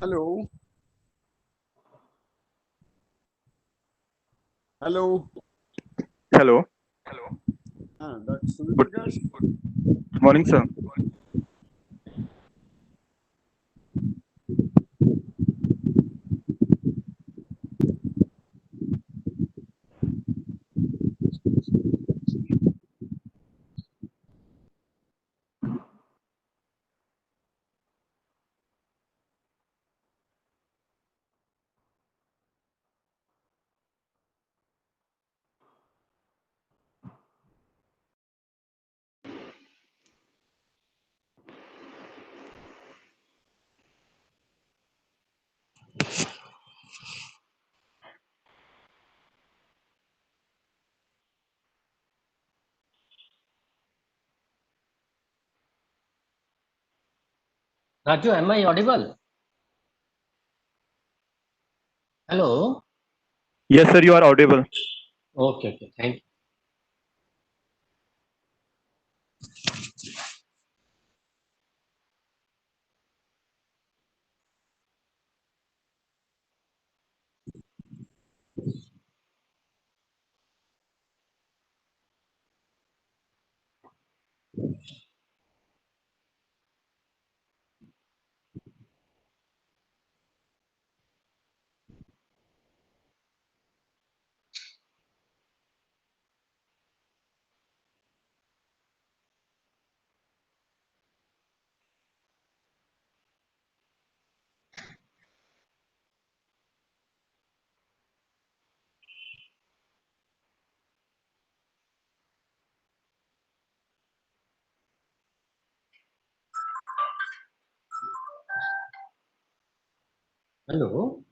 Hello. Hello. Hello. Dr. Sumit Good Prakash. morning, sir. Raju, am I audible? Hello? Yes, sir, you are audible. Okay, thank you. Hello?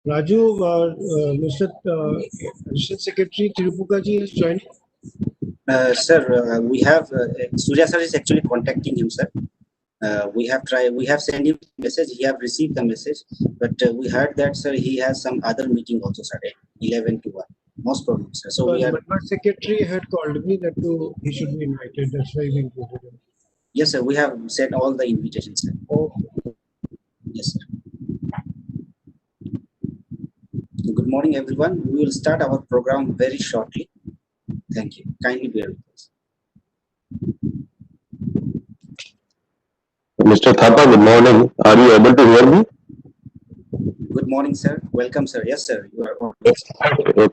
Raju, Mr. Assistant Secretary Tirupukaji is joining. Sir, we have Surya sir is actually contacting him, sir. We have sent him message. He have received the message, but we heard that, sir, he has some other meeting also, sir, at 11 to 1. most probably, sir. So But we are, my secretary had called me that he should be invited. That's why we included him. yes, sir, we have sent all the invitations, sir. Okay. Yes, sir. Good morning, everyone. We will start our program very shortly. Thank you. Kindly bear with us. Mr. Thapa, good morning. Are you able to hear me? Good morning, sir. Welcome, sir. Yes, sir. You are. Okay.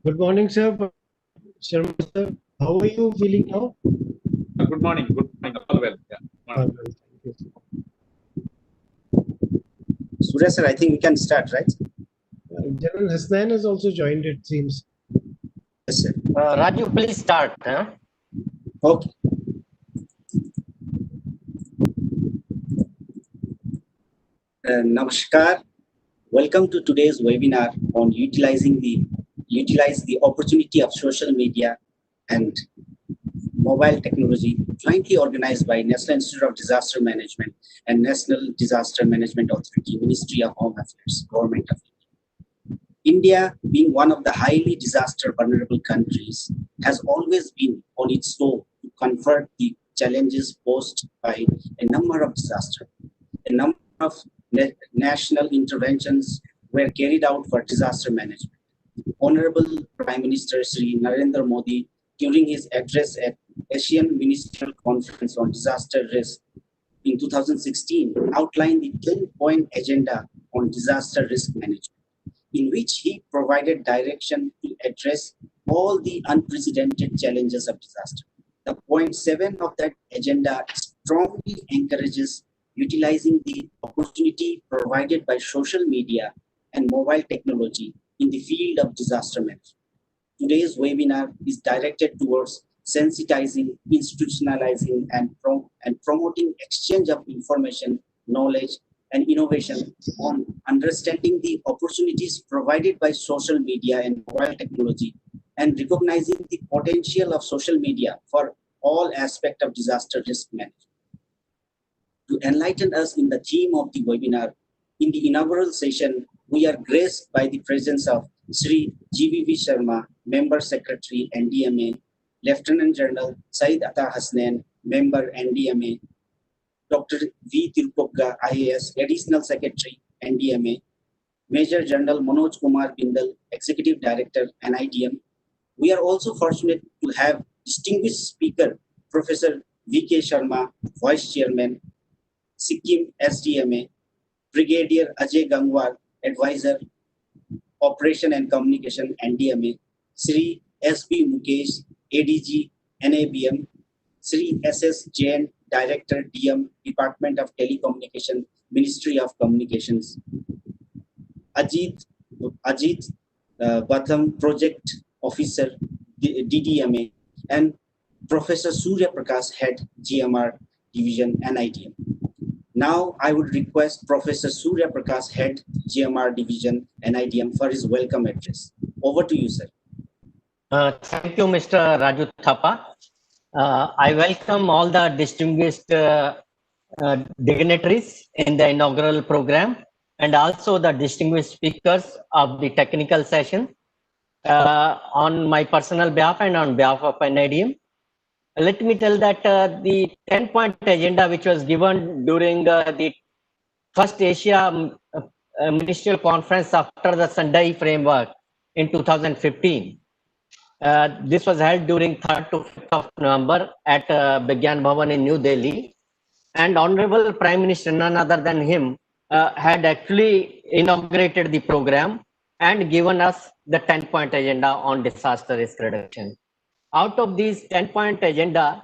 Good morning, sir. Sharma sir, how are you feeling now? Good morning. Good morning. All well. Yeah. Well, thank you. Surya, sir, I think we can start, right? General Hasnan has also joined, it seems. Yes, sir. Raju, please start. Huh? Okay. Namaskar. Welcome to today's webinar on utilize the opportunity of social media and mobile technology, jointly organized by National Institute of Disaster Management and National Disaster Management Authority, Ministry of Home Affairs, Government of India. India, being one of the highly disaster vulnerable countries, has always been on its toe to confront the challenges posed by a number of disasters. A number of national interventions were carried out for disaster management. Honorable Prime Minister Sri Narendra Modi, during his address at Asian Ministerial Conference on Disaster Risk in 2016, outlined the 10-point agenda on disaster risk management, in which he provided direction to address all the unprecedented challenges of disaster. The point 7 of that agenda strongly encourages utilizing the opportunity provided by social media and mobile technology in the field of disaster management. Today's webinar is directed towards sensitizing, institutionalizing, and promoting exchange of information, knowledge, and innovation on understanding the opportunities provided by social media and mobile technology, and recognizing the potential of social media for all aspects of disaster risk management. To enlighten us in the theme of the webinar, in the inaugural session, we are graced by the presence of Sri GVV Sharma, Member Secretary, NDMA, Lieutenant General Said Atta Hasnan, Member, NDMA, Dr. V. Tirupogga, IAS, Additional Secretary, NDMA, Major General Manoj Kumar Bindal, Executive Director, NIDM. We are also fortunate to have distinguished speaker, Professor V.K. Sharma, Vice Chairman, Sikkim SDMA, Brigadier Ajay Gangwar, Advisor, Operation and Communication, NDMA, Sri S.B. Mukesh, ADG, NABM, Sri S.S. Jain, Director, DM, Department of Telecommunication, Ministry of Communications, Ajit Batham, Project Officer, DDMA, and Professor Surya Prakash, Head, GMR Division, NIDM. Now, I would request Professor Surya Prakash, Head, GMR Division, NIDM, for his welcome address. Over to you, sir. Thank you, Mr. Raju Thapa. I welcome all the distinguished dignitaries in the inaugural program and also the distinguished speakers of the technical session. On my personal behalf and on behalf of NIDM, let me tell that the 10-point agenda which was given during the first Asia Ministerial Conference after the Sendai framework in 2015. This was held during 3rd to 5th of November at Vigyan Bhavan in New Delhi. And Honorable Prime Minister, none other than him, had actually inaugurated the program and given us the 10-point agenda on disaster risk reduction. Out of these 10-point agenda,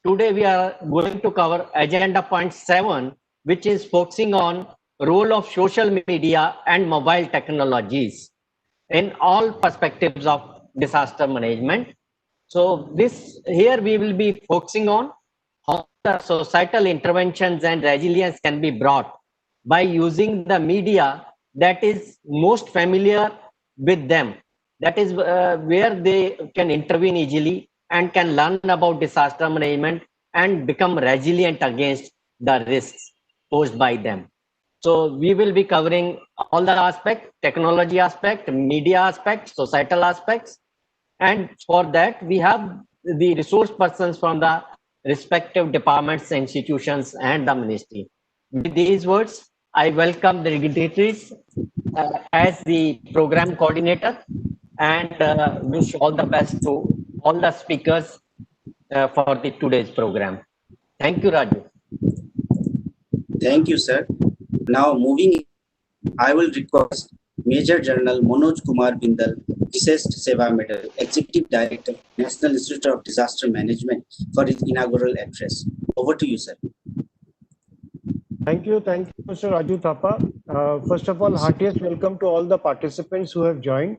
today we are going to cover agenda point 7, which is focusing on role of social media and mobile technologies in all perspectives of disaster management. So this here we will be focusing on how the societal interventions and resilience can be brought by using the media that is most familiar with them. That is where they can intervene easily and can learn about disaster management and become resilient against the risks posed by them. So we will be covering all the aspects, technology aspect, media aspect, societal aspects. And for that, we have the resource persons from the respective departments, institutions, and the ministry. With these words, I welcome the dignitaries as the program coordinator and wish all the best to all the speakers for the today's program. Thank you, Raju. Thank you, sir. Now moving in, I will request Major General Manoj Kumar Bindal, Deceased Seva Medal, Executive Director, National Institute of Disaster Management, for his inaugural address. Over to you, sir. Thank you, Mr. Raju Thapa. First of all, heartiest welcome to all the participants who have joined.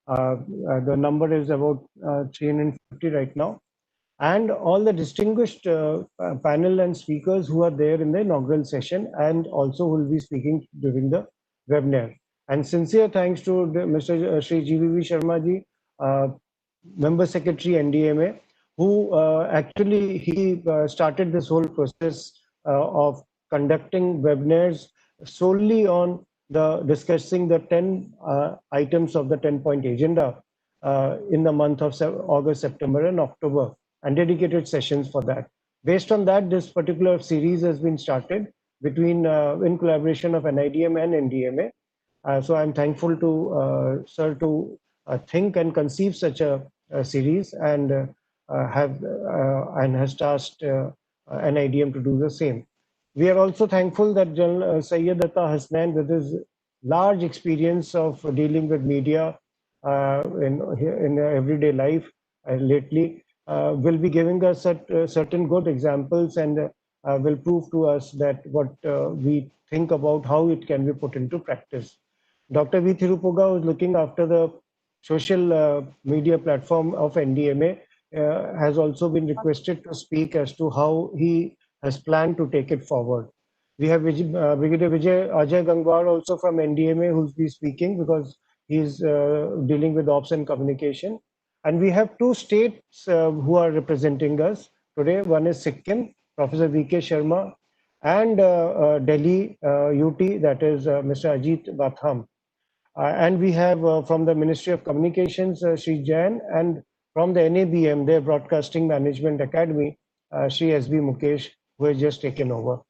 The number is about 350 right now, and all the distinguished panel and speakers who are there in the inaugural session and also will be speaking during the webinar. And sincere thanks to Mr. Shri GVV Sharma ji, Member Secretary NDMA, who actually he started this whole process of conducting webinars solely on the discussing the 10 items of the 10-point agenda in the month of August, September, and October, and dedicated sessions for that. Based on that, this particular series has been started between in collaboration of NIDM and NDMA. So I'm thankful to sir to think and conceive such a series and has tasked NIDM to do the same. We are also thankful that General Syed Atta Hasnain, with his large experience of dealing with media in everyday life lately, will be giving us certain good examples and will prove to us that what we think about how it can be put into practice. Dr. V. Thirupuga, who is looking after the social media platform of NDMA, has also been requested to speak as to how he has planned to take it forward. We have Brigadier Ajay Gangwar also from NDMA who'll be speaking because he's dealing with ops and communication. And we have two states who are representing us today. One is Sikkim, Professor V.K. Sharma, and Delhi UT, that is Mr. Ajit Batham. And we have from the Ministry of Communications, Sri Jain, and from the NABM, their Broadcasting Management Academy, Sri S.B. Mukesh, who has just taken over.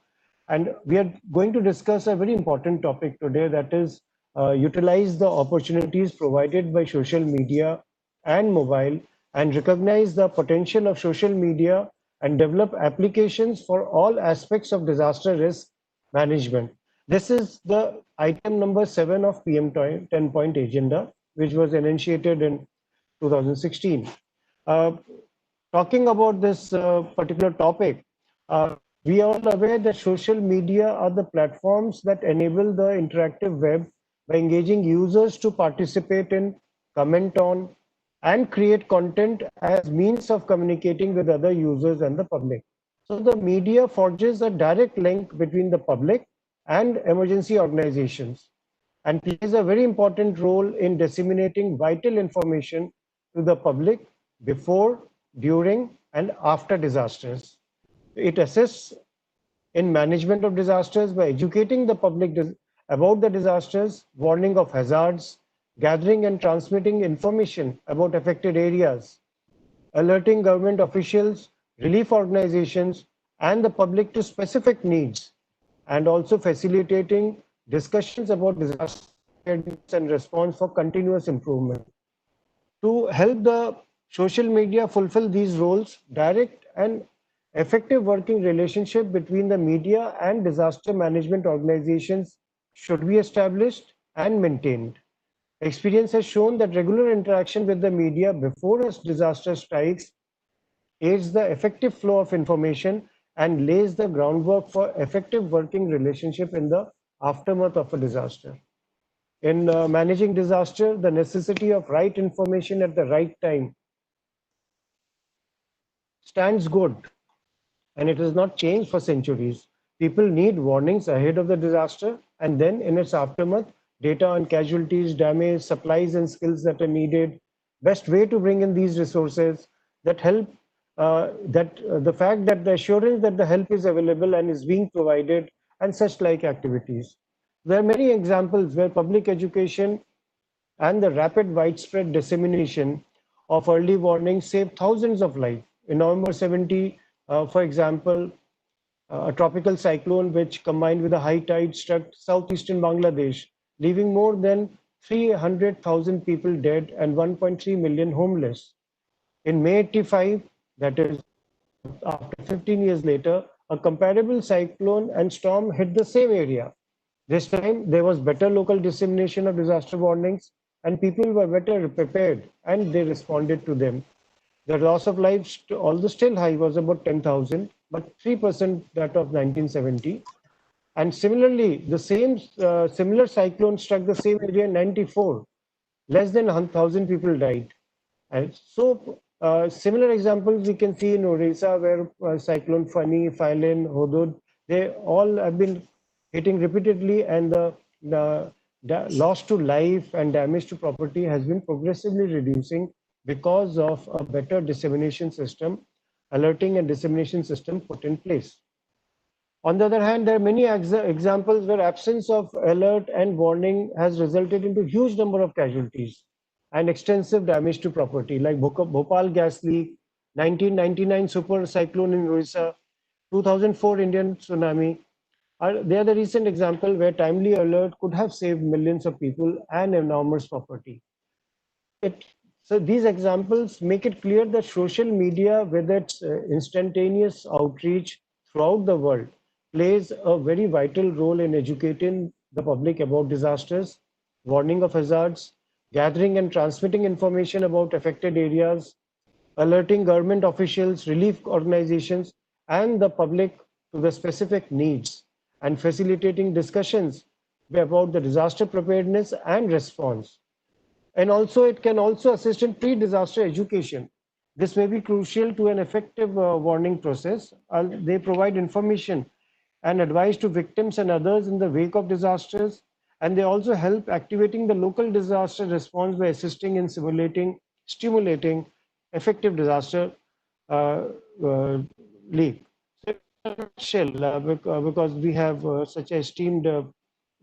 And we are going to discuss a very important topic today, that is utilize the opportunities provided by social media and mobile and recognize the potential of social media and develop applications for all aspects of disaster risk management. This is the item number 7 of PM 10-point agenda, which was initiated in 2016. Talking about this particular topic, we are all aware that social media are the platforms that enable the interactive web by engaging users to participate in, comment on, and create content as means of communicating with other users and the public. So the media forges a direct link between the public and emergency organizations and plays a very important role in disseminating vital information to the public before, during, and after disasters. It assists in management of disasters by educating the public about the disasters, warning of hazards, gathering and transmitting information about affected areas, alerting government officials, relief organizations, and the public to specific needs, and also facilitating discussions about disaster and response for continuous improvement. To help the social media fulfill these roles, direct and effective working relationship between the media and disaster management organizations should be established and maintained. Experience has shown that regular interaction with the media before a disaster strikes aids the effective flow of information and lays the groundwork for effective working relationship in the aftermath of a disaster. In managing disaster, the necessity of right information at the right time stands good, and it has not changed for centuries. People need warnings ahead of the disaster, and then in its aftermath, data on casualties, damage, supplies, and skills that are needed. Best way to bring in these resources that help, the fact that the assurance that the help is available and is being provided, and such like activities. There are many examples where public education and the rapid widespread dissemination of early warnings saved thousands of lives. In November 70, for example, a tropical cyclone which combined with a high tide struck southeastern Bangladesh, leaving more than 300,000 people dead and 1.3 million homeless. In May 85, that is after 15 years later, a comparable cyclone and storm hit the same area. This time, there was better local dissemination of disaster warnings, and people were better prepared, and they responded to them. The loss of lives, although still high, was about 10,000, but 3% that of 1970. And similarly, the same similar cyclone struck the same area in 94. Less than 1,000 people died. And so, similar examples we can see in Orissa, where Cyclone Fani, Phylin, Hudud, they all have been hitting repeatedly, and the loss to life and damage to property has been progressively reducing because of a better dissemination system, alerting and dissemination system put in place. On the other hand, there are many examples where absence of alert and warning has resulted into huge number of casualties and extensive damage to property, like Bhopal gas leak, 1999 super cyclone in Orissa, 2004 Indian tsunami. They are the recent example where timely alert could have saved millions of people and enormous property. So these examples make it clear that social media, with its instantaneous outreach throughout the world, plays a very vital role in educating the public about disasters, warning of hazards, gathering and transmitting information about affected areas, alerting government officials, relief organizations, and the public to the specific needs, and facilitating discussions about the disaster preparedness and response. And also, it can also assist in pre-disaster education. This may be crucial to an effective warning process. They provide information and advice to victims and others in the wake of disasters. And they also help activating the local disaster response by assisting in stimulating effective disaster uh, leap. Shell, because we have such esteemed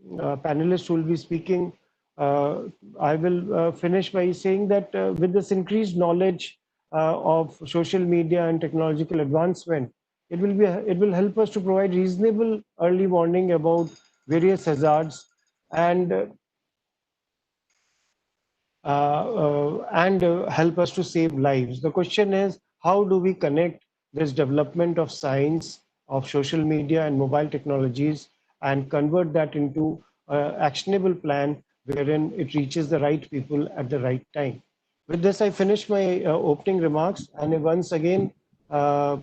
panelists who will be speaking, uh, I will finish by saying that with this increased knowledge of social media and technological advancement, it will help us to provide reasonable early warning about various hazards and help us to save lives. The question is, how do we connect this development of science, of social media and mobile technologies, and convert that into an actionable plan wherein it reaches the right people at the right time. With this, I finish my opening remarks, and once again, uh,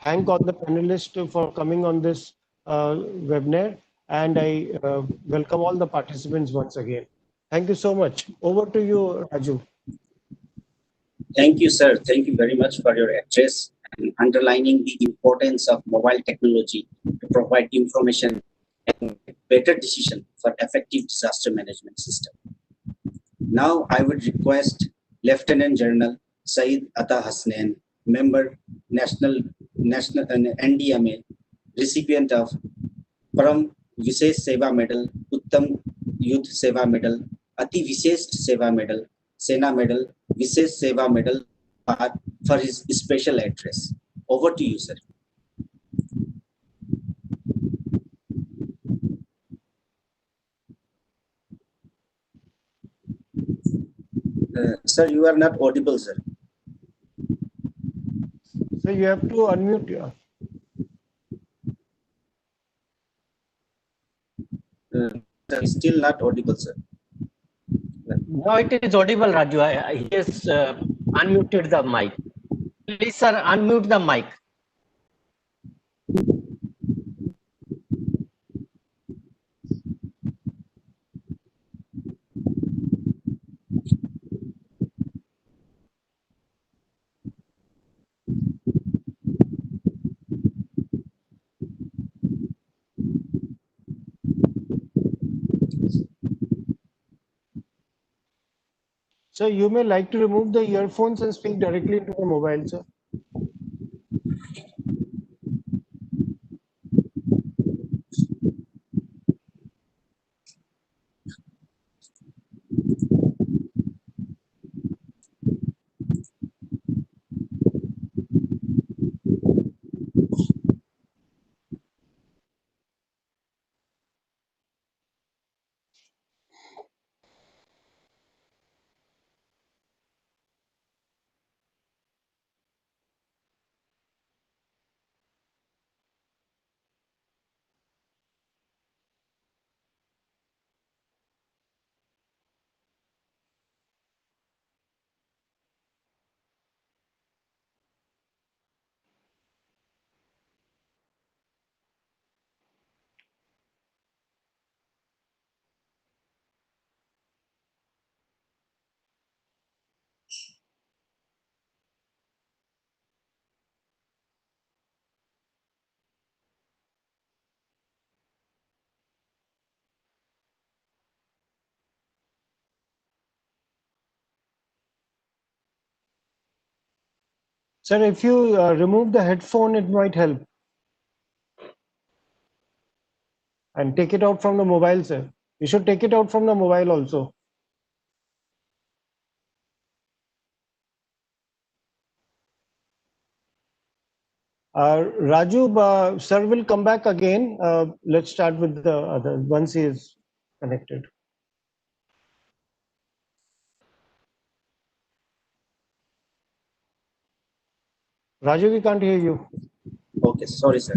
thank all the panelists for coming on this webinar, and I welcome all the participants once again. Thank you so much. Over to you, Raju. Thank you, sir. Thank you very much for your address and underlining the importance of mobile technology to provide information and better decision for effective disaster management system. Now, I would request Lieutenant General Saeed Atta Hasnain, member National NDMA, recipient of Param Vishesh Seva Medal, Uttam Youth Seva Medal, Ati Vishesh Seva Medal, Sena Medal, Vishesh Seva Medal for his special address. Over to you, sir. Sir, you are not audible, sir. So you have to unmute. Still not audible, sir. Now it is audible, Raju. He has unmuted the mic. Please, sir, unmute the mic. So you may like to remove the earphones and speak directly into the mobile, sir. Sir, if you remove the headphone, it might help. And take it out from the mobile, sir. You should take it out from the mobile also. Raju, sir will come back again. Let's start with the other once he is connected. Raju, we can't hear you. Okay, sorry, sir.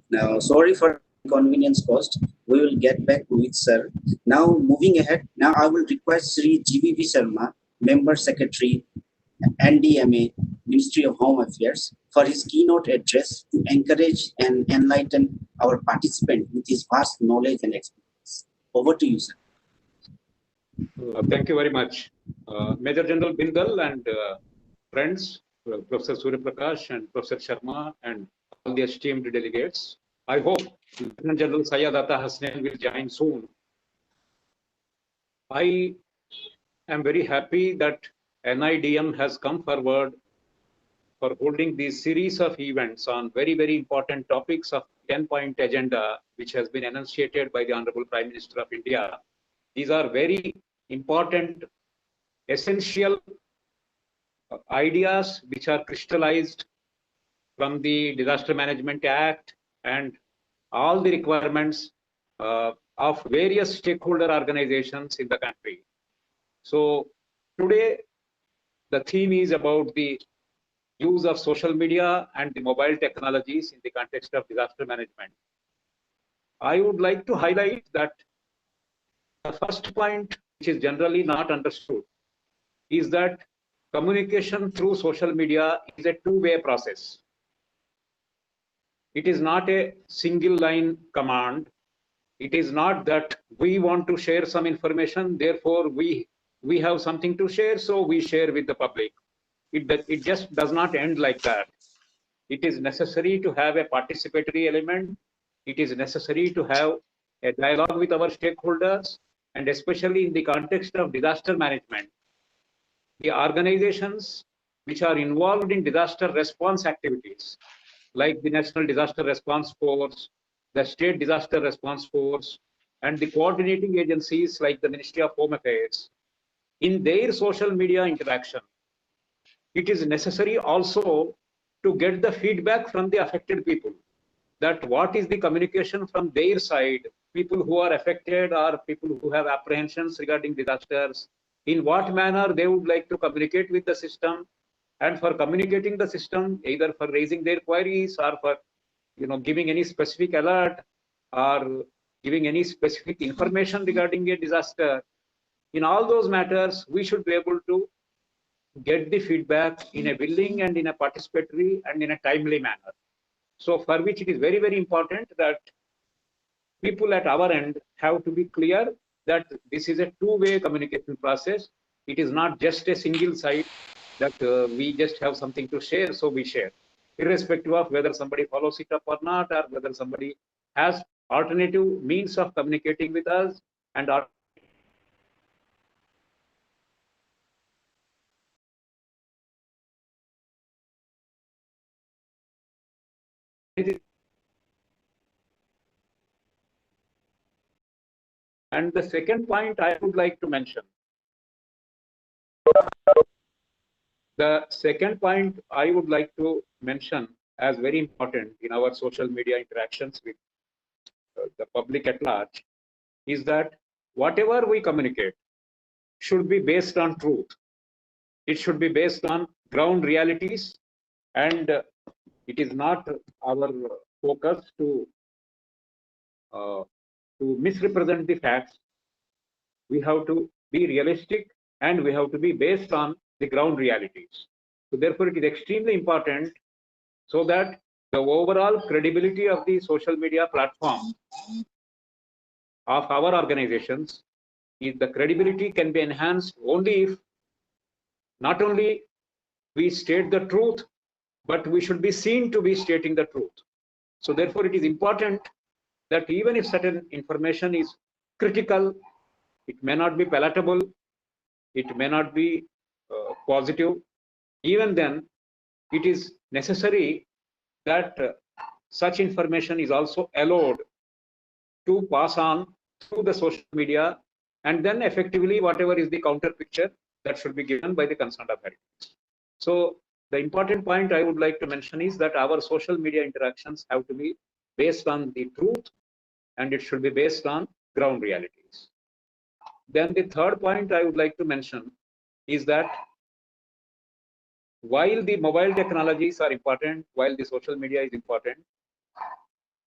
Now, sorry for inconvenience caused. We will get back with sir. Now, moving ahead, now I will request Sri GBV Sharma, Member Secretary, NDMA, Ministry of Home Affairs, for his keynote address to encourage and enlighten our participant with his vast knowledge and experience. Over to you, sir. Thank you very much. Major General Bindal and friends, Professor Surya Prakash and Professor Sharma and all the esteemed delegates. I hope Lieutenant General Syed Atta Hasnain will join soon. I am very happy that NIDM has come forward for holding these series of events on very, very important topics of 10-point agenda, which has been enunciated by the Honorable Prime Minister of India. These are very important, essential ideas which are crystallized from the Disaster Management Act and all the requirements of various stakeholder organizations in the country. So today, the theme is about the use of social media and the mobile technologies in the context of disaster management. I would like to highlight that the first point, which is generally not understood, is that communication through social media is a two-way process. It is not a single line command. It is not that we want to share some information, therefore we have something to share, so we share with the public. It just does not end like that. It is necessary to have a participatory element. It is necessary to have a dialogue with our stakeholders, and especially in the context of disaster management, the organizations which are involved in disaster response activities, like the National Disaster Response Force, the State Disaster Response Force, and the coordinating agencies like the Ministry of Home Affairs, in their social media interaction, it is necessary also to get the feedback from the affected people, that what is the communication from their side, people who are affected or people who have apprehensions regarding disasters, in what manner they would like to communicate with the system, and for communicating the system, either for raising their queries or for giving any specific alert or giving any specific information regarding a disaster. In all those matters, we should be able to get the feedback in a willing and in a participatory and in a timely manner. So for which it is very, very important that people at our end have to be clear that this is a two-way communication process. It is not just a single side that we just have something to share, so we share, irrespective of whether somebody follows it up or not, or whether somebody has alternative means of communicating with us and And the second point I would like to mention, as very important in our social media interactions with the public at large is that whatever we communicate should be based on truth. It should be based on ground realities, and it is not our focus to misrepresent the facts. We have to be realistic and we have to be based on the ground realities. So therefore, it is extremely important so that the overall credibility of the social media platform of our organizations is the credibility can be enhanced only if not only we state the truth, but we should be seen to be stating the truth. So therefore, it is important that even if certain information is critical, it may not be palatable, it may not be positive, even then it is necessary that such information is also allowed to pass on through the social media, and then effectively whatever is the counter picture that should be given by the concerned authorities. So the important point I would like to mention is that our social media interactions have to be based on the truth and it should be based on ground realities. Then the third point I would like to mention is that while the mobile technologies are important, while the social media is important,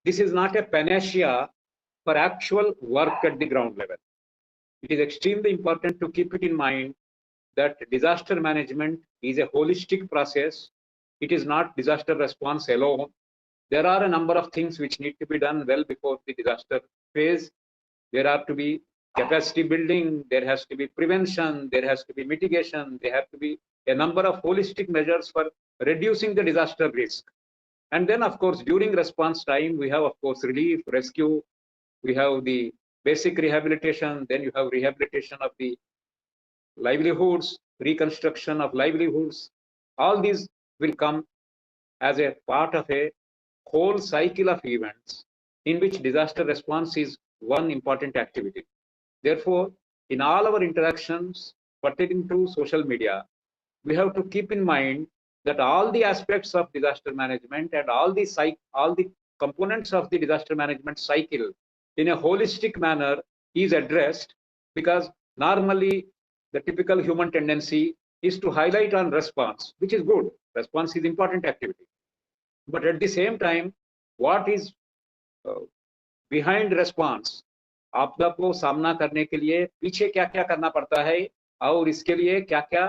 this is not a panacea for actual work at the ground level. It is extremely important to keep it in mind that disaster management is a holistic process. It is not disaster response alone. There are a number of things which need to be done well before the disaster phase. There have to be capacity building, there has to be prevention, there has to be mitigation, there have to be a number of holistic measures for reducing the disaster risk. And then, of course, during response time, we have, of course, relief, rescue, we have the basic rehabilitation, then you have rehabilitation of the livelihoods, reconstruction of livelihoods. All these will come as a part of a whole cycle of events in which disaster response is one important activity. Therefore, in all our interactions pertaining to social media, we have to keep in mind that all the aspects of disaster management and all the components of the disaster management cycle in a holistic manner is addressed, because normally the typical human tendency is to highlight on response, which is good. Response is important activity. But at the same time, what is behind response, आपदा को सामना करने के लिए पीछे क्या क्या करना पड़ता है और इसके लिए क्या क्या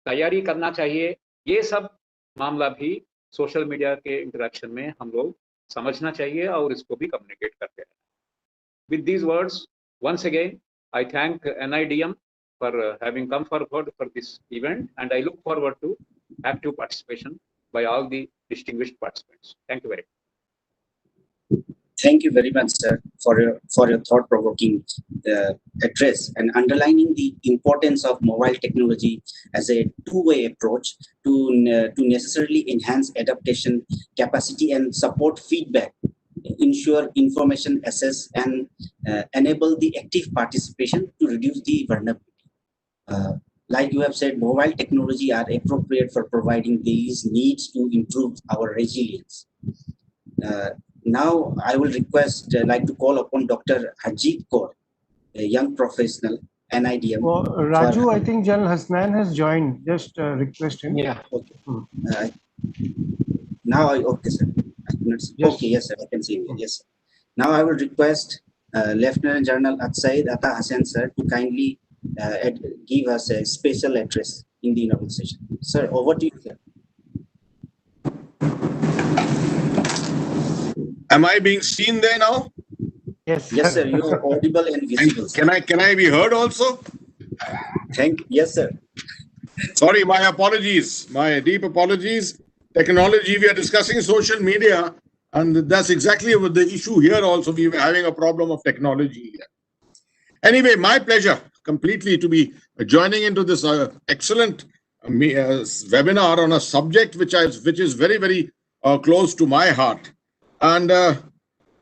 तैयारी करना चाहिए, ये सब मामला भी सोशल मीडिया के इंटरेक्शन में हम लोग समझना चाहिए और इसको भी कम्युनिकेट करते हैं. With these words, once again, I thank NIDM for having come forward for this event, and I look forward to active participation by all the distinguished participants. Thank you very much. Thank you very much, sir, for your thought-provoking address and underlining the importance of mobile technology as a two-way approach to necessarily enhance adaptation capacity and support feedback, ensure information access, and enable the active participation to reduce the vulnerability. Like you have said, mobile technology are appropriate for providing these needs to improve our resilience. Now, I will like to call upon Dr. Harjeet Kaur, a young professional, NIDM. Well, Raju, I think General Hasnan has joined. Just request him. Yeah. Okay. Now, okay, sir. Okay, yes, sir. I can see. Yes, sir. Now, I will request Lieutenant General Atsaid Atta Hassan, sir, to kindly give us a special address in the inaugural session. Sir, over to you, sir. Am I being seen there now? Yes. Yes, sir. You're audible and visible. Sir. Can I be heard also? Yes, sir. Sorry, my apologies. My deep apologies. Technology, we are discussing social media, and that's exactly what the issue here also. We were having a problem of technology here. Anyway, my pleasure completely to be joining into this excellent webinar on a subject which is very, very close to my heart. And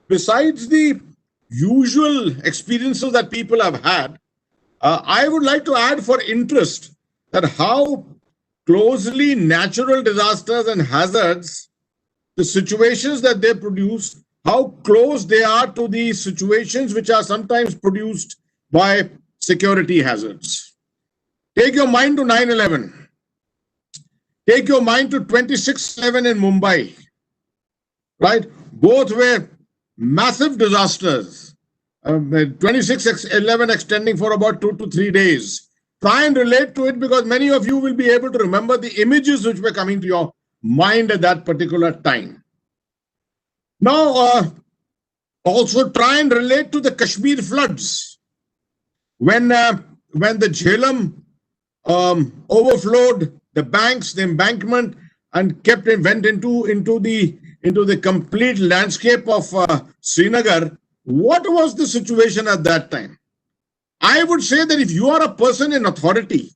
besides the usual experiences that people have had, I would like to add for interest that how closely natural disasters and hazards, the situations that they produce, how close they are to the situations which are sometimes produced by security hazards. Take your mind to 9/11. Take your mind to 26/11 in Mumbai. Right? Both were massive disasters. 26/11 extending for about 2 to 3 days. Try and relate to it because many of you will be able to remember the images which were coming to your mind at that particular time. Now, also try and relate to the Kashmir floods. When the Jhelum overflowed the banks, the embankment, and went into the complete landscape of Srinagar, what was the situation at that time? I would say that if you are a person in authority,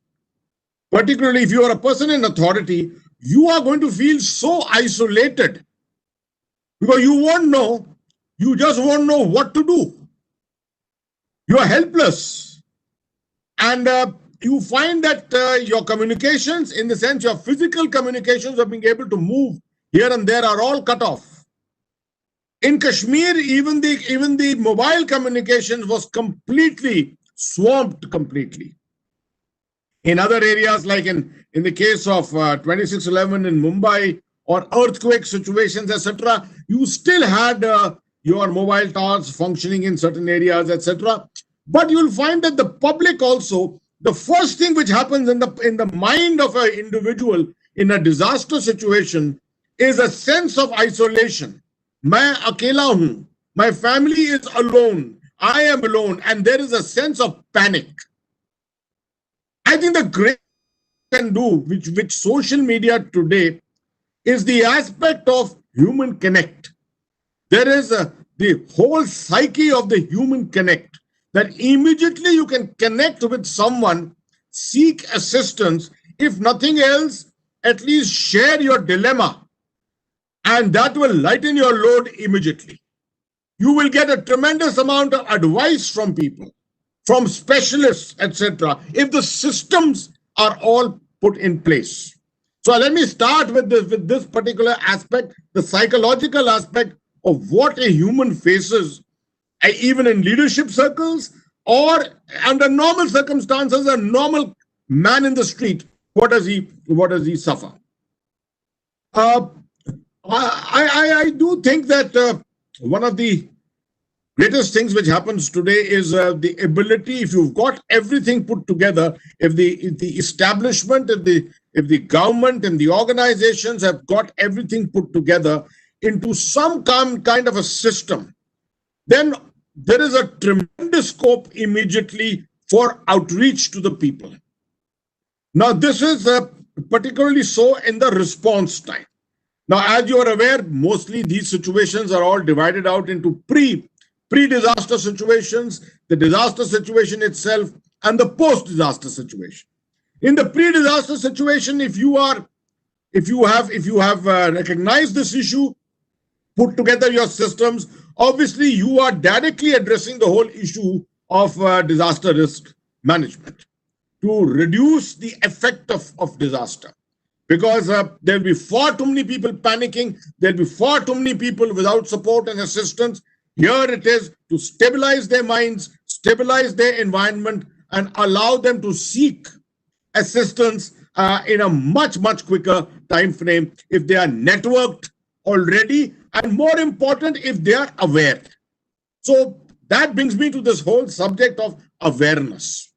particularly if you are a person in authority, you are going to feel so isolated because you just won't know what to do. You are helpless. And you find that your communications, in the sense your physical communications of being able to move here and there, are all cut off. In Kashmir, even the mobile communications was completely swamped completely. In other areas, like in the case of 26/11 in Mumbai or earthquake situations, etc., you still had your mobile towers functioning in certain areas, etc. But you'll find that the public also, the first thing which happens in the mind of an individual in a disaster situation is a sense of isolation. Main akela hoon. My family is alone. I am alone, and there is a sense of panic. I think the great thing can do, which social media today, is the aspect of human connect. There is the whole psyche of the human connect, that immediately you can connect with someone, seek assistance, if nothing else, at least share your dilemma, and that will lighten your load immediately. You will get a tremendous amount of advice from people, from specialists, etc., if the systems are all put in place. So let me start with this particular aspect, the psychological aspect of what a human faces, even in leadership circles or under normal circumstances. A normal man in the street, what does he suffer? I do think that one of the greatest things which happens today is the ability, if you've got everything put together, if the establishment, if the government and the organizations have got everything put together into some kind of a system, then there is a tremendous scope immediately for outreach to the people. Now, this is particularly so in the response time. Now, as you are aware, mostly these situations are all divided out into pre-disaster situations, the disaster situation itself, and the post-disaster situation. In the pre-disaster situation, if you have recognized this issue, put together your systems, obviously you are directly addressing the whole issue of disaster risk management to reduce the effect of disaster. Because there'll be far too many people panicking, there'll be far too many people without support and assistance. Here it is to stabilize their minds, stabilize their environment, and allow them to seek assistance in a much quicker time frame if they are networked already, and more important, if they are aware. So that brings me to this whole subject of awareness.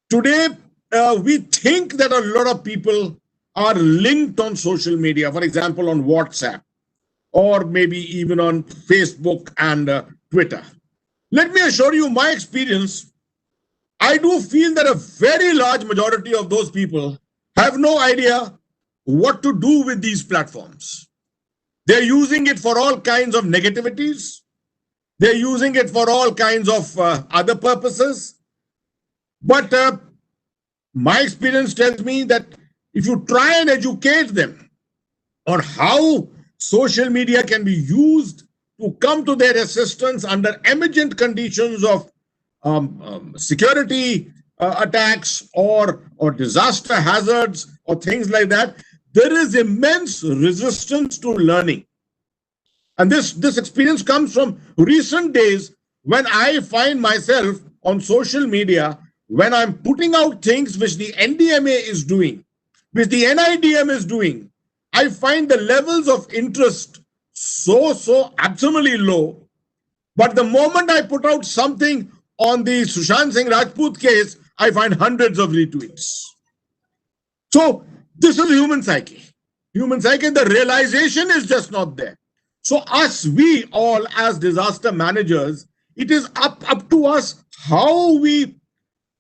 Today, we think that a lot of people are linked on social media, for example, on WhatsApp, or maybe even on Facebook and Twitter. Let me assure you my experience. I do feel that a very large majority of those people have no idea what to do with these platforms. They're using it for all kinds of negativities. They're using it for all kinds of other purposes. But my experience tells me that if you try and educate them on how social media can be used to come to their assistance under emergent conditions of security attacks or disaster hazards or things like that, there is immense resistance to learning. And this experience comes from recent days when I find myself on social media, when I'm putting out things which the NDMA is doing, which the NIDM is doing. I find the levels of interest so abnormally low. But the moment I put out something on the Sushant Singh Rajput case, I find hundreds of retweets. So this is human psyche. Human psyche, the realization is just not there. So we all as disaster managers, it is up to us how we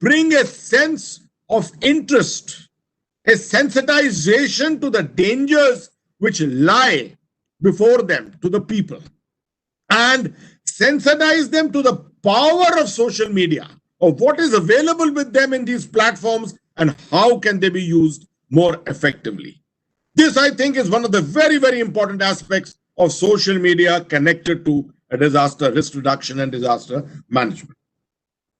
bring a sense of interest, a sensitization to the dangers which lie before them, to the people, and sensitize them to the power of social media, of what is available with them in these platforms and how can they be used more effectively. This, I think, is one of the very, very important aspects of social media connected to a disaster risk reduction and disaster management.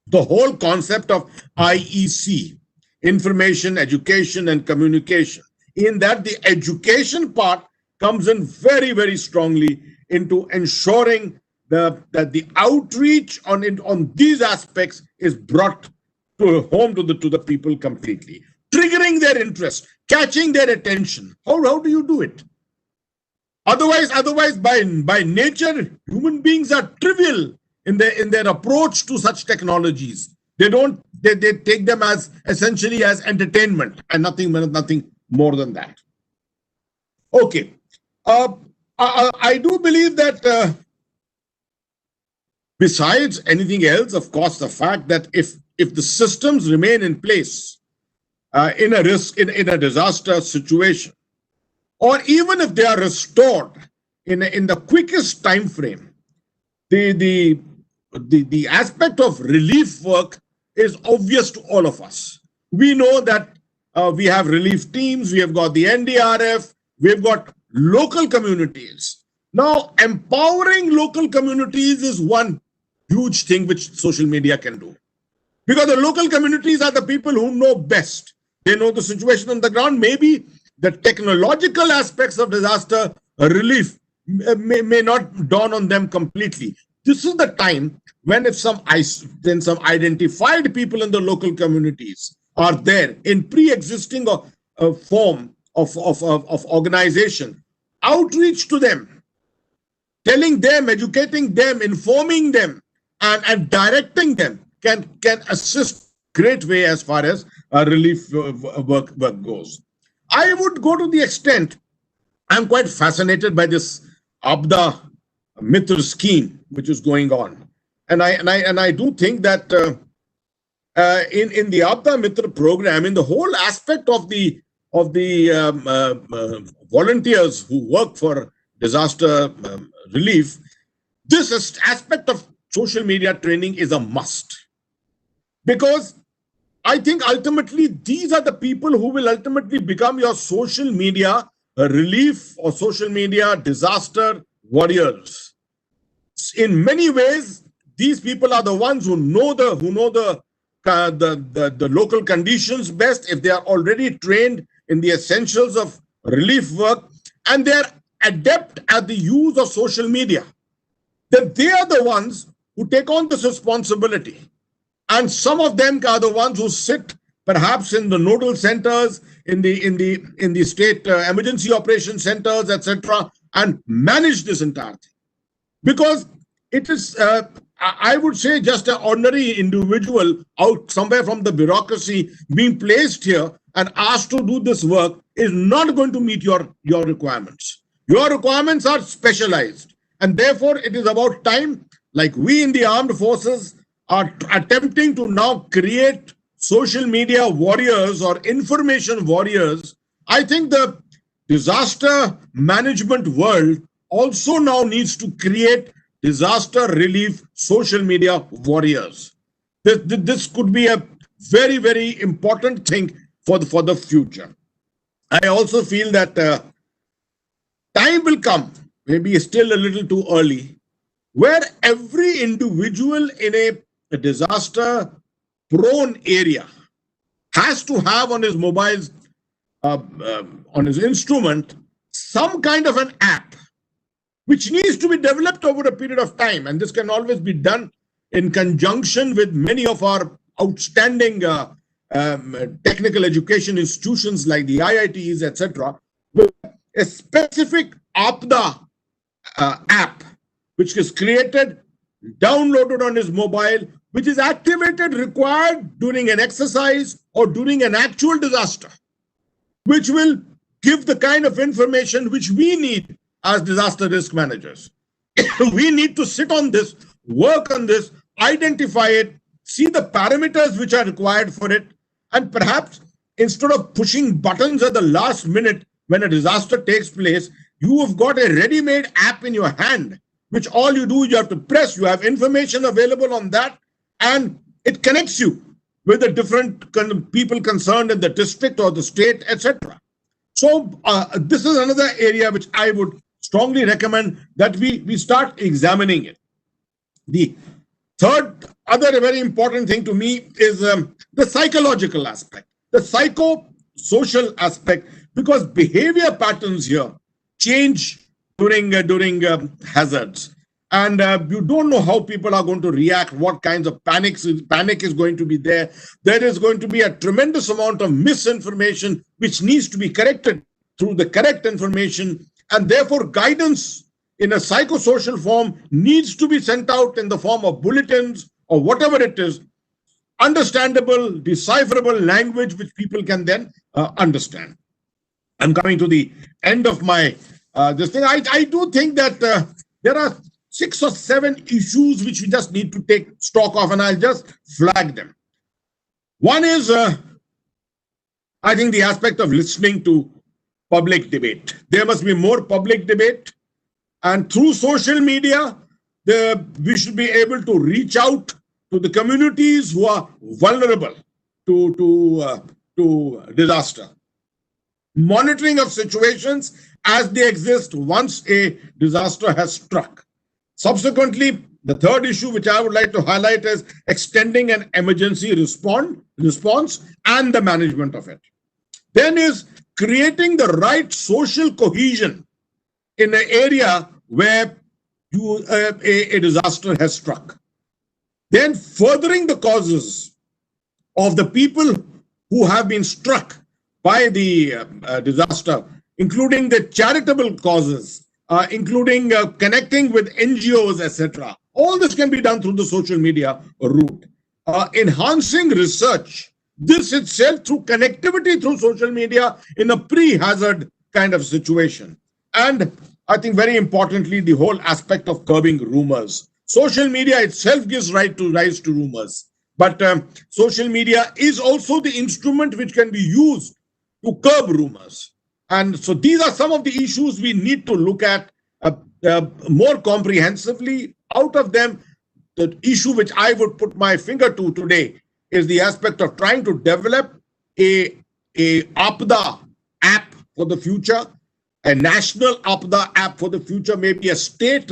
The whole concept of IEC, information, education, and communication, in that the education part comes in very, very strongly into ensuring that the outreach on these aspects is brought home to the people completely, triggering their interest, catching their attention. How do you do it? Otherwise, by nature, human beings are trivial in their approach to such technologies. They take them as essentially as entertainment and nothing more than that. Okay, I do believe that besides anything else, of course, the fact that if the systems remain in place in a disaster situation, or even if they are restored in the quickest time frame, the aspect of relief work is obvious to all of us. We know that we have relief teams, we have got the NDRF, we've got local communities. Now, empowering local communities is one huge thing which social media can do. Because the local communities are the people who know best. They know the situation on the ground. Maybe the technological aspects of disaster relief may not dawn on them completely. This is the time when some identified people in the local communities are there in pre-existing form of organization, outreach to them, telling them, educating them, informing them, and directing them can assist great way as far as relief work goes. I would go to the extent, I'm quite fascinated by this Abda Mitra scheme which is going on, and I do think that in the Abda Mitra program, in the whole aspect of the volunteers who work for disaster relief, this aspect of social media training is a must, because I think ultimately these are the people who will ultimately become your social media relief or social media disaster warriors. In many ways, these people are the ones who know the local conditions best, if they are already trained in the essentials of relief work, and they're adept at the use of social media. Then they are the ones who take on this responsibility. And some of them are the ones who sit perhaps in the nodal centers, in the state emergency operation centers, etc., and manage this entire thing. Because it is I would say just an ordinary individual out somewhere from the bureaucracy being placed here and asked to do this work is not going to meet your requirements. Your requirements are specialized, and therefore it is about time, like we in the armed forces are attempting to now create social media warriors or information warriors. I think the disaster management world also now needs to create disaster relief social media warriors. This could be a very, very important thing for the future. I also feel that time will come, maybe still a little too early, where every individual in a disaster prone area has to have on his mobiles, on his instrument, some kind of an app which needs to be developed over a period of time. And this can always be done in conjunction with many of our outstanding technical education institutions like the IITs, etc., with a specific APDA app, which is created, downloaded on his mobile, which is activated, required during an exercise or during an actual disaster, which will give the kind of information which we need as disaster risk managers. We need to sit on this, work on this, identify it, see the parameters which are required for it, and perhaps instead of pushing buttons at the last minute when a disaster takes place, you have got a ready-made app in your hand, which all you do, you have to press, you have information available on that, and it connects you with the different people concerned in the district or the state, etc. So this is another area which I would strongly recommend that we start examining it. The third other very important thing to me is the psychological aspect, the psychosocial aspect, because behavior patterns here change during hazards. And you don't know how people are going to react, what kinds of panic is going to be there. There is going to be a tremendous amount of misinformation which needs to be corrected through the correct information. And therefore, guidance in a psychosocial form needs to be sent out in the form of bulletins or whatever it is, understandable, decipherable language which people can then understand. I'm coming to the end of my this thing. I do think that there are 6 or 7 issues which we just need to take stock of, and I'll just flag them. One is, I think, the aspect of listening to public debate. There must be more public debate, and through social media, we should be able to reach out to the communities who are vulnerable to disaster. Monitoring of situations as they exist once a disaster has struck. Subsequently, the third issue which I would like to highlight is extending an emergency response and the management of it. Then is creating the right social cohesion in an area where a disaster has struck. Then furthering the causes of the people who have been struck by the disaster, including the charitable causes, including connecting with NGOs, etc. All this can be done through the social media route. Enhancing research, this itself through connectivity through social media in a pre-hazard kind of situation. And I think very importantly, the whole aspect of curbing rumors. Social media itself gives rise to rumors. But social media is also the instrument which can be used to curb rumors. And so these are some of the issues we need to look at more comprehensively. Out of them, the issue which I would put my finger to today is the aspect of trying to develop a APDA app for the future, a national APDA app for the future, maybe a state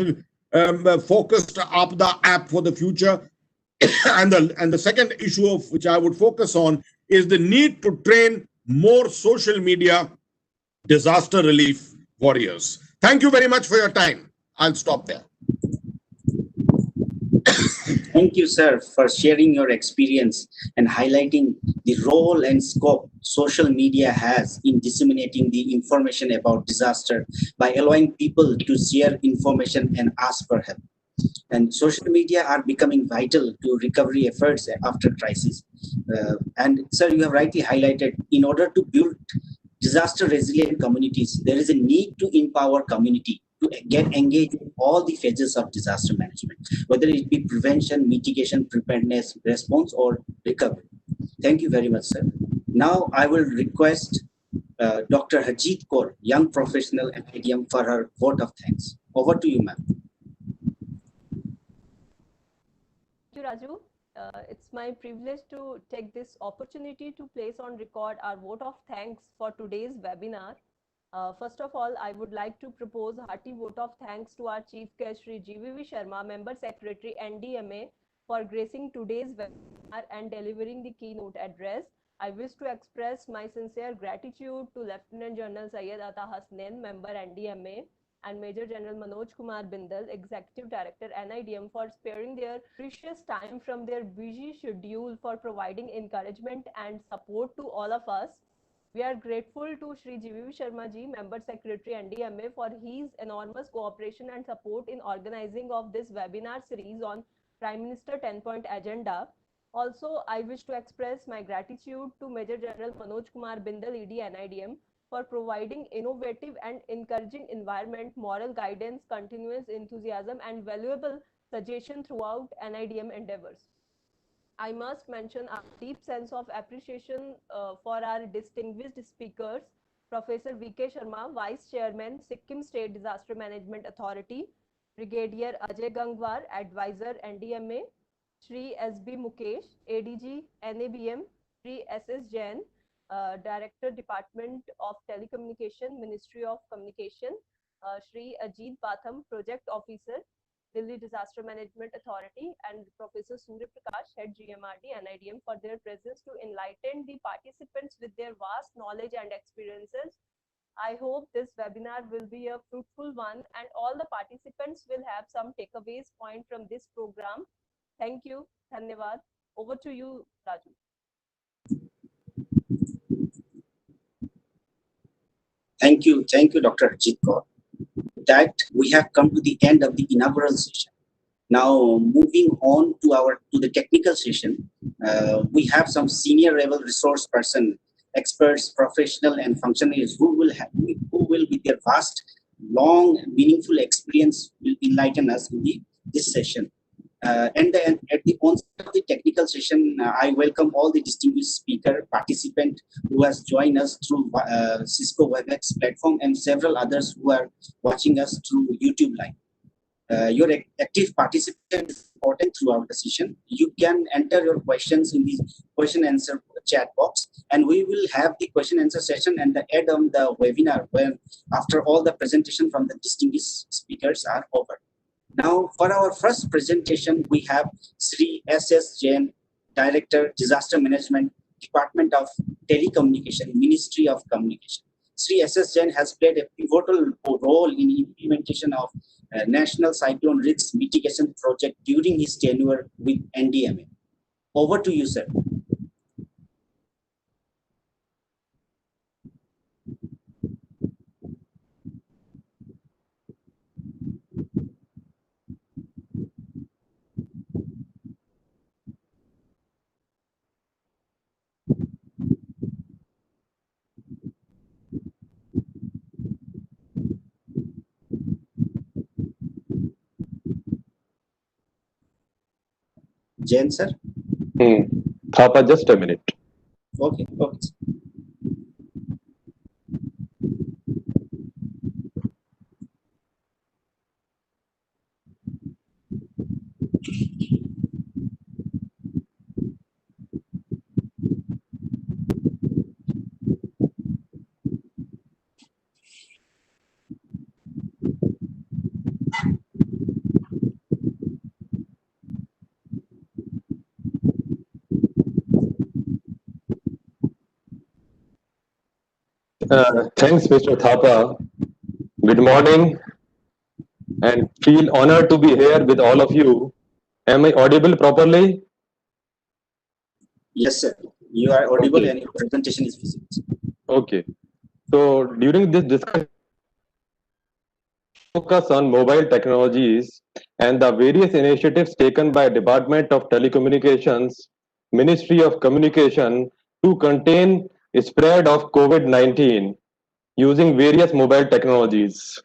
focused APDA app for the future. And the second issue of which I would focus on is the need to train more social media disaster relief warriors. Thank you very much for your time. I'll stop there. Thank you, sir, for sharing your experience and highlighting the role and scope social media has in disseminating the information about disaster by allowing people to share information and ask for help. And social media are becoming vital to recovery efforts after crisis. And sir, you have rightly highlighted, in order to build disaster resilient communities, there is a need to empower community to get engaged in all the phases of disaster management, whether it be prevention, mitigation, preparedness, response, or recovery. Thank you very much, sir. Now I will request Dr. Harjeet Kaur, young professional at IDM, for her vote of thanks. Over to you, ma'am. Thank you, Raju. It's my privilege to take this opportunity to place on record our vote of thanks for today's webinar. First of all, I would like to propose a hearty vote of thanks to our Chief Guest, Shri GVV Sharma, Member Secretary, NDMA, for gracing today's webinar and delivering the keynote address. I wish to express my sincere gratitude to Lieutenant General Syed Ata Hasnain, Member NDMA, and Major General Manoj Kumar Bindal, Executive Director NIDM, for sparing their precious time from their busy schedule for providing encouragement and support to all of us. We are grateful to Shri GVV Sharma ji, Member Secretary NDMA, for his enormous cooperation and support in organizing of this webinar series on Prime Minister 10-point agenda. Also, I wish to express my gratitude to Major General Manoj Kumar Bindal, ED NIDM, for providing innovative and encouraging environment, moral guidance, continuous enthusiasm, and valuable suggestion throughout NIDM endeavors. I must mention a deep sense of appreciation for our distinguished speakers, Professor V.K. Sharma, Vice Chairman, Sikkim State Disaster Management Authority, Brigadier Ajay Gangwar, Advisor NDMA, Shri S.B. Mukesh, ADG NABM, Shri S.S. Jain, Director Department of Telecommunication, Ministry of Communication, Shri Ajit Batham, Project Officer, Delhi Disaster Management Authority, and Professor Surya Prakash, Head GMRD NIDM, for their presence to enlighten the participants with their vast knowledge and experiences. I hope this webinar will be a fruitful one and all the participants will have some takeaways point from this program. Thank you. Dhanyavad. Over to you, Raju. Thank you, Dr. Harjeet Kaur. With that, we have come to the end of the inaugural session. Now, moving on to the technical session, we have some senior level resource person, experts, professional, and functionaries who will with their vast, long, meaningful experience will enlighten us in this session. And then at the onset of the technical session, I welcome all the distinguished speaker participant who has joined us through Cisco WebEx platform and several others who are watching us through YouTube Live. Your active participation is important throughout the session. You can enter your questions in the question answer chat box, and we will have the question answer session and the end of the webinar when after all the presentation from the distinguished speakers are over. Now, for our first presentation, we have Sri S.S. Jain, Director, Disaster Management, Department of Telecommunication, Ministry of Communication. Sri S.S. Jain has played a pivotal role in implementation of National Cyclone Risk Mitigation Project during his tenure with NDMA. Over to you, sir. Jain, sir? Thapa, just a minute. Okay. Thanks, Mr. Thapa. Good morning, and feel honored to be here with all of you. Am I audible properly? Yes, sir. You are audible Okay. and your presentation is visible. Okay. So during this discussion, focus on mobile technologies and the various initiatives taken by Department of Telecommunications, Ministry of Communication to contain spread of COVID-19 using various mobile technologies.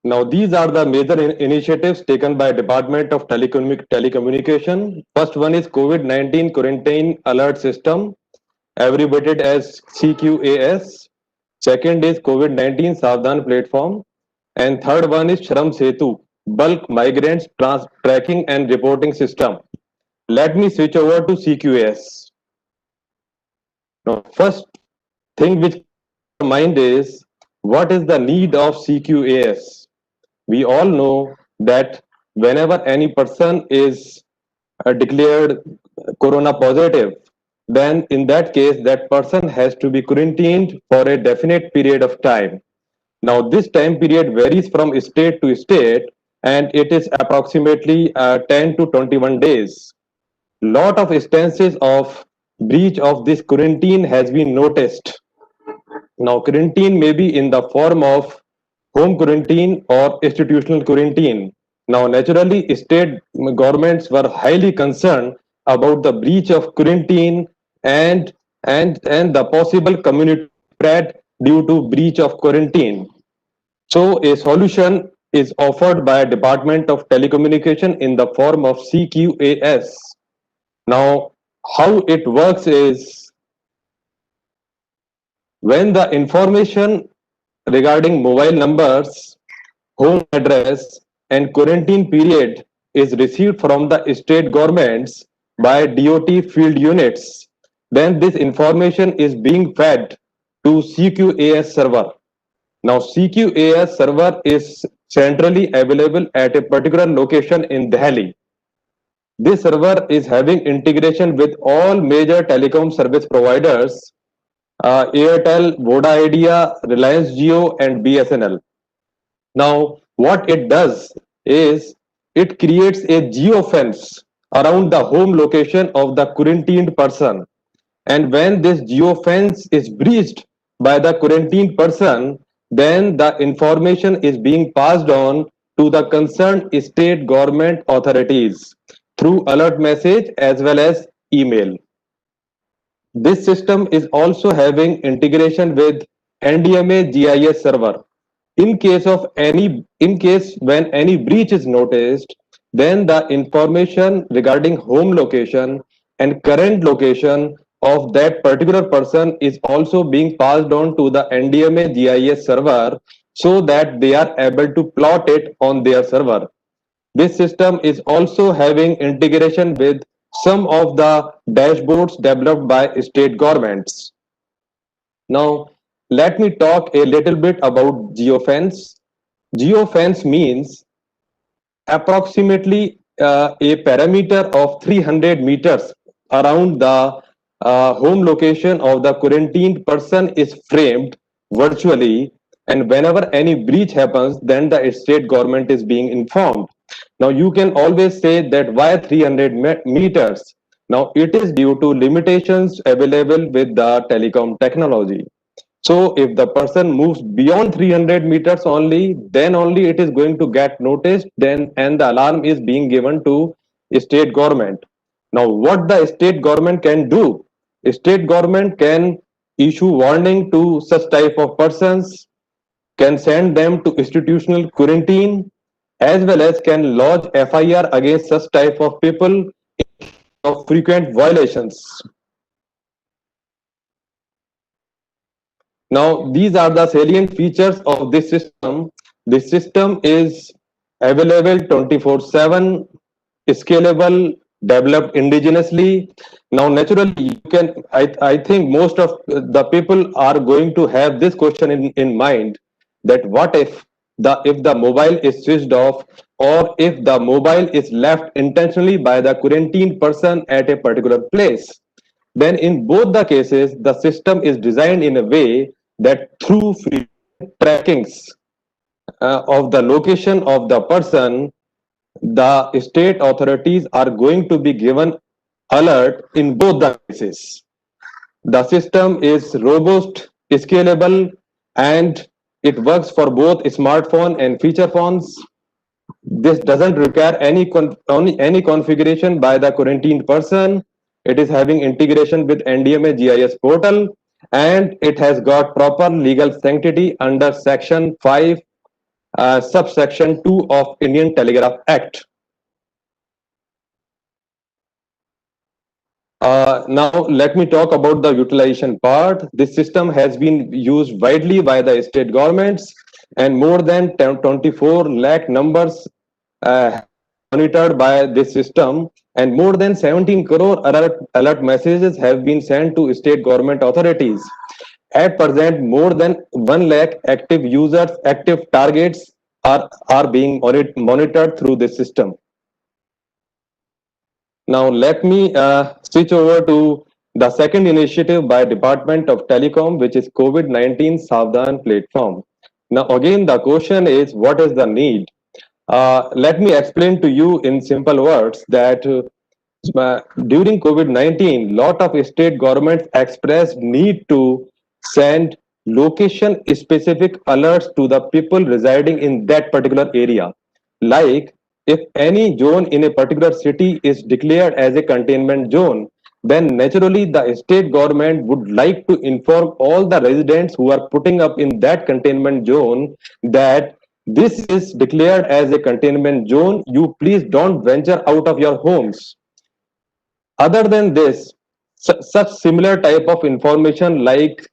Now, these are the major initiatives taken by Department of Telecommunication. First one is COVID-19 Quarantine Alert System, abbreviated as CQAS. Second is COVID-19 Savdhan Platform. And third one is Shram Setu, Bulk Migrants Tracking and Reporting System. Let me switch over to CQAS. Now, first thing which comes to mind is, what is the need of CQAS? We all know that whenever any person is declared corona positive, then in that case, that person has to be quarantined for a definite period of time. Now, this time period varies from state to state, and it is approximately 10 to 21 days. Lot of instances of breach of this quarantine has been noticed. Now, quarantine may be in the form of home quarantine or institutional quarantine. Now, naturally, state governments were highly concerned about the breach of quarantine and the possible community spread due to breach of quarantine. So, a solution is offered by Department of Telecommunication in the form of CQAS. Now, how it works is, when the information regarding mobile numbers, home address, and quarantine period is received from the state governments by DOT field units, then this information is being fed to CQAS server. Now, CQAS server is centrally available at a particular location in Delhi. This server is having integration with all major telecom service providers, Airtel, Voda Idea, Reliance Jio, and BSNL. Now, what it does is it creates a geofence around the home location of the quarantined person. And when this geofence is breached by the quarantined person, then the information is being passed on to the concerned state government authorities through alert message as well as email. This system is also having integration with NDMA GIS server. In case when any breach is noticed, then the information regarding home location and current location of that particular person is also being passed on to the NDMA GIS server so that they are able to plot it on their server. This system is also having integration with some of the dashboards developed by state governments. Now, let me talk a little bit about geofence. Geofence means approximately a perimeter of 300 meters around the home location of the quarantined person is framed virtually, and whenever any breach happens, then the state government is being informed. Now, you can always say that why 300 meters? Now, it is due to limitations available with the telecom technology. So if the person moves beyond 300 meters only, then only it is going to get noticed, then and the alarm is being given to state government. Now, what the state government can do? State government can issue warning to such type of persons, can send them to institutional quarantine, as well as can lodge FIR against such type of people of frequent violations. Now, these are the salient features of this system. This system is available 24/7, scalable, developed indigenously. Now, naturally, you can. I think most of the people are going to have this question in mind: that what if the mobile is switched off, or if the mobile is left intentionally by the quarantined person at a particular place? Then in both the cases, the system is designed in a way that through trackings of the location of the person, the state authorities are going to be given alert in both the cases. The system is robust scalable, and it works for both smartphone and feature phones. This doesn't require any configuration by the quarantined person. It is having integration with NDMA GIS portal, and it has got proper legal sanctity under Section 5, subsection 2 of Indian Telegraph Act. Now, let me talk about the utilization part. This system has been used widely by the state governments, and more than 24 lakh numbers monitored by this system, and more than 17 crore alert messages have been sent to state government authorities. At present, more than 1 lakh active users, active targets are being monitored through this system. Now, let me switch over to the second initiative by Department of Telecom, which is COVID-19 Savdhan platform. Now, again, the question is, what is the need? Let me explain to you in simple words that during COVID-19, lot of state governments expressed need to send location-specific alerts to the people residing in that particular area. Like, if any zone in a particular city is declared as a containment zone, then naturally the state government would like to inform all the residents who are putting up in that containment zone that this is declared as a containment zone. You please don't venture out of your homes. Other than this, such similar type of information like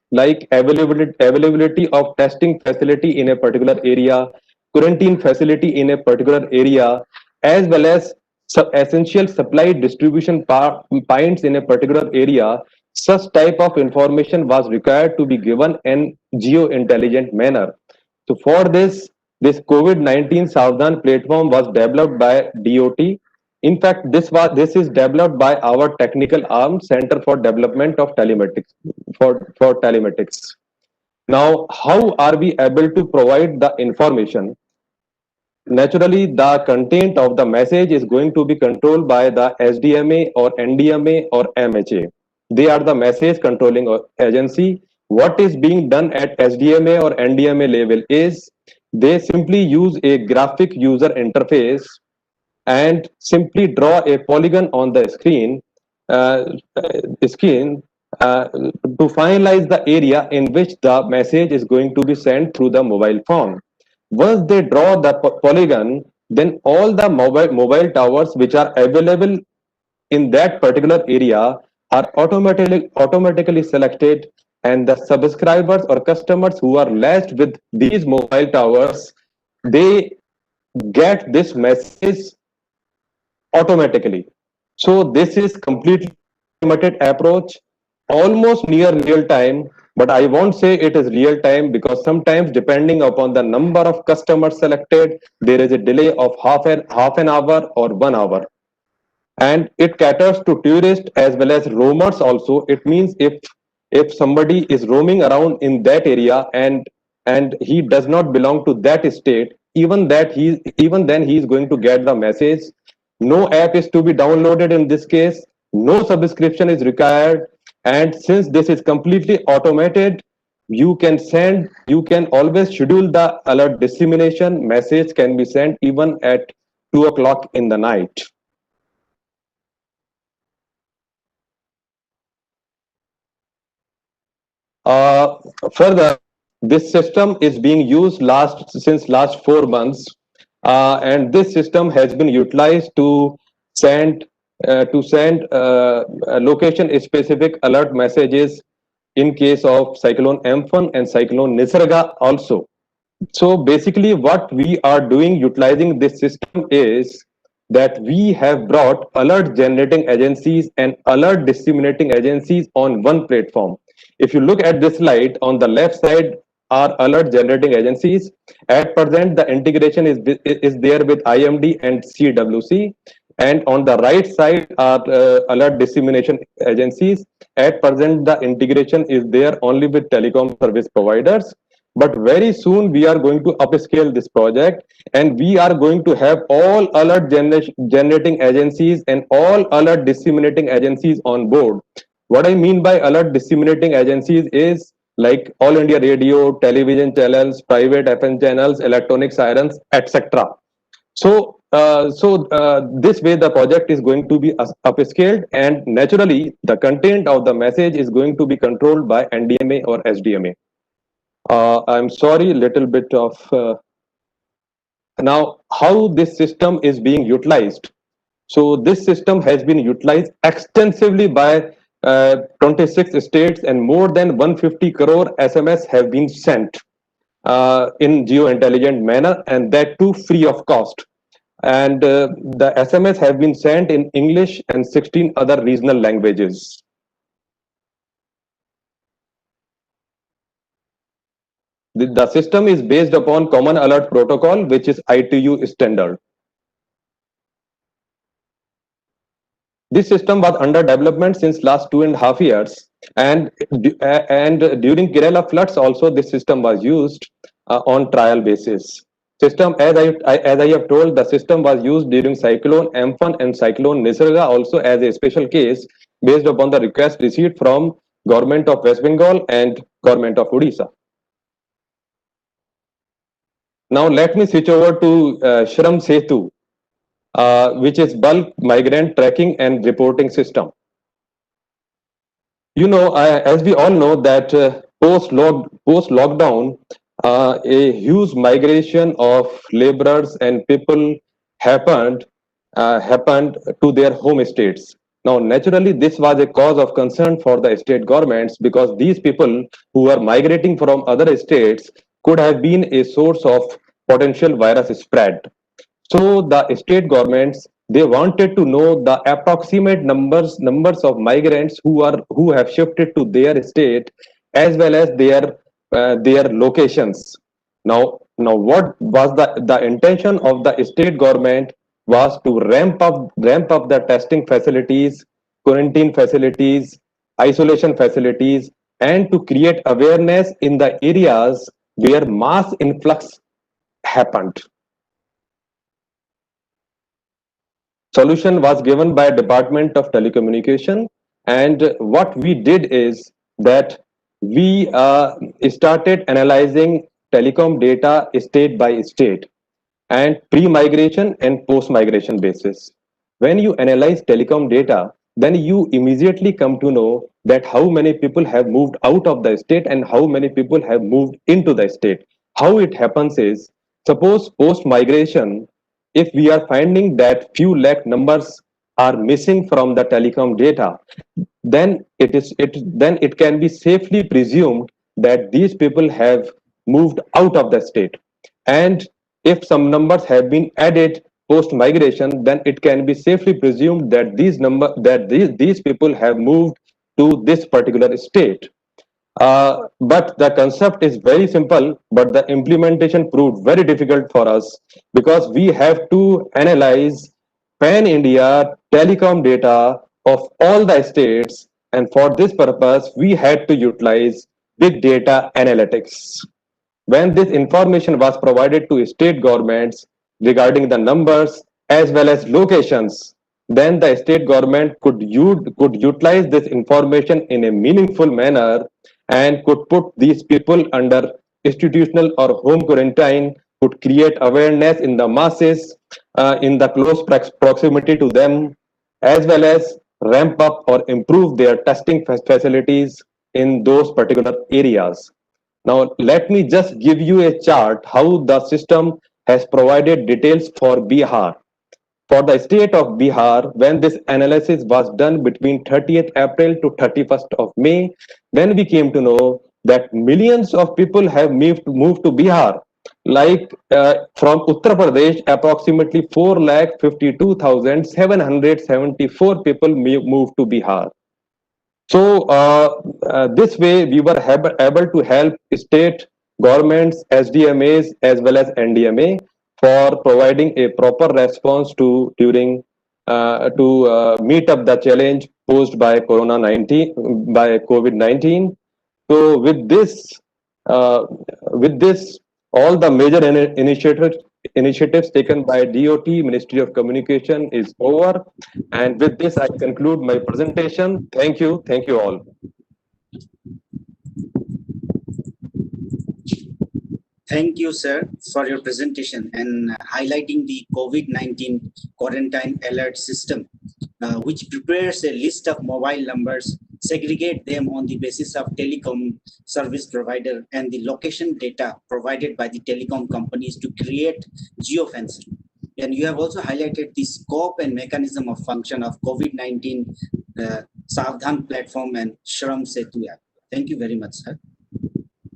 availability of testing facility in a particular area, quarantine facility in a particular area, as well as essential supply distribution points in a particular area, such type of information was required to be given in geo-intelligent manner. So for this COVID-19 Savdhan platform was developed by DOT. In fact, this is developed by our technical arm, Center for Development of Telematics, for telematics. Now, how are we able to provide the information? Naturally, the content of the message is going to be controlled by the SDMA or NDMA or MHA. They are the message controlling agency. What is being done at SDMA or NDMA level is they simply use a graphic user interface and simply draw a polygon on the screen to finalize the area in which the message is going to be sent through the mobile phone. Once they draw the polygon, then all the mobile towers which are available in that particular area are automatically selected, and the subscribers or customers who are latched with these mobile towers, they get this message automatically. So this is completely automated approach, almost near real time, but I won't say it is real time because sometimes depending upon the number of customers selected, there is a delay of half an hour or 1 hour. And it caters to tourists as well as roamers also. It means if somebody is roaming around in that area and he does not belong to that state, even then he is going to get the message. No app is to be downloaded in this case. No subscription is required. And since this is completely automated, you can always schedule the alert dissemination. Message can be sent even at 2 o'clock in the night. Further, this system is being used since last 4 months, and this system has been utilized to send location-specific alert messages in case of Cyclone Amphan and Cyclone Nisarga also. So basically, what we are doing utilizing this system is that we have brought alert generating agencies and alert disseminating agencies on one platform. If you look at this slide, on the left side are alert generating agencies. At present, the integration is there with IMD and CWC. And on the right side are alert dissemination agencies. At present, the integration is there only with telecom service providers. But very soon we are going to upscale this project, and we are going to have all alert generating agencies and all alert disseminating agencies on board. What I mean by alert disseminating agencies is like All India Radio, television channels, private FM channels, electronic sirens, etc. This way the project is going to be upscaled, and naturally the content of the message is going to be controlled by NDMA or SDMA. I'm sorry, little bit of now how this system is being utilized. So this system has been utilized extensively by 26 states, and more than 150 crore SMS have been sent in geo-intelligent manner, and that too free of cost. And the SMS have been sent in English and 16 other regional languages. The system is based upon Common Alert Protocol, which is ITU standard. This system was under development since last 2.5 years, and during Kerala floods also this system was used on trial basis. System, as I have told, the system was used during cyclone Amphan and cyclone Nisarga also as a special case based upon the request received from Government of West Bengal and Government of Odisha. Now let me switch over to Shram Setu, which is bulk migrant tracking and reporting system. You know, as we all know that post lockdown, a huge migration of laborers and people happened to their home states. Now, naturally, this was a cause of concern for the state governments, because these people who are migrating from other states could have been a source of potential virus spread. So the state governments, they wanted to know the approximate numbers of migrants who have shifted to their state, as well as their locations. Now what was the intention of the state government was to ramp up the testing facilities, quarantine facilities, isolation facilities, and to create awareness in the areas where mass influx happened. Solution was given by Department of Telecommunication, and what we did is that we started analyzing telecom data state by state, and pre-migration and post-migration basis. When you analyze telecom data, then you immediately come to know that how many people have moved out of the state and how many people have moved into the state. How it happens is, suppose post-migration, if we are finding that few lakh numbers are missing from the telecom data, then it can be safely presumed that these people have moved out of the state. And if some numbers have been added post migration, then it can be safely presumed that these people have moved to this particular state. But the concept is very simple, but the implementation proved very difficult for us, because we have to analyze pan-India telecom data of all the states, and for this purpose, we had to utilize big data analytics. When this information was provided to state governments regarding the numbers as well as locations, then the state government could utilize this information in a meaningful manner and could put these people under institutional or home quarantine, could create awareness in the masses, in the close proximity to them, as well as ramp up or improve their testing facilities in those particular areas. Now, let me just give you a chart how the system has provided details for Bihar. For the state of Bihar, when this analysis was done between 30th April to 31st of May, then we came to know that millions of people have moved to Bihar. Like from Uttar Pradesh, approximately 4,52,774 people moved to Bihar. So this way, we were able to help state governments, SDMAs, as well as NDMA for providing a proper response to meet up the challenge posed by COVID-19. So with this, all the major initiatives taken by DOT, Ministry of Communication, is over. And with this, I conclude my presentation. Thank you all. Thank you, sir, for your presentation and highlighting the COVID-19 quarantine alert system, which prepares a list of mobile numbers, segregate them on the basis of telecom service provider and the location data provided by the telecom companies to create geofencing. And you have also highlighted the scope and mechanism of function of COVID-19 Savdhan platform and Shram Setu app. Thank you very much, sir.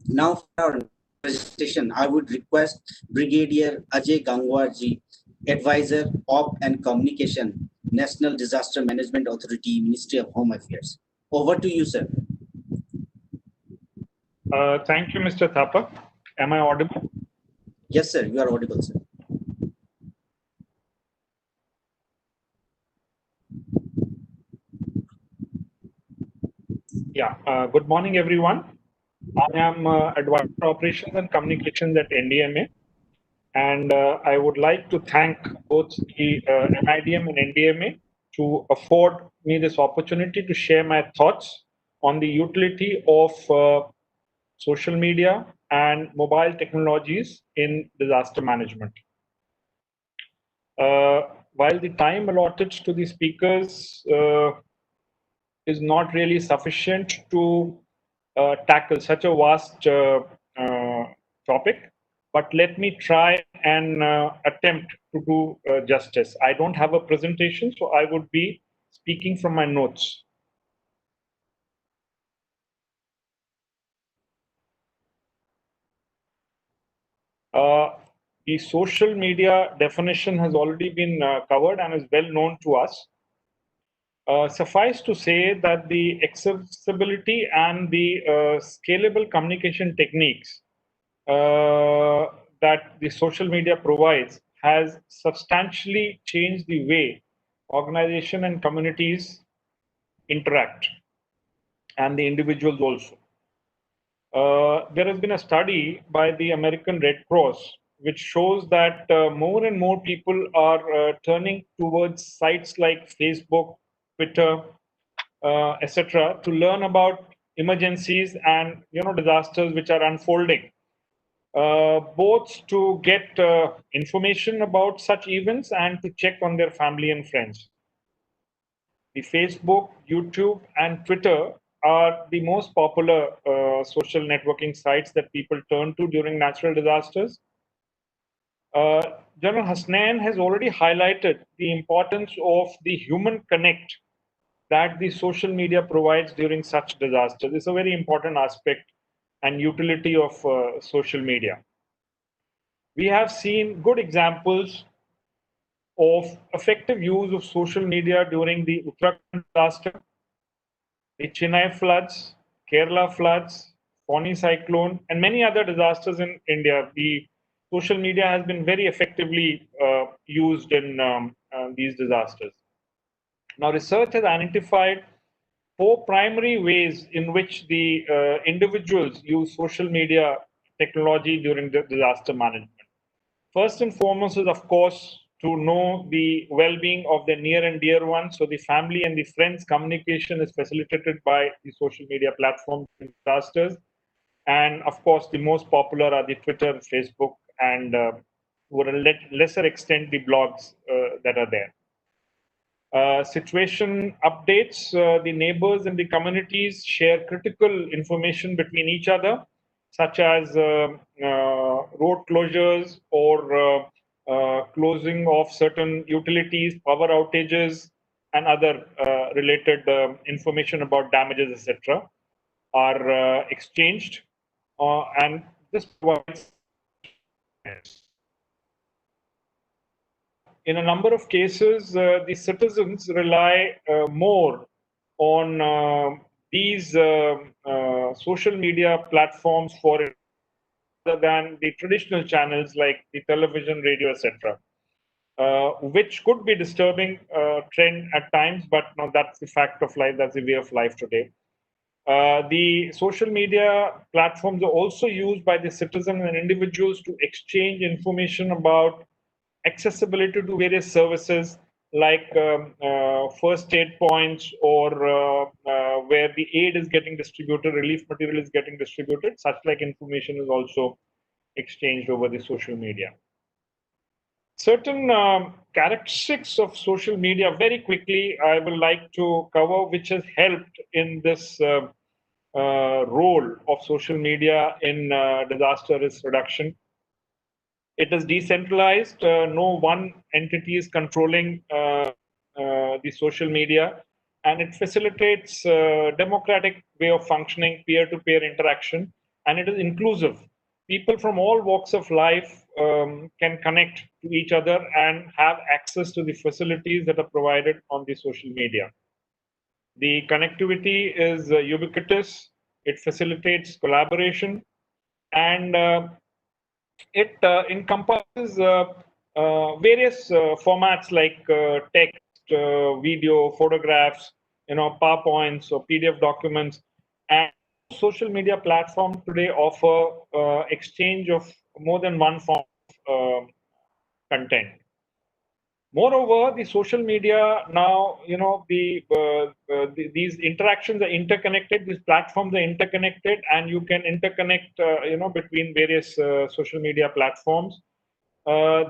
Now for our presentation, I would request Brigadier Ajay Gangwarji, Advisor, Op and Communication, National Disaster Management Authority, Ministry of Home Affairs. Over to you, sir. Thank you, Mr. Thapa. Am I audible? Yes, sir, you are audible, sir. Yeah, good morning, everyone. I am Advisor Operations and Communications at NDMA. And I would like to thank both the NIDM and NDMA to afford me this opportunity to share my thoughts on the utility of social media and mobile technologies in disaster management. While the time allotted to the speakers is not really sufficient to tackle such a vast topic, but let me try and attempt to do justice. I don't have a presentation, so I would be speaking from my notes. The social media definition has already been covered and is well known to us. Suffice to say that the accessibility and the scalable communication techniques that the social media provides has substantially changed the way organization and communities interact, and the individuals also. There has been a study by the American Red Cross which shows that more and more people are turning towards sites like Facebook, Twitter, etc., to learn about emergencies and disasters which are unfolding. Both to get information about such events and to check on their family and friends. The Facebook, YouTube, and Twitter are the most popular social networking sites that people turn to during natural disasters. General Hasnain has already highlighted the importance of the human connect that the social media provides during such disasters. It's a very important aspect and utility of social media. We have seen good examples of effective use of social media during the Uttarakhand disaster, the Chennai floods, Kerala floods, Fani cyclone, and many other disasters in India. The social media has been very effectively used in these disasters. Now, research has identified 4 primary ways in which the individuals use social media technology during the disaster management. First and foremost is, of course, to know the well-being of their near and dear ones. So the family and the friends communication is facilitated by the social media platforms in disasters. And of course, the most popular are the Twitter, Facebook, and to a lesser extent, the blogs that are there. Situation updates, the neighbors and the communities share critical information between each other, such as road closures or closing of certain utilities, power outages, and other related information about damages, etc., are exchanged, and this provides. In a number of cases, the citizens rely more on these social media platforms for it rather than the traditional channels like the television, radio, etc., which could be disturbing trend at times, but no, that's the fact of life. That's the way of life today. The social media platforms are also used by the citizens and individuals to exchange information about accessibility to various services like first aid points or where the aid is getting distributed, relief material is getting distributed. Such like information is also exchanged over the social media. Certain characteristics of social media, very quickly, I would like to cover, which has helped in this role of social media in disaster risk reduction. It is decentralized. No one entity is controlling the social media, and it facilitates democratic way of functioning, peer-to-peer interaction, and it is inclusive. People from all walks of life can connect to each other and have access to the facilities that are provided on the social media. The connectivity is ubiquitous. It facilitates collaboration, and it encompasses various formats like text, video, photographs, PowerPoints or PDF documents. And social media platforms today offer exchange of more than one form of content. Moreover, the social media now, these interactions are interconnected. These platforms are interconnected, and you can interconnect, between various social media platforms.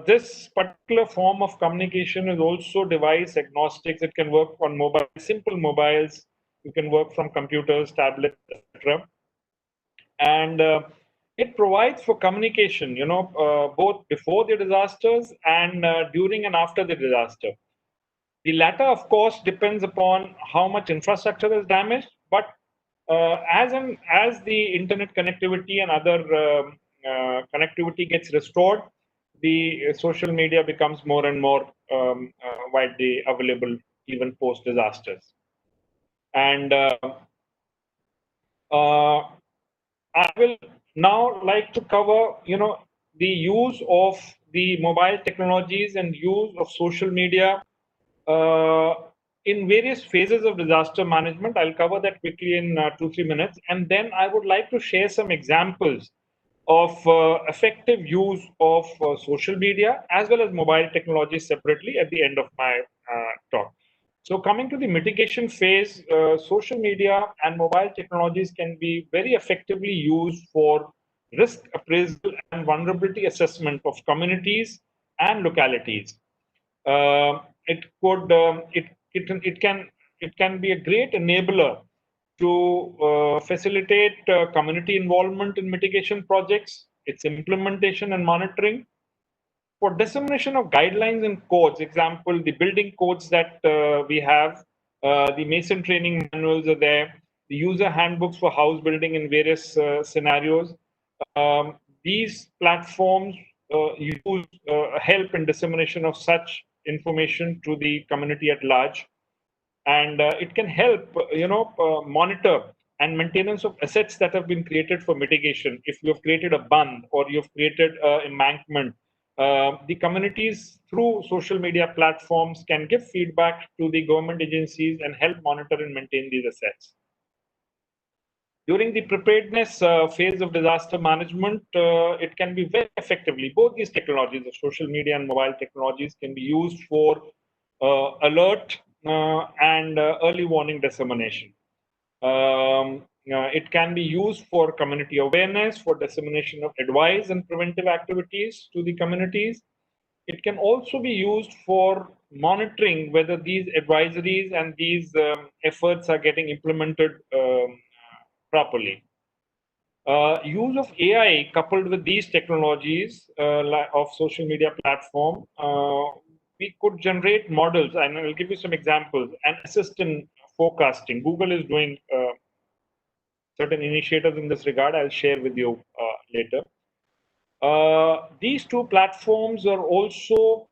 This particular form of communication is also device agnostic. It can work on mobile, simple mobiles. You can work from computers, tablets, etc. And it provides for communication, both before the disasters and during and after the disaster. The latter, of course, depends upon how much infrastructure is damaged, but as the internet connectivity and other connectivity gets restored, the social media becomes more and more widely available even post disasters. And I will now like to cover, the use of the mobile technologies and use of social media in various phases of disaster management. I'll cover that quickly in 2-3 minutes. And then I would like to share some examples of effective use of social media as well as mobile technologies separately at the end of my talk. So coming to the mitigation phase, social media and mobile technologies can be very effectively used for risk appraisal and vulnerability assessment of communities and localities. It can be a great enabler to facilitate community involvement in mitigation projects, its implementation and monitoring. For dissemination of guidelines and codes, example, the building codes that we have, the mason training manuals are there, the user handbooks for house building in various scenarios. These platforms use help in dissemination of such information to the community at large, and it can help monitor and maintenance of assets that have been created for mitigation. If you have created a bund or you've created embankment, the communities through social media platforms can give feedback to the government agencies and help monitor and maintain these assets. During the preparedness phase of disaster management, it can be very effectively, both these technologies, the social media and mobile technologies, can be used for alert and early warning dissemination. It can be used for community awareness, for dissemination of advice and preventive activities to the communities. It can also be used for monitoring whether these advisories and these efforts are getting implemented properly. Use of AI coupled with these technologies of social media platform, we could generate models, and I'll give you some examples, and assist in forecasting. Google is doing certain initiatives in this regard. I'll share with you later. These two platforms are also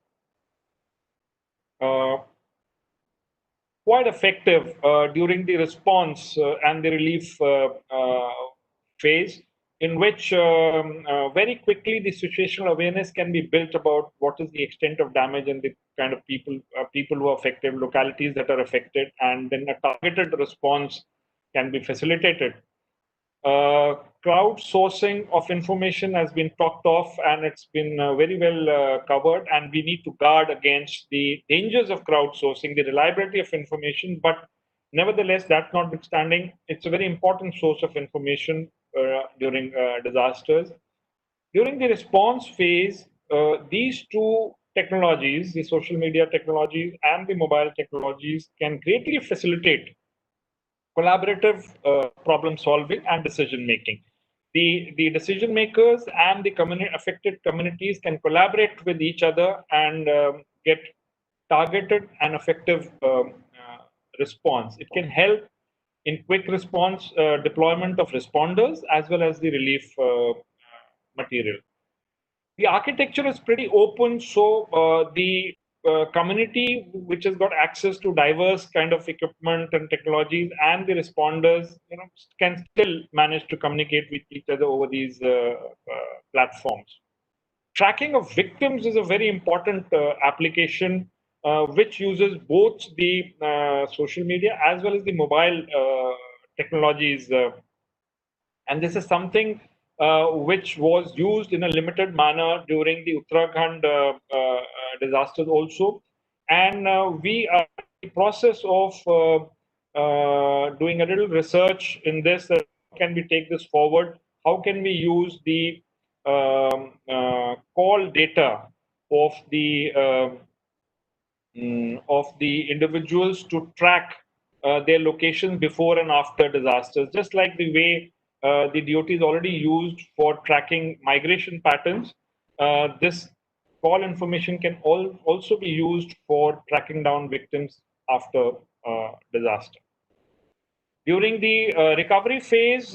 quite effective during the response and the relief phase, in which very quickly the situational awareness can be built about what is the extent of damage and the kind of people who are affected, localities that are affected, and then a targeted response can be facilitated. Crowdsourcing of information has been talked of, and it's been very well covered, and we need to guard against the dangers of crowdsourcing, the reliability of information, but nevertheless, that notwithstanding, it's a very important source of information during disasters. During the response phase, these two technologies, the social media technologies and the mobile technologies, can greatly facilitate collaborative problem solving and decision making. The decision makers and the affected communities can collaborate with each other and get targeted and effective response. It can help in quick response deployment of responders as well as the relief material. The architecture is pretty open, so the community which has got access to diverse kind of equipment and technologies and the responders, can still manage to communicate with each other over these platforms. Tracking of victims is a very important application which uses both the social media as well as the mobile technologies. And this is something which was used in a limited manner during the Uttarakhand disasters also. And we are in the process of doing a little research in this. How can we take this forward? How can we use the call data of the individuals to track their location before and after disasters, just like the way the DOT is already used for tracking migration patterns. This call information can also be used for tracking down victims after disaster. During the recovery phase,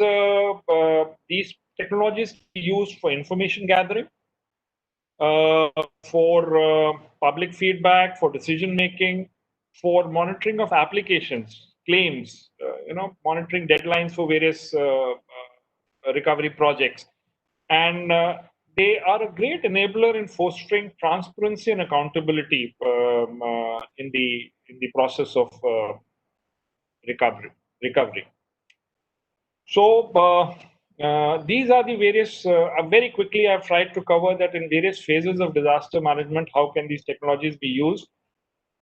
these technologies can be used for information gathering, for public feedback, for decision making, for monitoring of applications, claims, monitoring deadlines for various recovery projects. And they are a great enabler in fostering transparency and accountability in the process of recovery. So these are the various, very quickly I've tried to cover that in various phases of disaster management, how can these technologies be used.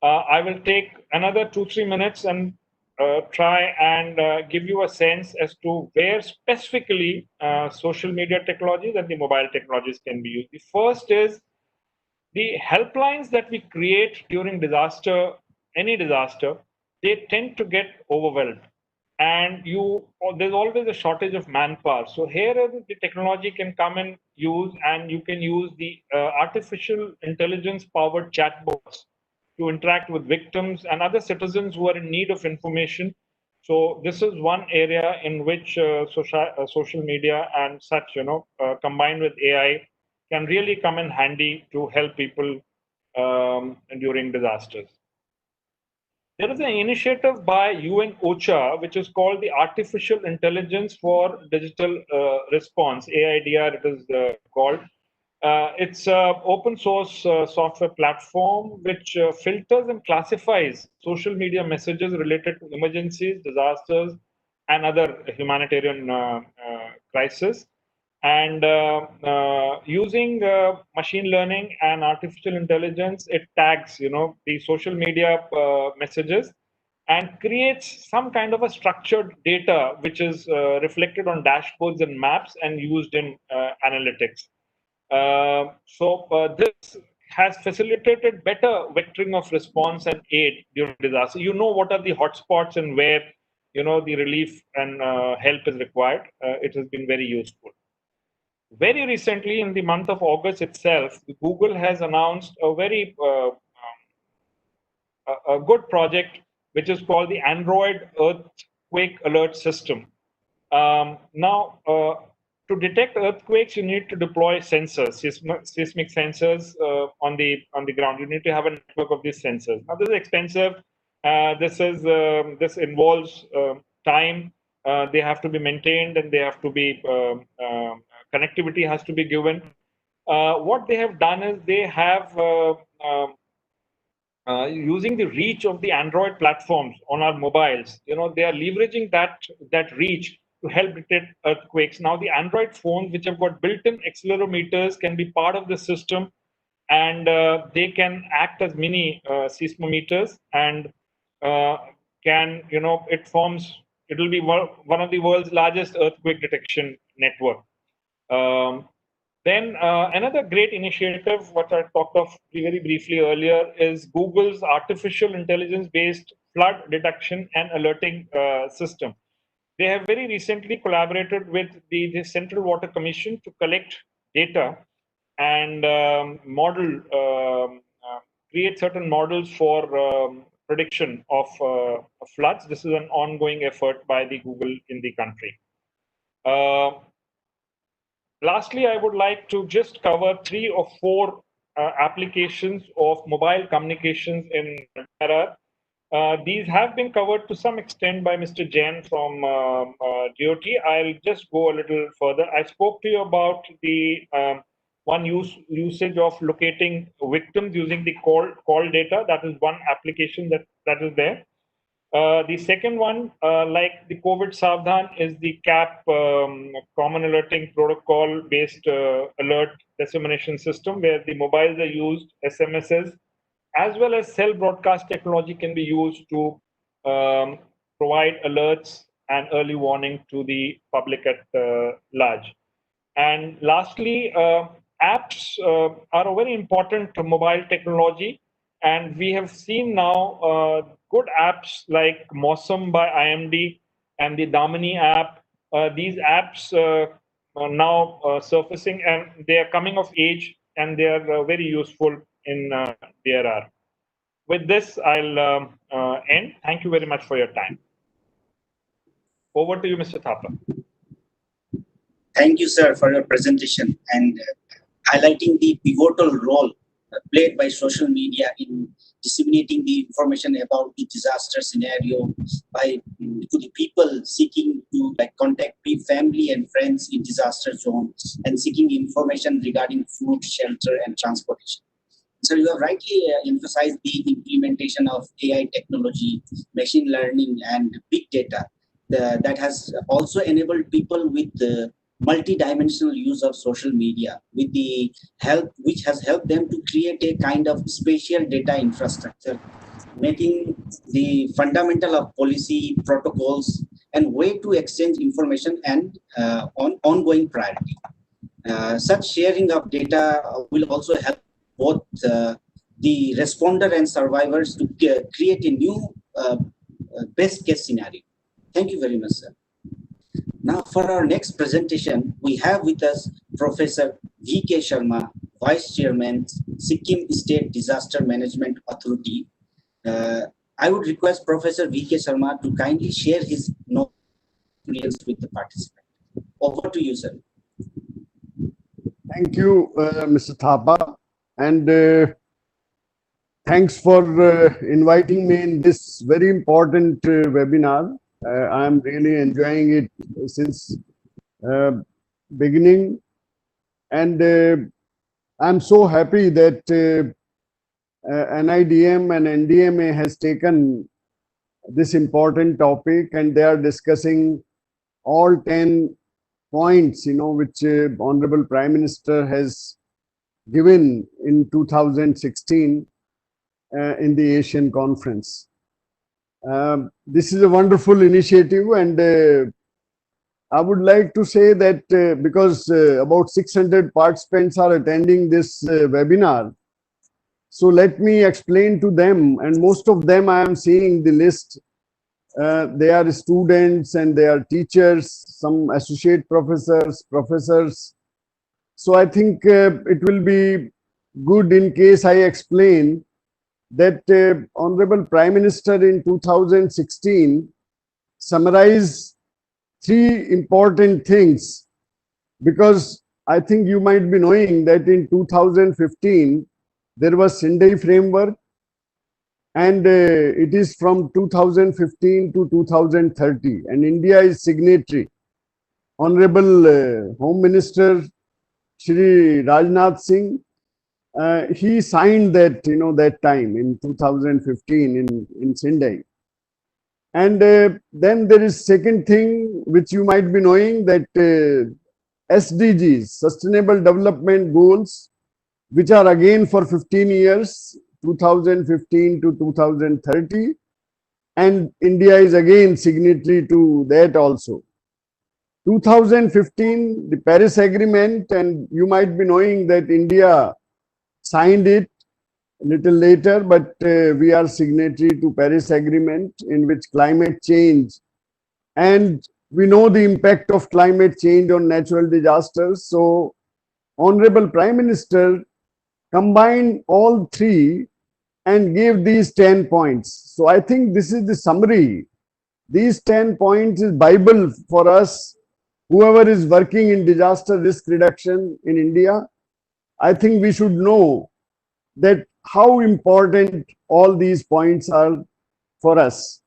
I will take another 2-3 minutes and try and give you a sense as to where specifically social media technologies and the mobile technologies can be used. The first is the helplines that we create during disaster, any disaster, they tend to get overwhelmed. And there's always a shortage of manpower. So here the technology can come and use, and you can use the artificial intelligence powered chatbots to interact with victims and other citizens who are in need of information. So this is one area in which social media and such, combined with AI, can really come in handy to help people during disasters. There is an initiative by UN OCHA, which is called the Artificial Intelligence for Digital Response, AIDR it is called. It's an open source software platform which filters and classifies social media messages related to emergencies, disasters, and other humanitarian crises. And using machine learning and artificial intelligence, it tags, the social media messages and creates some kind of a structured data which is reflected on dashboards and maps and used in analytics. So this has facilitated better vectoring of response and aid during disaster. You know what are the hotspots and where the relief and help is required. It has been very useful. Very recently, in the month of August itself, Google has announced a very a good project which is called the Android Earthquake Alert System. Now, to detect earthquakes, you need to deploy sensors, seismic sensors on the ground. You need to have a network of these sensors. Now, this is expensive. This involves time. They have to be maintained, and they have to be connectivity has to be given. What they have done is they have using the reach of the Android platforms on our mobiles. They are leveraging that reach to help detect earthquakes. Now, the Android phones, which have got built-in accelerometers, can be part of the system, and they can act as mini seismometers, and it will be one of the world's largest earthquake detection network. Then another great initiative, what I talked of very briefly earlier, is Google's artificial intelligence-based flood detection and alerting system. They have very recently collaborated with the Central Water Commission to collect data and create certain models for prediction of floods. This is an ongoing effort by the Google in the country. Lastly, I would like to just cover 3 or 4 applications of mobile communications in Terra. These have been covered to some extent by Mr. Jain from DOT. I'll just go a little further. I spoke to you about the usage of locating victims using the call data. That is one application that is there. The second one, like the COVID Savdhan, is the CAP Common Alerting Protocol based alert dissemination system, where the mobiles are used, SMSs, as well as cell broadcast technology can be used to provide alerts and early warning to the public at large. And lastly, apps are a very important mobile technology. And we have seen now good apps like Mosam by IMD and the Damini app. These apps are now surfacing, and they are coming of age, and they are very useful in DRR. With this, I'll end. Thank you very much for your time. Over to you, Mr. Thapa. Thank you, sir, for your presentation and highlighting the pivotal role played by social media in disseminating the information about the disaster scenario by to the people seeking to contact family and friends in disaster zones and seeking information regarding food, shelter, and transportation. So you have rightly emphasized the implementation of AI technology, machine learning, and big data that has also enabled people with the multi-dimensional use of social media with the help, which has helped them to create a kind of spatial data infrastructure, making the fundamental of policy, protocols, and way to exchange information and on ongoing priority. Such sharing of data will also help both the responder and survivors to create a new best case scenario. Thank you very much, sir. Now, for our next presentation, we have with us Professor V.K. Sharma, Vice Chairman, Sikkim State Disaster Management Authority. I would request Professor V.K. Sharma to kindly share his experience with the participants. Over to you, sir. Thank you, Mr. Thapa, and thanks for inviting me in this very important webinar. I'm really enjoying it since beginning, and I'm so happy that NIDM and NDMA has taken this important topic, and they are discussing all 10 points, which Honorable Prime Minister has given in 2016 in the Asian Conference. This is a wonderful initiative, and I would like to say that because about 600 participants are attending this webinar, so let me explain to them, and most of them I am seeing the list. They are students and they are teachers, some associate professors. So I think it will be good in case I explain that Honorable Prime Minister in 2016 summarized 3 important things, because I think you might be knowing that in 2015 there was Sendai framework, and it is from 2015 to 2030, and India is signatory. Honorable Home Minister Shri Rajnath Singh, he signed that, that time in 2015 in Sendai. And then there is second thing which you might be knowing, that SDGs, Sustainable Development Goals, which are again for 15 years, 2015 to 2030, and India is again signatory to that also. 2015, the Paris Agreement, and you might be knowing that India signed it a little later, but we are signatory to Paris Agreement, in which climate change, and we know the impact of climate change on natural disasters. So Honorable Prime Minister combined all three and gave these 10 points. So I think this is the summary. These 10 points is Bible for us, whoever is working in disaster risk reduction in India. I think we should know that how important all these points are for us.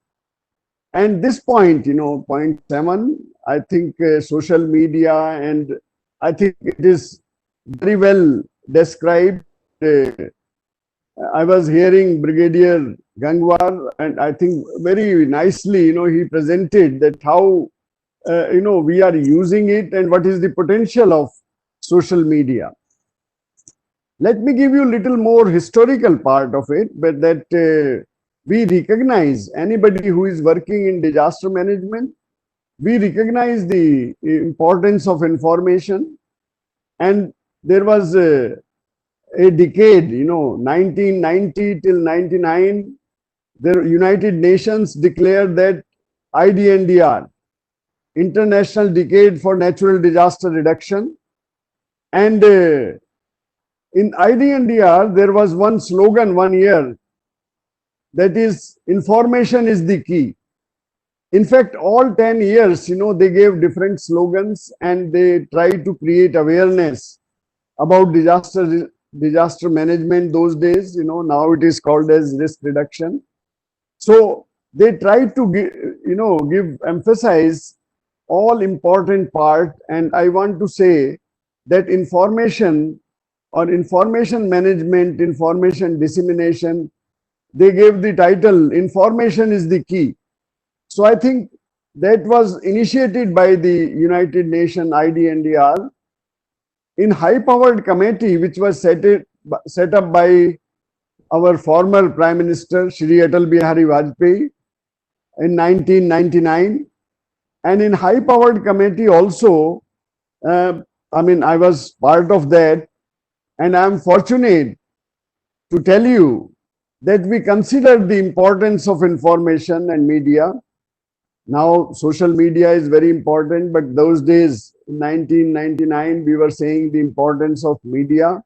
And this point, point 7, I think social media, and I think it is very well described. I was hearing Brigadier Gangwar, and I think very nicely, he presented that how, we are using it and what is the potential of social media. Let me give you a little more historical part of it, but that we recognize anybody who is working in disaster management, we recognize the importance of information. And there was a decade, 1990 till 99, the United Nations declared that IDNDR, International Decade for Natural Disaster Reduction. And in IDNDR, there was one slogan one year, that is, information is the key. In fact, all 10 years, they gave different slogans and they tried to create awareness about disaster management those days. Now it is called as risk reduction. So they tried to emphasize all important part. And I want to say that information or information management, information dissemination, they gave the title, information is the key. So I think that was initiated by the United Nations IDNDR in high-powered committee, which was set up by our former Prime Minister, Shri Atal Bihari Vajpayee, in 1999. And in high-powered committee also, I was part of that, and I am fortunate to tell you that we consider the importance of information and media. Now, social media is very important, but those days, in 1999, we were saying the importance of media.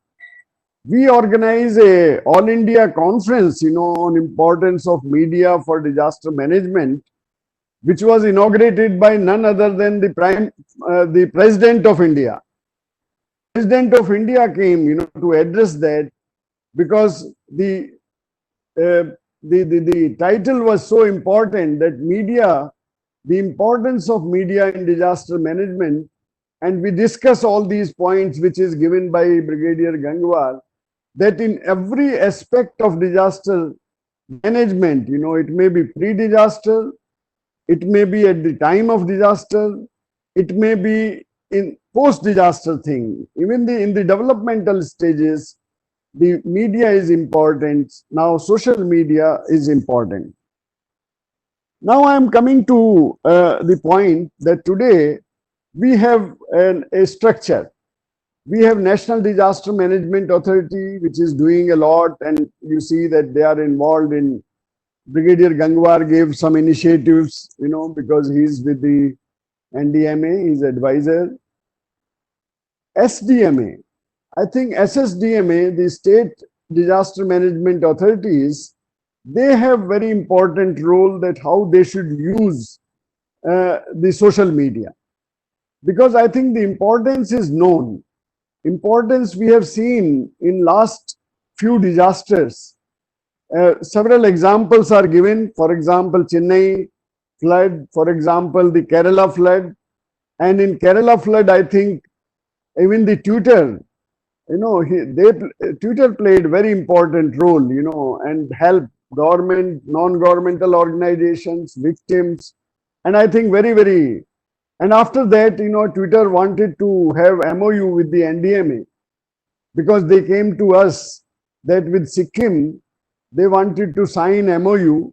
We organized a all India conference, on importance of media for disaster management, which was inaugurated by none other than the President of India. President of India came, to address that, because the title was so important, that media, the importance of media in disaster management, and we discuss all these points which is given by Brigadier Gangwar, that in every aspect of disaster management, it may be pre-disaster, it may be at the time of disaster, it may be in post-disaster thing, even in the developmental stages, the media is important. Now social media is important. Now I am coming to the point that today we have a structure. We have National Disaster Management Authority, which is doing a lot, and you see that they are involved in, Brigadier Gangwar gave some initiatives, because he's with the NDMA, he's advisor. SDMA, I think SSDMA, the State Disaster Management Authorities, they have very important role, that how they should use the social media. Because I think the importance is known. Importance we have seen in last few disasters. Several examples are given. For example, Chennai flood, for example, the Kerala flood. And in Kerala flood, I think even the tutor, tutor played very important role, and helped government, non-governmental organizations, victims, and I think very. And after that, Twitter wanted to have MOU with the NDMA, because they came to us that with Sikkim, they wanted to sign MOU.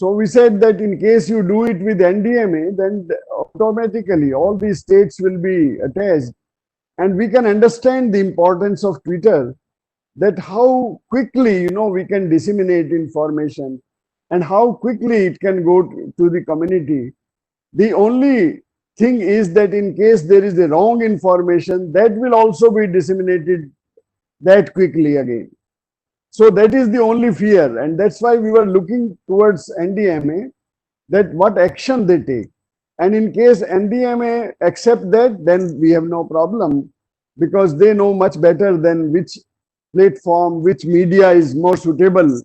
So we said that in case you do it with NDMA, then automatically all these states will be attached. And we can understand the importance of Twitter, that how quickly, we can disseminate information and how quickly it can go to the community. The only thing is that in case there is a wrong information, that will also be disseminated that quickly again. So that is the only fear, and that's why we were looking towards NDMA, that what action they take. And in case NDMA accept that, then we have no problem, because they know much better than which platform, which media is more suitable,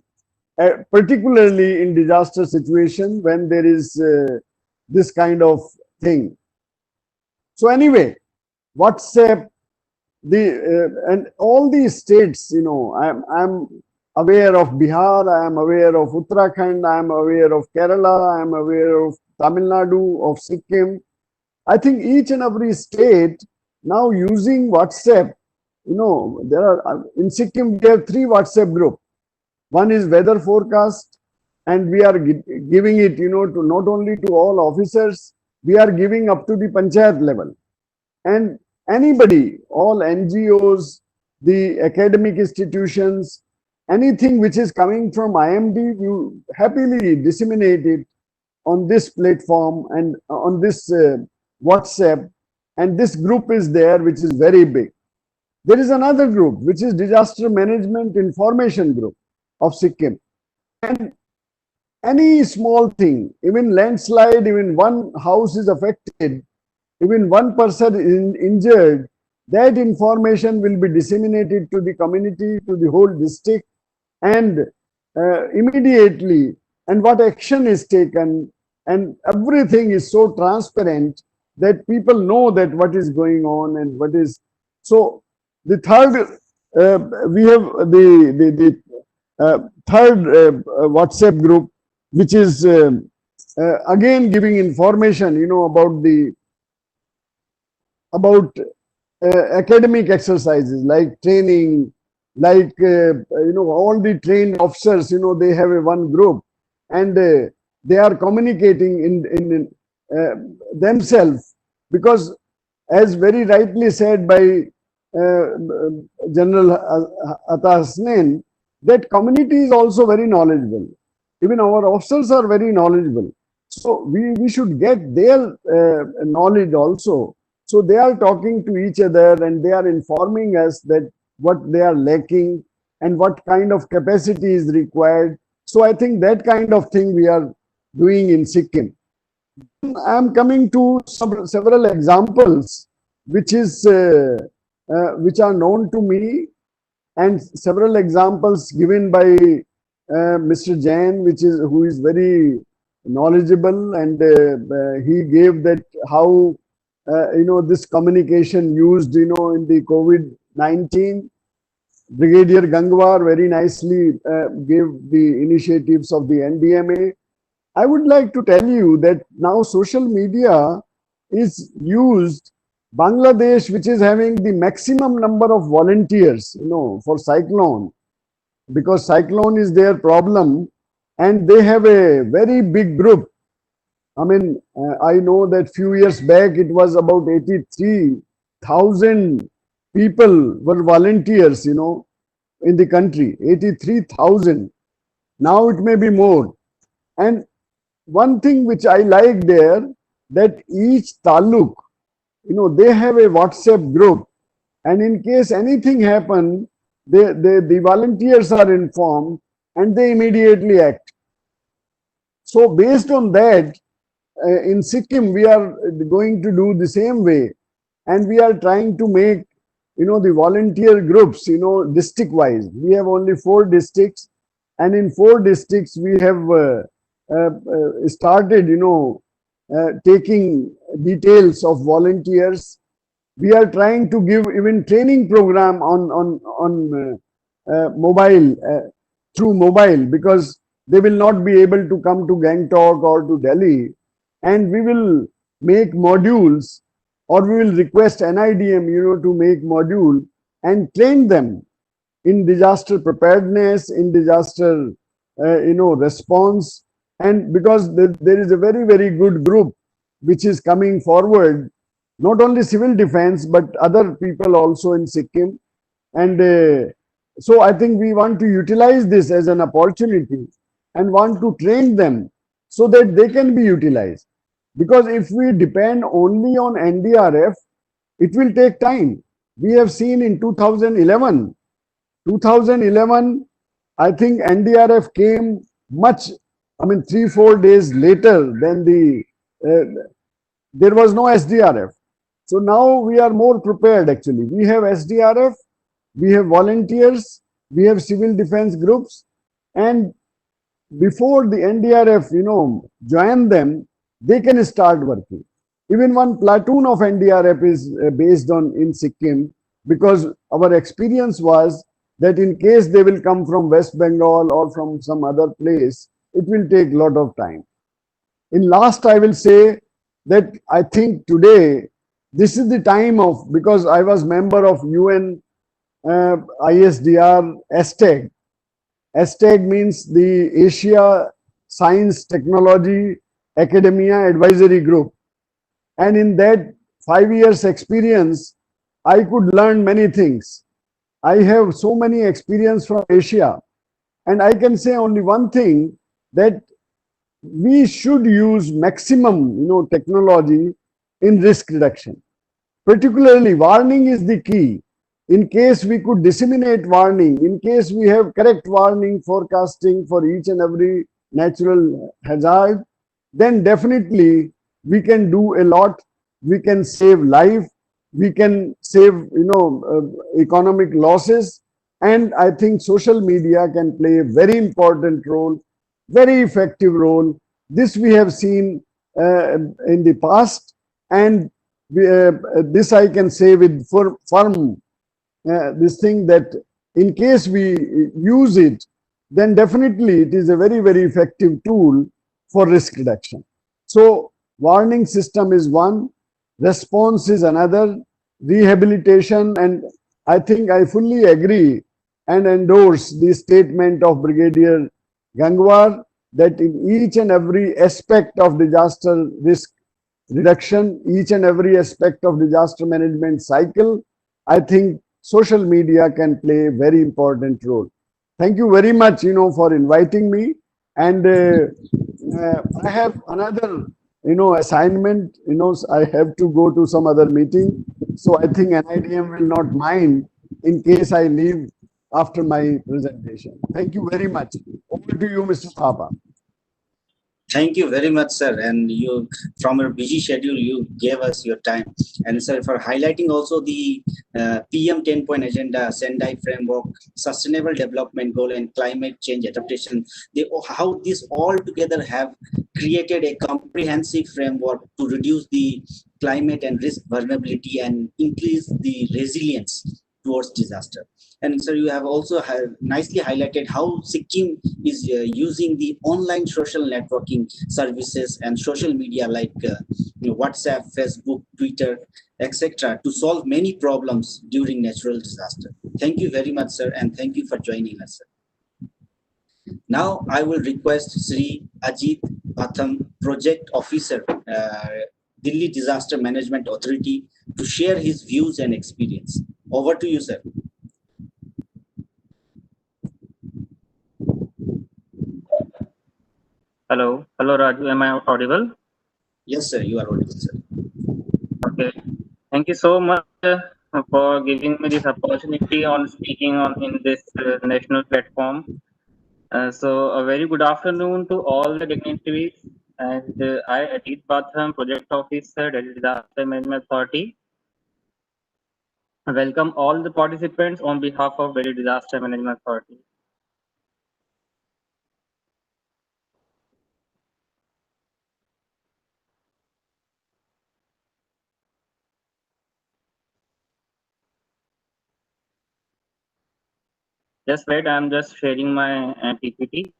particularly in disaster situation when there is this kind of thing. So anyway, WhatsApp, and all these states, I'm aware of Bihar, I am aware of Uttarakhand, I am aware of Kerala, I am aware of Tamil Nadu, of Sikkim. I think each and every state now using WhatsApp. There are, in Sikkim we have 3 WhatsApp group. One is weather forecast, and we are giving it, to not only to all officers, we are giving up to the panchayat level. And anybody, all NGOs, the academic institutions, anything which is coming from IMD, you happily disseminate it on this platform and on this WhatsApp. And this group is there, which is very big. There is another group, which is Disaster Management Information Group of Sikkim. And any small thing, even landslide, even one house is affected, even one person is injured, that information will be disseminated to the community, to the whole district, and immediately, and what action is taken, and everything is so transparent that people know that what is going on and what is. So the third, we have the third WhatsApp group, which is again giving information, about academic exercises like training, like all the trained officers, they have one group, and they are communicating in themselves, because as very rightly said by General Atta Hasnain, that community is also very knowledgeable. Even our officers are very knowledgeable. So we should get their knowledge also. So they are talking to each other and they are informing us that what they are lacking and what kind of capacity is required. So I think that kind of thing we are doing in Sikkim. I am coming to several examples which are known to me, and several examples given by Mr. Jain, who is very knowledgeable, and he gave that how this communication used in the COVID-19. Brigadier Gangwar very nicely gave the initiatives of the NDMA. I would like to tell you that now social media is used. Bangladesh, which is having the maximum number of volunteers, for cyclone, because cyclone is their problem, and they have a very big group. I mean, I know that few years back it was about 83,000 people were volunteers, in the country, 83,000. Now it may be more. And one thing which I like there, that each taluk, they have a WhatsApp group, and in case anything happen, the volunteers are informed and they immediately act. So based on that, in Sikkim, we are going to do the same way, and we are trying to make, the volunteer groups, district wise. We have only 4 districts, and in 4 districts we have started, taking details of volunteers. We are trying to give even training program on mobile, through mobile, because they will not be able to come to Gangtok or to Delhi, and we will make modules, or we will request NIDM, to make module and train them in disaster preparedness, in disaster, response, And because there is a very, very good group which is coming forward, not only civil defense, but other people also in Sikkim. And so I think we want to utilize this as an opportunity and want to train them so that they can be utilized. Because if we depend only on NDRF, it will take time. We have seen in 2011, I think NDRF came much, I mean, 3-4 days later than there was no SDRF. So now we are more prepared actually. We have SDRF, we have volunteers, we have civil defense groups, and before the NDRF, join them, they can start working. Even one platoon of NDRF is based on in Sikkim, because our experience was that in case they will come from West Bengal or from some other place, it will take a lot of time. In last, I will say that I think today, this is the time of, because I was member of UN ISDR STAG. STAG means the Asia Science Technology Academia Advisory Group. And in that 5 years experience, I could learn many things. I have so many experience from Asia. And I can say only one thing, that we should use maximum, technology in risk reduction. Particularly, warning is the key. In case we could disseminate warning, in case we have correct warning forecasting for each and every natural hazard, then definitely we can do a lot. We can save life. We can save, economic losses. And I think social media can play a very important role, very effective role. This we have seen in the past, and this I can say with firm this thing, that in case we use it, then definitely it is a very, very effective tool for risk reduction. So warning system is one, response is another, rehabilitation, and I think I fully agree and endorse the statement of Brigadier Gangwar that in each and every aspect of disaster risk reduction, each and every aspect of disaster management cycle, I think social media can play a very important role. Thank you very much, for inviting me. And I have another, assignment. I have to go to some other meeting. So I think NIDM will not mind in case I leave after my presentation. Thank you very much. Over to you, Mr. Thapa. Thank you very much, sir. And you, from your busy schedule, you gave us your time. And sir, for highlighting also the PM 10-point agenda, Sendai framework, sustainable development goal, and climate change adaptation, how this all together have created a comprehensive framework to reduce the climate and risk vulnerability and increase the resilience towards disaster. And sir, you have also nicely highlighted how Sikkim is using the online social networking services and social media like WhatsApp, Facebook, Twitter, etc. to solve many problems during natural disaster. Thank you very much, sir, and thank you for joining us, sir. Now I will request Sri Ajit Batham, Project Officer, Delhi Disaster Management Authority, to share his views and experience. Over to you, sir. Hello, Raju. Am I audible? Yes, sir. You are audible, sir. Okay. Thank you so much for giving me this opportunity on speaking on in this national platform. So a very good afternoon to all the dignitaries. And I, Ajit Batham, Project Officer, Delhi Disaster Management Authority. I welcome all the participants on behalf of Delhi Disaster Management Authority. Just wait, I'm just sharing my PPT.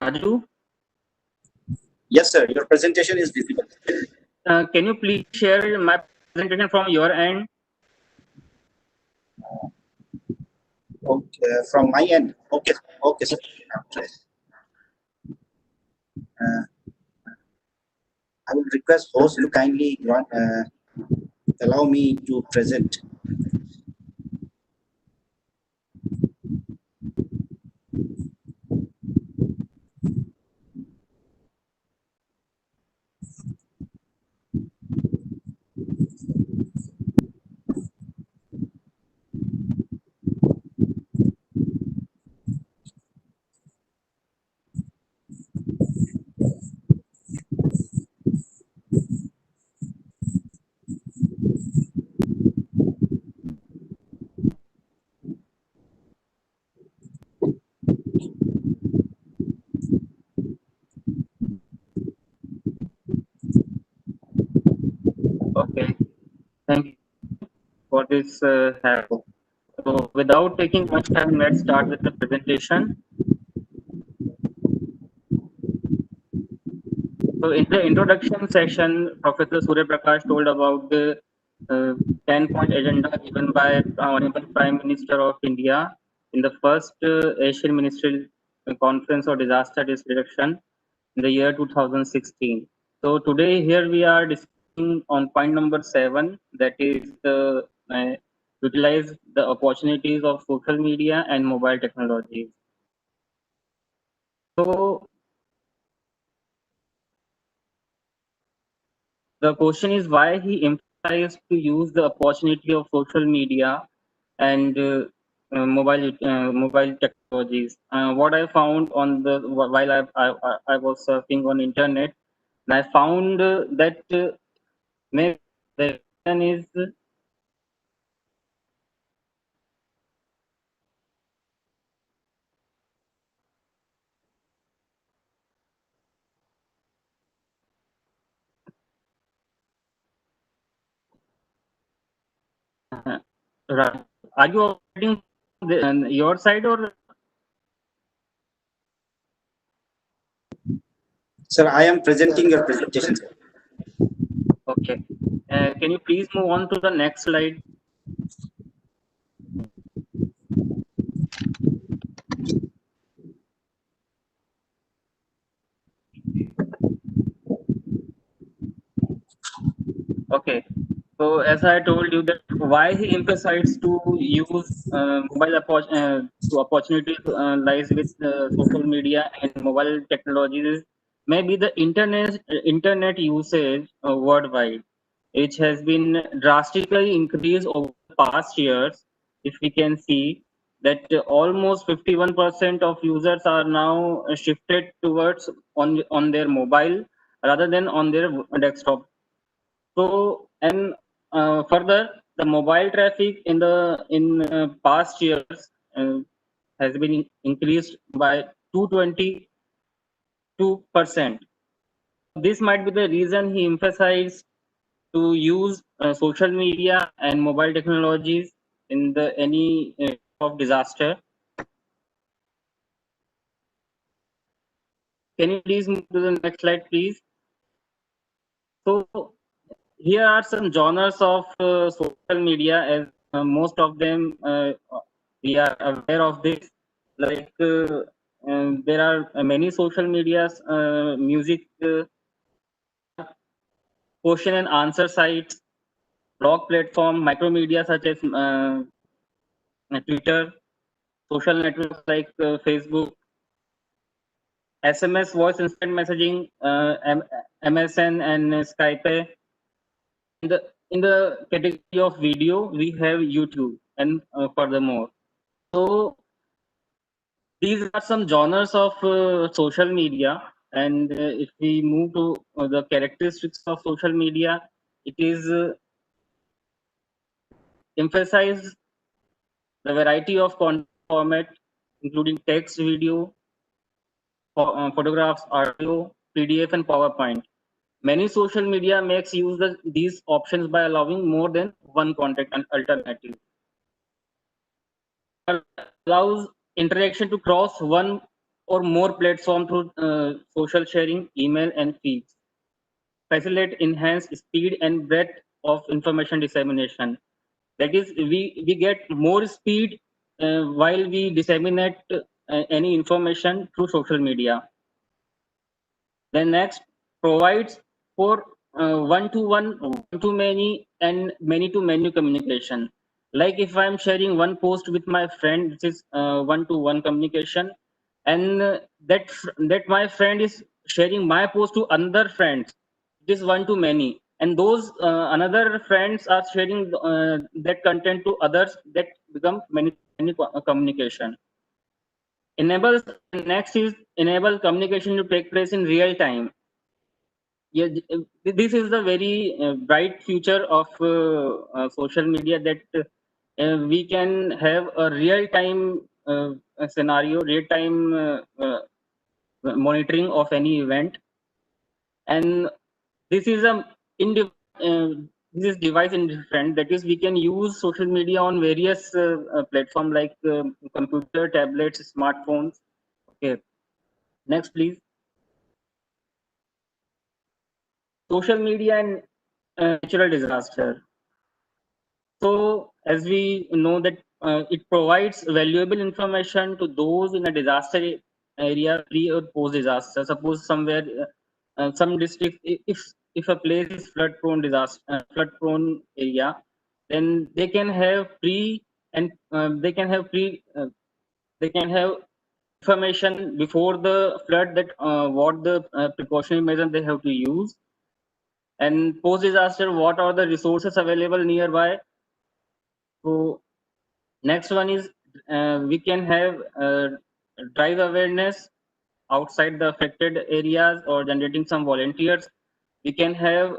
Raju, Yes, sir. Your presentation is visible. can you please share my presentation from your end? Okay, from my end. Okay, okay, sir. I'll try. I will request host to kindly allow me to present. Okay, thank you for this help. So without taking much time, let's start with the presentation. So in the introduction session, Professor Surya Prakash told about the 10-point agenda given by Honorable Prime Minister of India in the first Asian Ministerial Conference on Disaster Risk Reduction in the year 2016. So today here we are discussing on point number 7, that is the utilize the opportunities of social media and mobile technologies. So the question is why he emphasized to use the opportunity of social media and mobile technologies. What I found on the while I was surfing on internet, and I found that maybe the reason is right. Are you operating your side or Sir, I am presenting your presentation. Sir. okay? Can you please move on to the next slide? Okay. So as I told you that why he emphasized to use to opportunity lies with social media and mobile technologies is maybe the internet usage worldwide, which has been drastically increased over the past years. If we can see that almost 51% of users are now shifted towards on their mobile rather than on their desktop. So, and further, the mobile traffic in past years has been increased by 222%. This might be the reason he emphasized to use social media and mobile technologies in the any of disaster. Can you please move to the next slide, please? So here are some genres of social media, as most of them we are aware of this. Like there are many social medias, music, question and answer sites, blog platform, micromedia such as Twitter, social networks like Facebook, SMS, voice instant messaging, MSN, and Skype. In the category of video, we have YouTube, and furthermore. So these are some genres of social media, and if we move to the characteristics of social media, it is emphasize the variety of content format, including text, video, photographs, audio, PDF, and PowerPoint. Many social media makes use of these options by allowing more than one content and alternative. Allows interaction to cross one or more platform through social sharing, email, and feeds. Facilitate enhanced speed and breadth of information dissemination. That is, we get more speed while we disseminate any information through social media. Then next, provides for one-to-one, one-to-many, and many-to-many communication. Like if I'm sharing one post with my friend, this is one-to-one communication, and that my friend is sharing my post to other friends. It is one-to-many, and those another friends are sharing that content to others. That become many communication. Enables next is enable communication to take place in real time. Yeah, this is the very bright future of social media, that we can have a real time scenario, real time monitoring of any event, and this is a this is device indifferent. That is, we can use social media on various platform like computer, tablets, smartphones. Okay, next please. Social media and natural disaster. So as we know that it provides valuable information to those in a disaster area, pre or post disaster. Suppose somewhere, some district, if a place is flood prone disaster, flood prone area, then they can have pre and they can have information before the flood, that what the precautionary measures they have to use, and post disaster what are the resources available nearby. So next one is we can have drive awareness outside the affected areas or generating some volunteers. We can have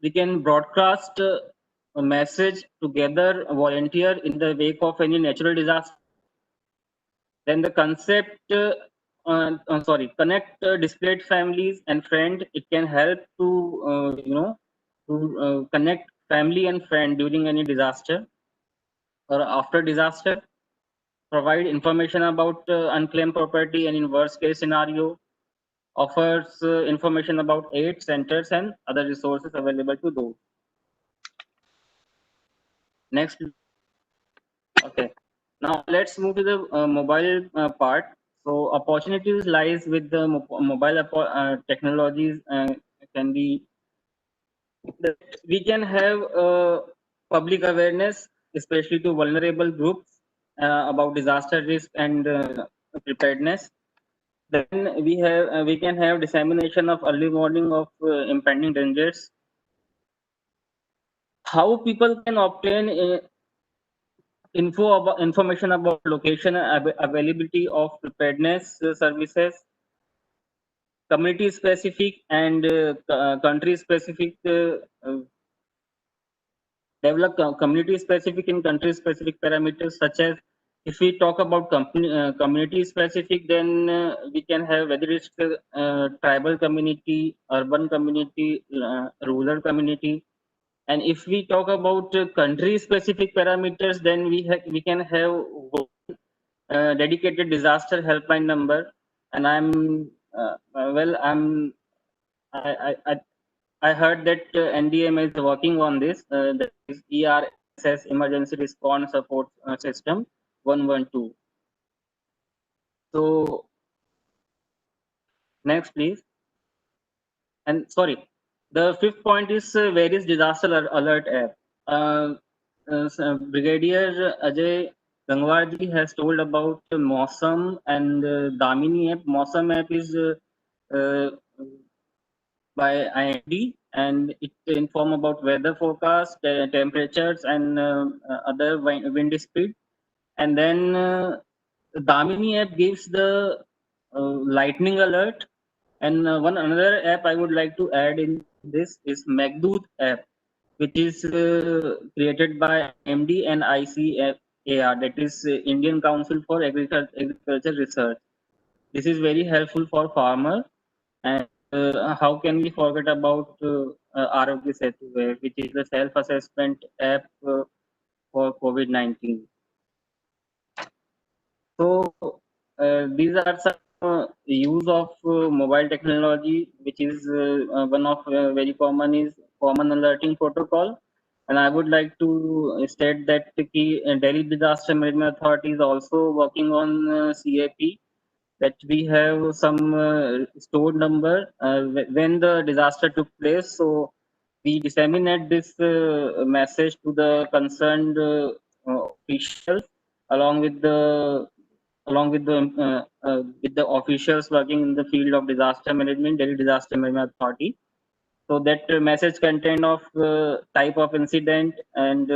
we can broadcast a message to gather a volunteer in the wake of any natural disaster. Then the concept connect displaced families and friends. It can help to connect family and friend during any disaster or after disaster. Provide information about unclaimed property, and in worst case scenario offers information about aid centers and other resources available to those. Next. Okay, now let's move to the mobile part. So opportunities lies with the mobile technologies. Can be that we can have public awareness, especially to vulnerable groups, about disaster risk and preparedness. Then we can have dissemination of early warning of impending dangers. How people can obtain information about location and availability of preparedness services, community specific and country specific. Develop community specific and country specific parameters, such as if we talk about community specific, then we can have whether it's tribal community, urban community, rural community. And if we talk about country specific parameters, then we can have dedicated disaster helpline number. And I heard that NDM is working on this. That is ERSS, Emergency Response Support System 112. So next, please. And sorry, the fifth point is various disaster alert app. Brigadier Ajay Gangwarji has told about Mosam and Damini app. Mosam app is by IMD, and it inform about weather forecast, temperatures, and other wind speed. And then Damini app gives the lightning alert. And one another app I would like to add in this is Megdut app, which is created by MD and ICAR, that is Indian Council for Agriculture Research. This is very helpful for farmer. And how can we forget about Arogya Setu, which is the self-assessment app for COVID-19. So these are some use of mobile technology, which is one of very common is common alerting protocol. And I would like to state that the Delhi Disaster Management Authority is also working on CAP, that we have some stored number when the disaster took place. So we disseminate this message to the concerned officials along with the with the officials working in the field of disaster management, Delhi Disaster Management Authority. So that message content of type of incident and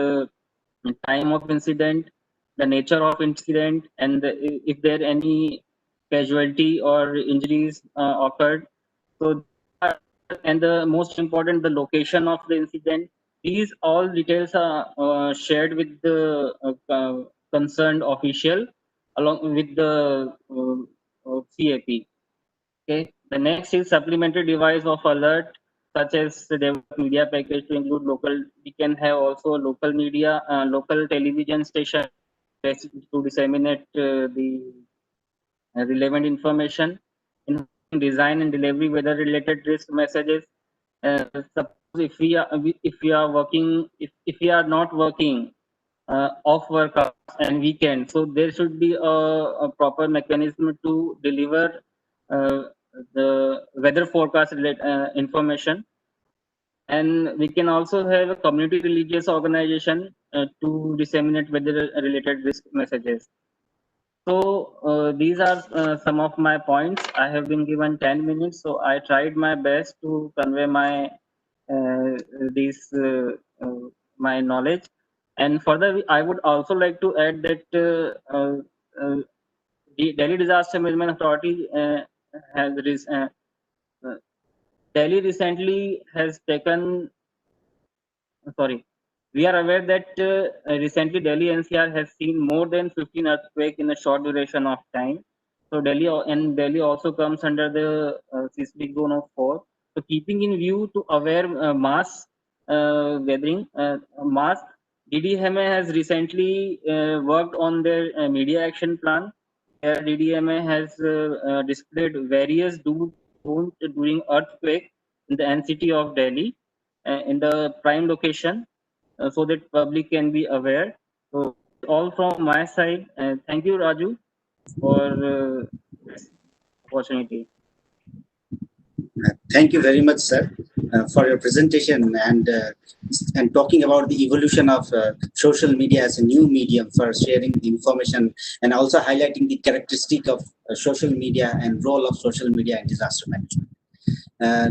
time of incident, the nature of incident, and if there any casualty or injuries occurred. So and the most important, the location of the incident. These all details are shared with the concerned official along with the CAP. Okay. The next is supplementary device of alert, such as the develop media package to include local. We can have also local media, local television station to disseminate the relevant information in design and delivery weather related risk messages. Suppose if we are working, if we are not working off work hours and weekend, so there should be a proper mechanism to deliver the weather forecast related information. And we can also have a community religious organization to disseminate weather related risk messages. So these are some of my points. I have been given 10 minutes, so I tried my best to convey my my knowledge. And further, I would also like to add that the Delhi Disaster Management Authority Delhi recently has taken. Sorry. We are aware that recently Delhi NCR has seen more than 15 earthquakes in a short duration of time. So Delhi also comes under the seismic zone of 4. So keeping in view to aware mass gathering, mass, DDMA has recently worked on their media action plan. DDMA has displayed various zones during earthquake in the NCT of Delhi in the prime location so that public can be aware. So all from my side. Thank you, Raju, for this opportunity. Thank you very much, sir, for your presentation and talking about the evolution of social media as a new medium for sharing the information and also highlighting the characteristic of social media and role of social media in disaster management.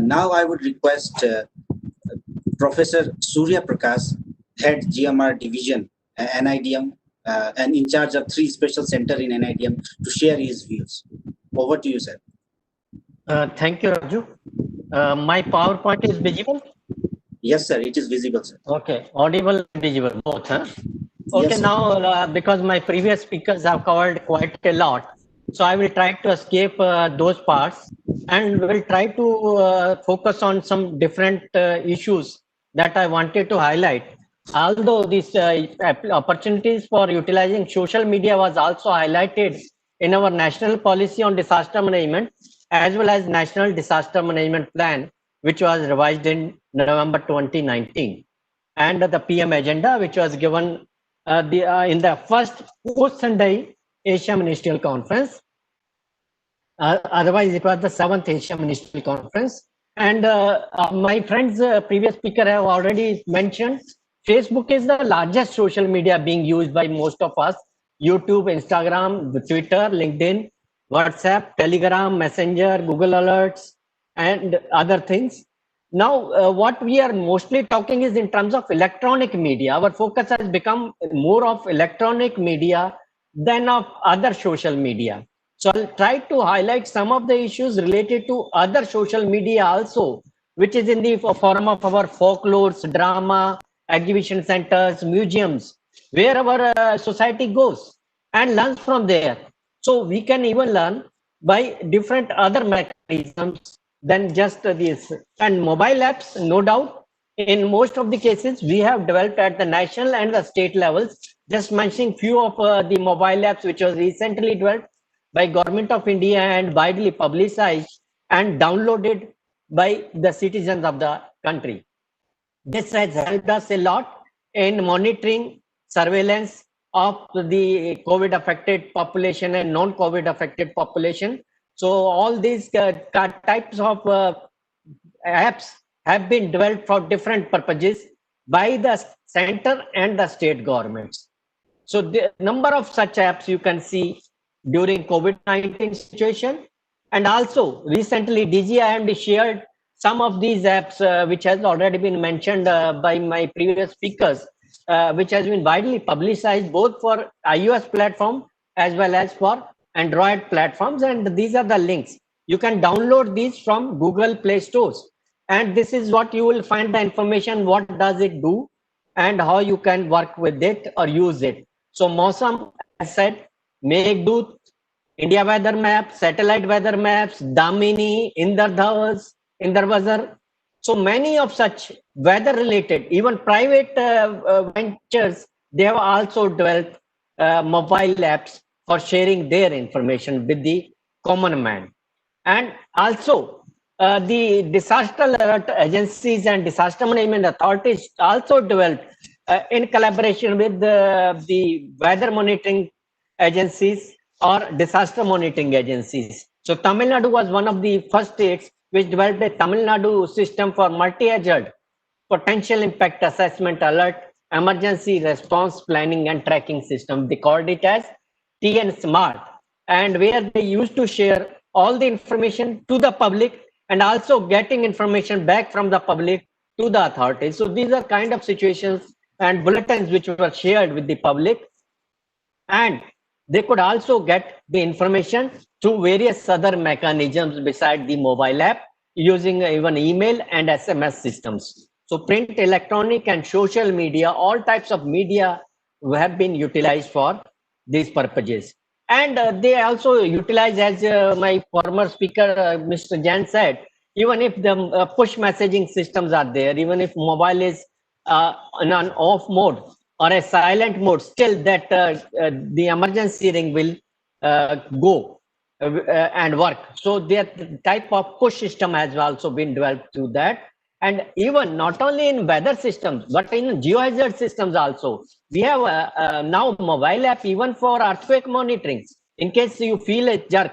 Now I would request Professor Surya Prakash, Head GMR Division, NIDM, and in charge of 3 special center in NIDM, to share his views. Over to you, sir. Thank you, Raju. My PowerPoint is visible? Yes, sir. It is visible, sir. Okay. Audible and visible, both, huh? Okay, Yes, now because my previous speakers have covered quite a lot, so I will try to escape those parts and will try to focus on some different issues that I wanted to highlight. Although these opportunities for utilizing social media was also highlighted in our national policy on disaster management, as well as National Disaster Management Plan, which was revised in November 2019, and the PM agenda, which was given in the first post-Sendai Asia Ministerial Conference. Otherwise, it was the 7th Asia Ministerial Conference. And my friends, previous speaker have already mentioned, Facebook is the largest social media being used by most of us. YouTube, Instagram, Twitter, LinkedIn, WhatsApp, Telegram, Messenger, Google Alerts, and other things. Now, what we are mostly talking is in terms of electronic media. Our focus has become more of electronic media than of other social media. So I'll try to highlight some of the issues related to other social media also, which is in the form of our folklores, drama, exhibition centers, museums, where our society goes and learns from there. So we can even learn by different other mechanisms than just this. And mobile apps, no doubt, In most of the cases, we have developed at the national and the state levels. Just mentioning few of the mobile apps which was recently developed by Government of India and widely publicized and downloaded by the citizens of the country. This has helped us a lot in monitoring surveillance of the COVID affected population and non-COVID affected population. So all these types of apps have been developed for different purposes by the center and the state governments. So the number of such apps you can see during COVID-19 situation. And also recently DGIMD shared some of these apps which has already been mentioned by my previous speakers, which has been widely publicized both for iOS platform as well as for Android platforms. And these are the links. You can download these from Google Play Stores. And this is what you will find the information, what does it do and how you can work with it or use it. So Mausam, as said, Meghdoot, India weather map, satellite weather maps, Damini, Indarbazar. So many of such weather related, even private ventures, they have also developed mobile apps for sharing their information with the common man. And also the disaster alert agencies and disaster management authorities also developed in collaboration with the weather monitoring agencies or disaster monitoring agencies. So Tamil Nadu was one of the first states which developed a Tamil Nadu system for multi-hazard potential impact assessment alert, emergency response planning and tracking system. They called it as TN Smart, and where they used to share all the information to the public and also getting information back from the public to the authorities. So these are kind of situations and bulletins which were shared with the public, and they could also get the information through various other mechanisms beside the mobile app using even email and SMS systems. So print, electronic and social media, all types of media have been utilized for these purposes. And they also utilize, as my former speaker, Mr. Jan said, even if the push messaging systems are there, even if mobile is in an off mode or a silent mode, still that the emergency ring will go and work. So that type of push system has also been developed through that. And even not only in weather systems, but in geohazard systems also. We have now mobile app even for earthquake monitoring. In case you feel a jerk,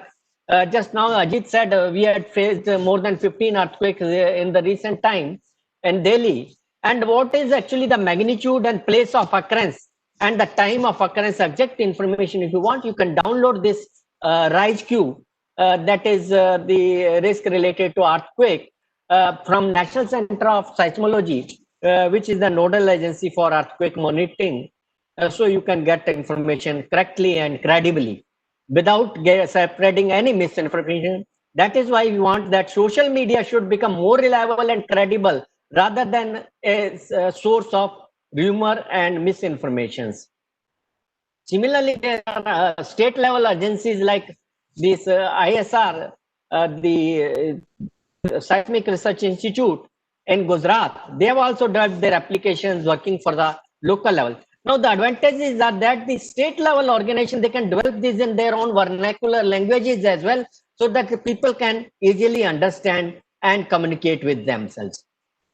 just now Ajit said we had faced more than 15 earthquakes in the recent time in Delhi. And what is actually the magnitude and place of occurrence and the time of occurrence subject information, if you want, you can download this RISE Q, that is the risk related to earthquake from National Center of Seismology, which is the nodal agency for earthquake monitoring. So you can get information correctly and credibly without spreading any misinformation. That is why we want that social media should become more reliable and credible rather than a source of rumor and misinformations. Similarly, there are state level agencies like this ISR, the Seismic Research Institute in Gujarat. They have also developed their applications working for the local level. Now, the advantages are that the state level organization, they can develop these in their own vernacular languages as well, so that the people can easily understand and communicate with themselves.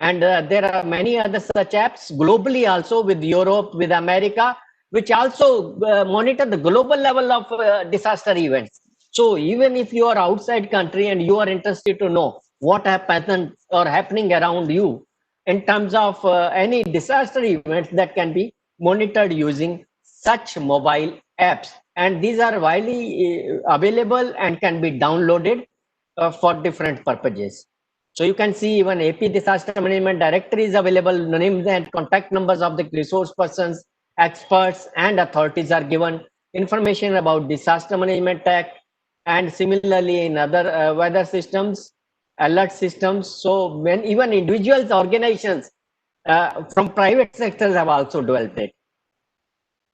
And there are many other such apps globally also, with Europe, with America, which also monitor the global level of disaster events. So even if you are outside country and you are interested to know what happened or happening around you in terms of any disaster events, that can be monitored using such mobile apps. And these are widely available and can be downloaded for different purposes. So you can see even AP Disaster Management Directory is available. Names and contact numbers of the resource persons, experts and authorities are given. Information about Disaster Management Act, and similarly in other weather systems, alert systems. So when even individuals, organizations from private sectors have also developed it.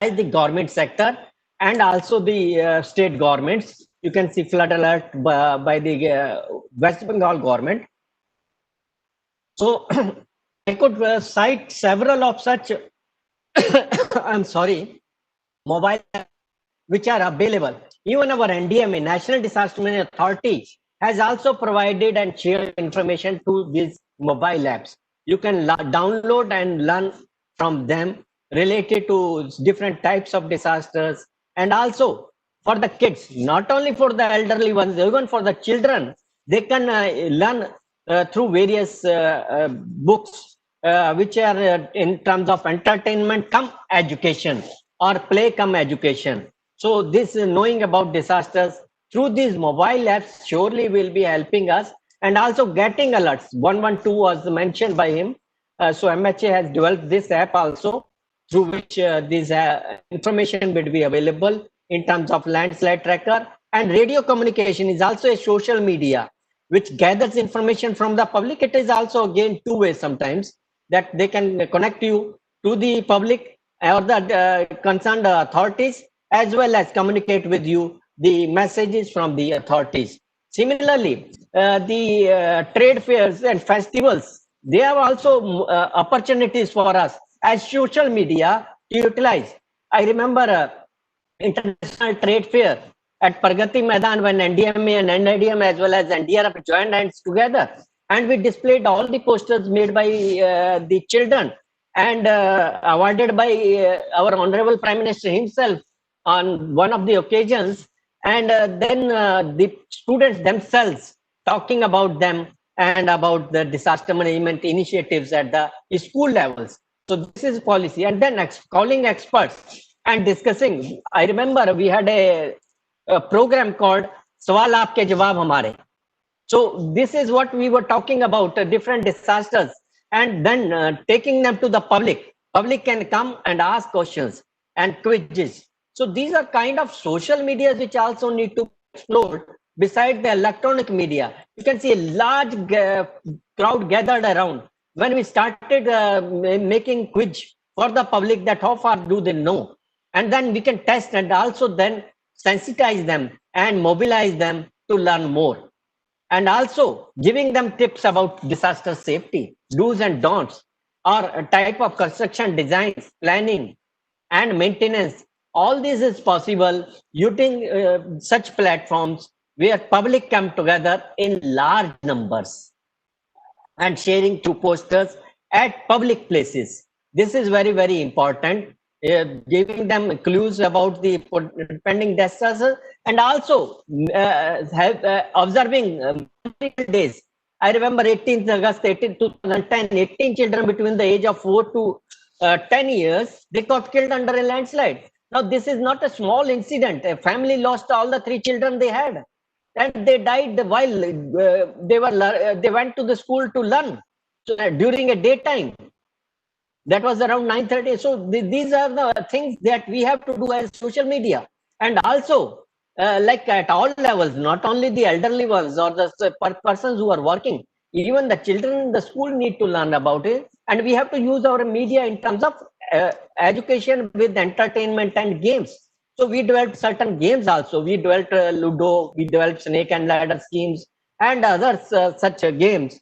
The government sector and also the state governments. You can see flood alert by the West Bengal government. So I could cite several of such, I'm sorry, mobile apps which are available. Even our NDMA, National Disaster Management Authority, has also provided and shared information to these mobile apps. You can download and learn from them related to different types of disasters, and also for the kids, not only for the elderly ones, even for the children, they can learn through various books which are in terms of entertainment come education or play come education. So this knowing about disasters through these mobile apps surely will be helping us, and also getting alerts. 112 was mentioned by him. So MHA has developed this app also, through which this information will be available in terms of landslide tracker. And radio communication is also a social media which gathers information from the public. It is also again two ways sometimes, that they can connect you to the public or the concerned authorities, as well as communicate with you the messages from the authorities. Similarly, the trade fairs and festivals, they are also opportunities for us as social media to utilize. I remember international trade fair at Pragati Maidan when NDMA and NIDM as well as NDRF joined hands together, and we displayed all the posters made by the children and awarded by our Honorable Prime Minister himself on one of the occasions, and then the students themselves talking about them and about the disaster management initiatives at the school levels. So this is policy, and then calling experts and discussing. I remember we had a program called Sawal Aapke Jawab Hamare. So this is what we were talking about, different disasters, and then taking them to the public. Public can come and ask questions and quizzes. So these are kind of social medias which also need to be explored beside the electronic media. You can see a large crowd gathered around when we started making quiz for the public, that how far do they know, and then we can test and also then sensitize them and mobilize them to learn more, and also giving them tips about disaster safety, do's and don'ts, or a type of construction designs, planning and maintenance. All this is possible using such platforms where public come together in large numbers and sharing through posters at public places. This is very, very important. Giving them clues about the pending disasters, and also observing days. I remember 18th August 2010, 18 children between the age of 4 to 10 years, they got killed under a landslide. Now, this is not a small incident. A family lost all the 3 children they had, and they died while they went to the school to learn, so, during a daytime. That was around 9:30. So these are the things that we have to do as social media, and also like at all levels, not only the elderly ones or the persons who are working, even the children in the school need to learn about it, and we have to use our media in terms of education with entertainment and games. So we developed certain games also. We developed Ludo, we developed snake and ladder schemes, and others such games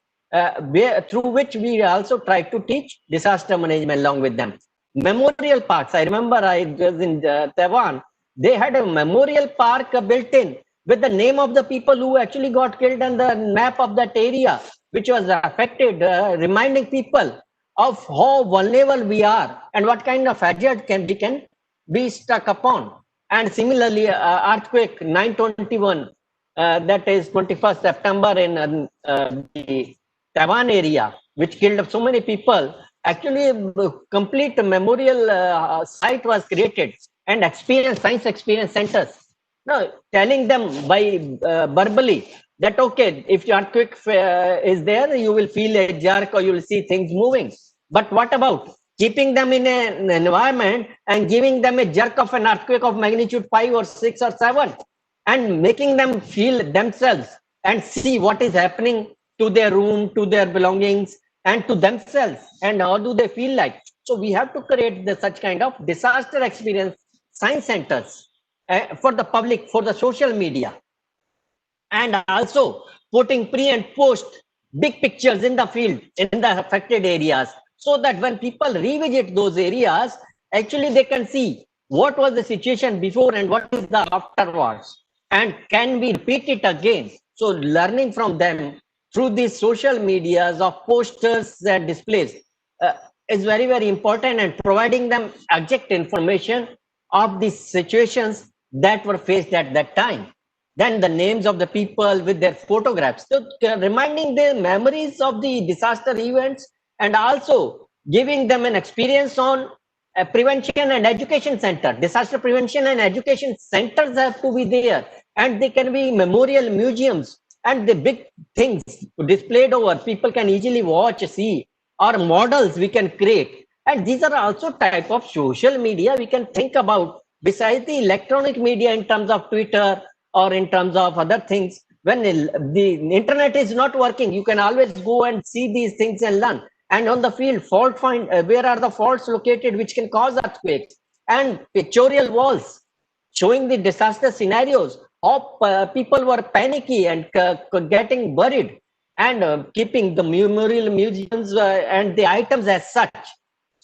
through which we also try to teach disaster management along with them. Memorial parks. I remember I was in Taiwan. They had a memorial park built in with the name of the people who actually got killed and the map of that area which was affected, reminding people of how vulnerable we are and what kind of hazard we can be stuck upon. And similarly, earthquake 921, that is 21st September in the Taiwan area, which killed so many people. Actually, a complete memorial site was created, and science experience centers. Now, telling them by verbally that, okay, if the earthquake is there, you will feel a jerk or you will see things moving. But what about keeping them in an environment and giving them a jerk of an earthquake of magnitude 5 or 6 or 7 and making them feel themselves and see what is happening to their room, to their belongings, and to themselves, and how do they feel like. So we have to create such kind of disaster experience science centers for the public, for the social media, and also putting pre and post big pictures in the field, in the affected areas, so that when people revisit those areas, actually they can see what was the situation before and what is the afterwards, and can we repeat it again. So learning from them through these social medias of posters and displays is very, very important, and providing them exact information of the situations that were faced at that time. Then the names of the people with their photographs. So reminding their memories of the disaster events, and also giving them an experience on prevention and education center. Disaster prevention and education centers have to be there, and they can be memorial museums, and the big things displayed over. People can easily watch, see, or models we can create. And these are also type of social media we can think about besides the electronic media in terms of Twitter or in terms of other things. When the internet is not working, you can always go and see these things and learn. And on the field, fault find where are the faults located which can cause earthquakes, and pictorial walls showing the disaster scenarios of people were panicky and getting worried, and keeping the memorial museums and the items as such,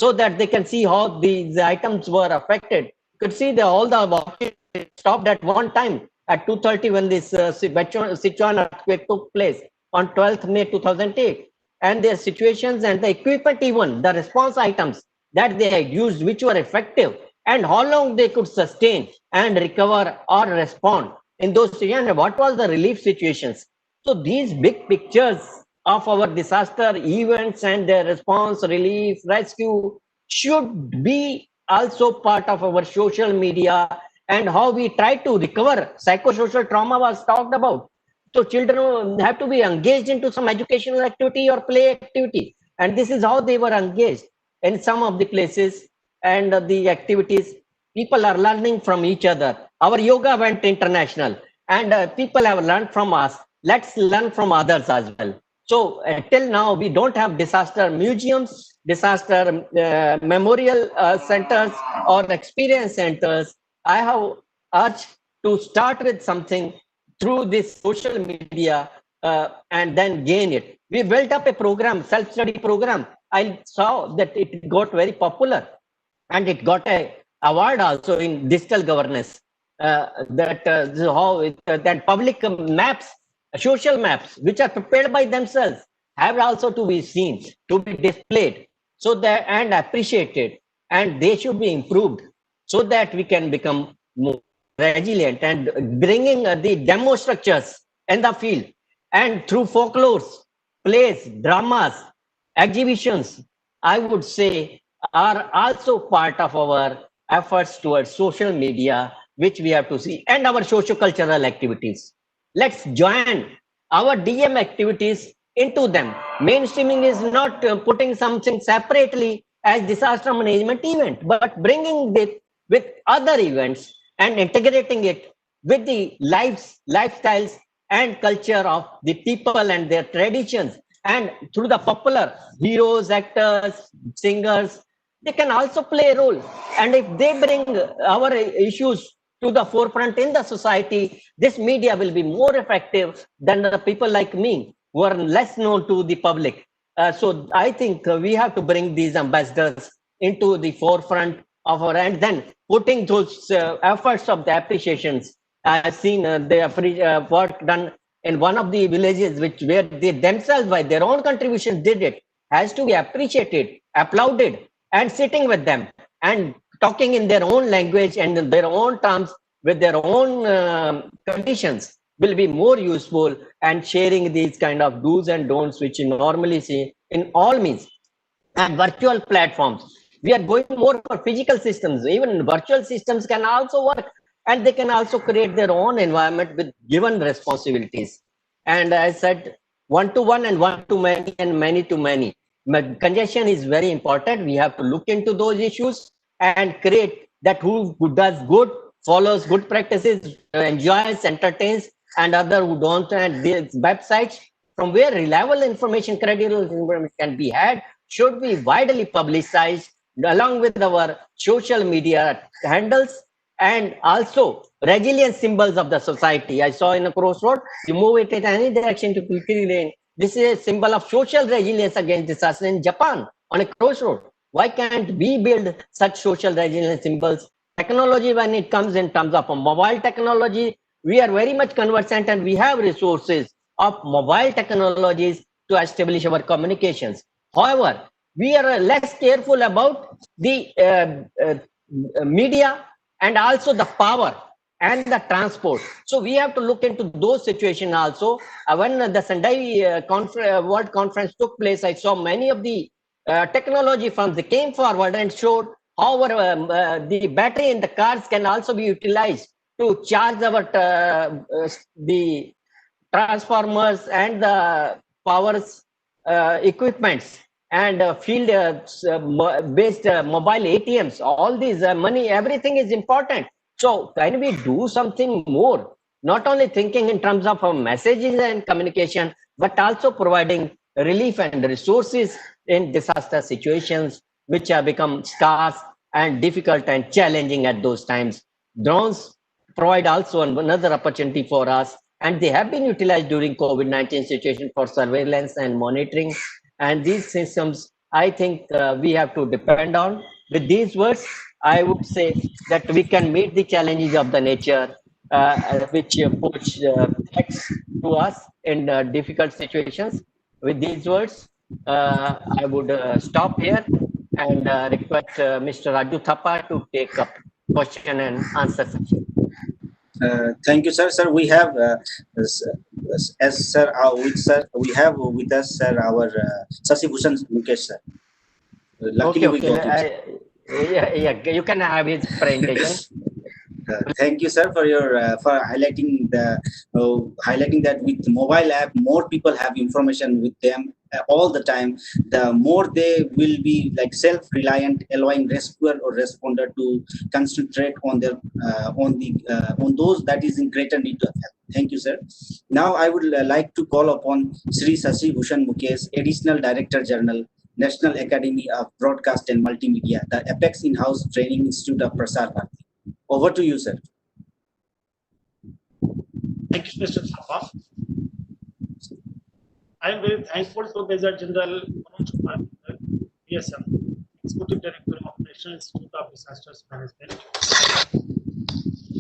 so that they can see how these items were affected. You could see all the watches stopped at one time at 2:30 when this Sichuan earthquake took place on 12th May 2008. And their situations and the equipment, even the response items that they had used, which were effective, and how long they could sustain and recover or respond in those situations, and what was the relief situations. So these big pictures of our disaster events and their response, relief, rescue should be also part of our social media, and how we try to recover. Psychosocial trauma was talked about. So children have to be engaged into some educational activity or play activity. And this is how they were engaged in some of the places and the activities. People are learning from each other. Our yoga went international, and people have learned from us. Let's learn from others as well. So till now, we don't have disaster museums, disaster memorial centers or experience centers. I have urged to start with something through this social media and then gain it. We built up a program, self-study program. I saw that it got very popular, and it got a award also in digital governance. That public maps, social maps, which are prepared by themselves, have also to be seen, to be displayed, so that and appreciated, and they should be improved, so that we can become more resilient, and bringing the demo structures in the field, and through folklores, plays, dramas, exhibitions, I would say, are also part of our efforts towards social media, which we have to see, and our socio-cultural activities. Let's join our DM activities into them. Mainstreaming is not putting something separately as disaster management event, but bringing it with other events and integrating it with the lifestyles and culture of the people and their traditions. And through the popular heroes, actors, singers, they can also play a role. And if they bring our issues to the forefront in the society, this media will be more effective than the people like me who are less known to the public. So I think we have to bring these ambassadors into the forefront of our, and then putting those efforts of the appreciations. I've seen the work done in one of the villages, where they themselves, by their own contribution, did it, has to be appreciated, applauded, and sitting with them and talking in their own language and in their own terms with their own conditions will be more useful, and sharing these kind of do's and don'ts, which you normally see in all means. And virtual platforms, we are going more for physical systems. Even virtual systems can also work, and they can also create their own environment with given responsibilities. And I said, one-to-one and one-to-many and many-to-many. Congestion is very important. We have to look into those issues and create that who does good, follows good practices, enjoys, entertains, and other who don't. And these websites from where reliable information, credible information can be had, should be widely publicized along with our social media handles, and also resilient symbols of the society. I saw in a crossroad, you move it in any direction to quickly This is a symbol of social resilience against disaster in Japan on a crossroad. Why can't we build such social resilience symbols? Technology, when it comes in terms of mobile technology, we are very much conversant and we have resources of mobile technologies to establish our communications. However, we are less careful about the media and also the power and the transport. So we have to look into those situations also. When the Sendai World Conference took place, I saw many of the technology firms, they came forward and showed how the battery in the cars can also be utilized to charge our the transformers and the powers equipments and field-based mobile ATMs. All these money, everything is important. So can we do something more? Not only thinking in terms of messages and communication, but also providing relief and resources in disaster situations, which have become scarce and difficult and challenging at those times. Drones provide also another opportunity for us, and they have been utilized during COVID-19 situation for surveillance and monitoring. And these systems, I think we have to depend on. With these words, I would say that we can meet the challenges of the nature, which push threats to us in difficult situations. With these words, I would stop here and request Mr. Raju Thapa to take up question and answer session. Thank you, sir. Sir, we have, as sir, we have with us, sir, our Sasi Bhushan Mukesh, sir. Luckily, we got it. Yeah, you can have his presentation. Thank you, sir, for your for highlighting that with mobile app, more people have information with them all the time. The more they will be like self-reliant, allowing rescuer or responder to concentrate on their on those that is in greater need of help. Thank you, sir. Now I would like to call upon Sri Sasi Bhushan Mukesh, Additional Director General, National Academy of Broadcast and Multimedia, the Apex In-House Training Institute of Prasar Bharati. Over to you, sir. Thank you, Mr. Thapa. I am very thankful to Major General Manoj Kumar, PSM, Executive Director of National Institute of Disasters Management,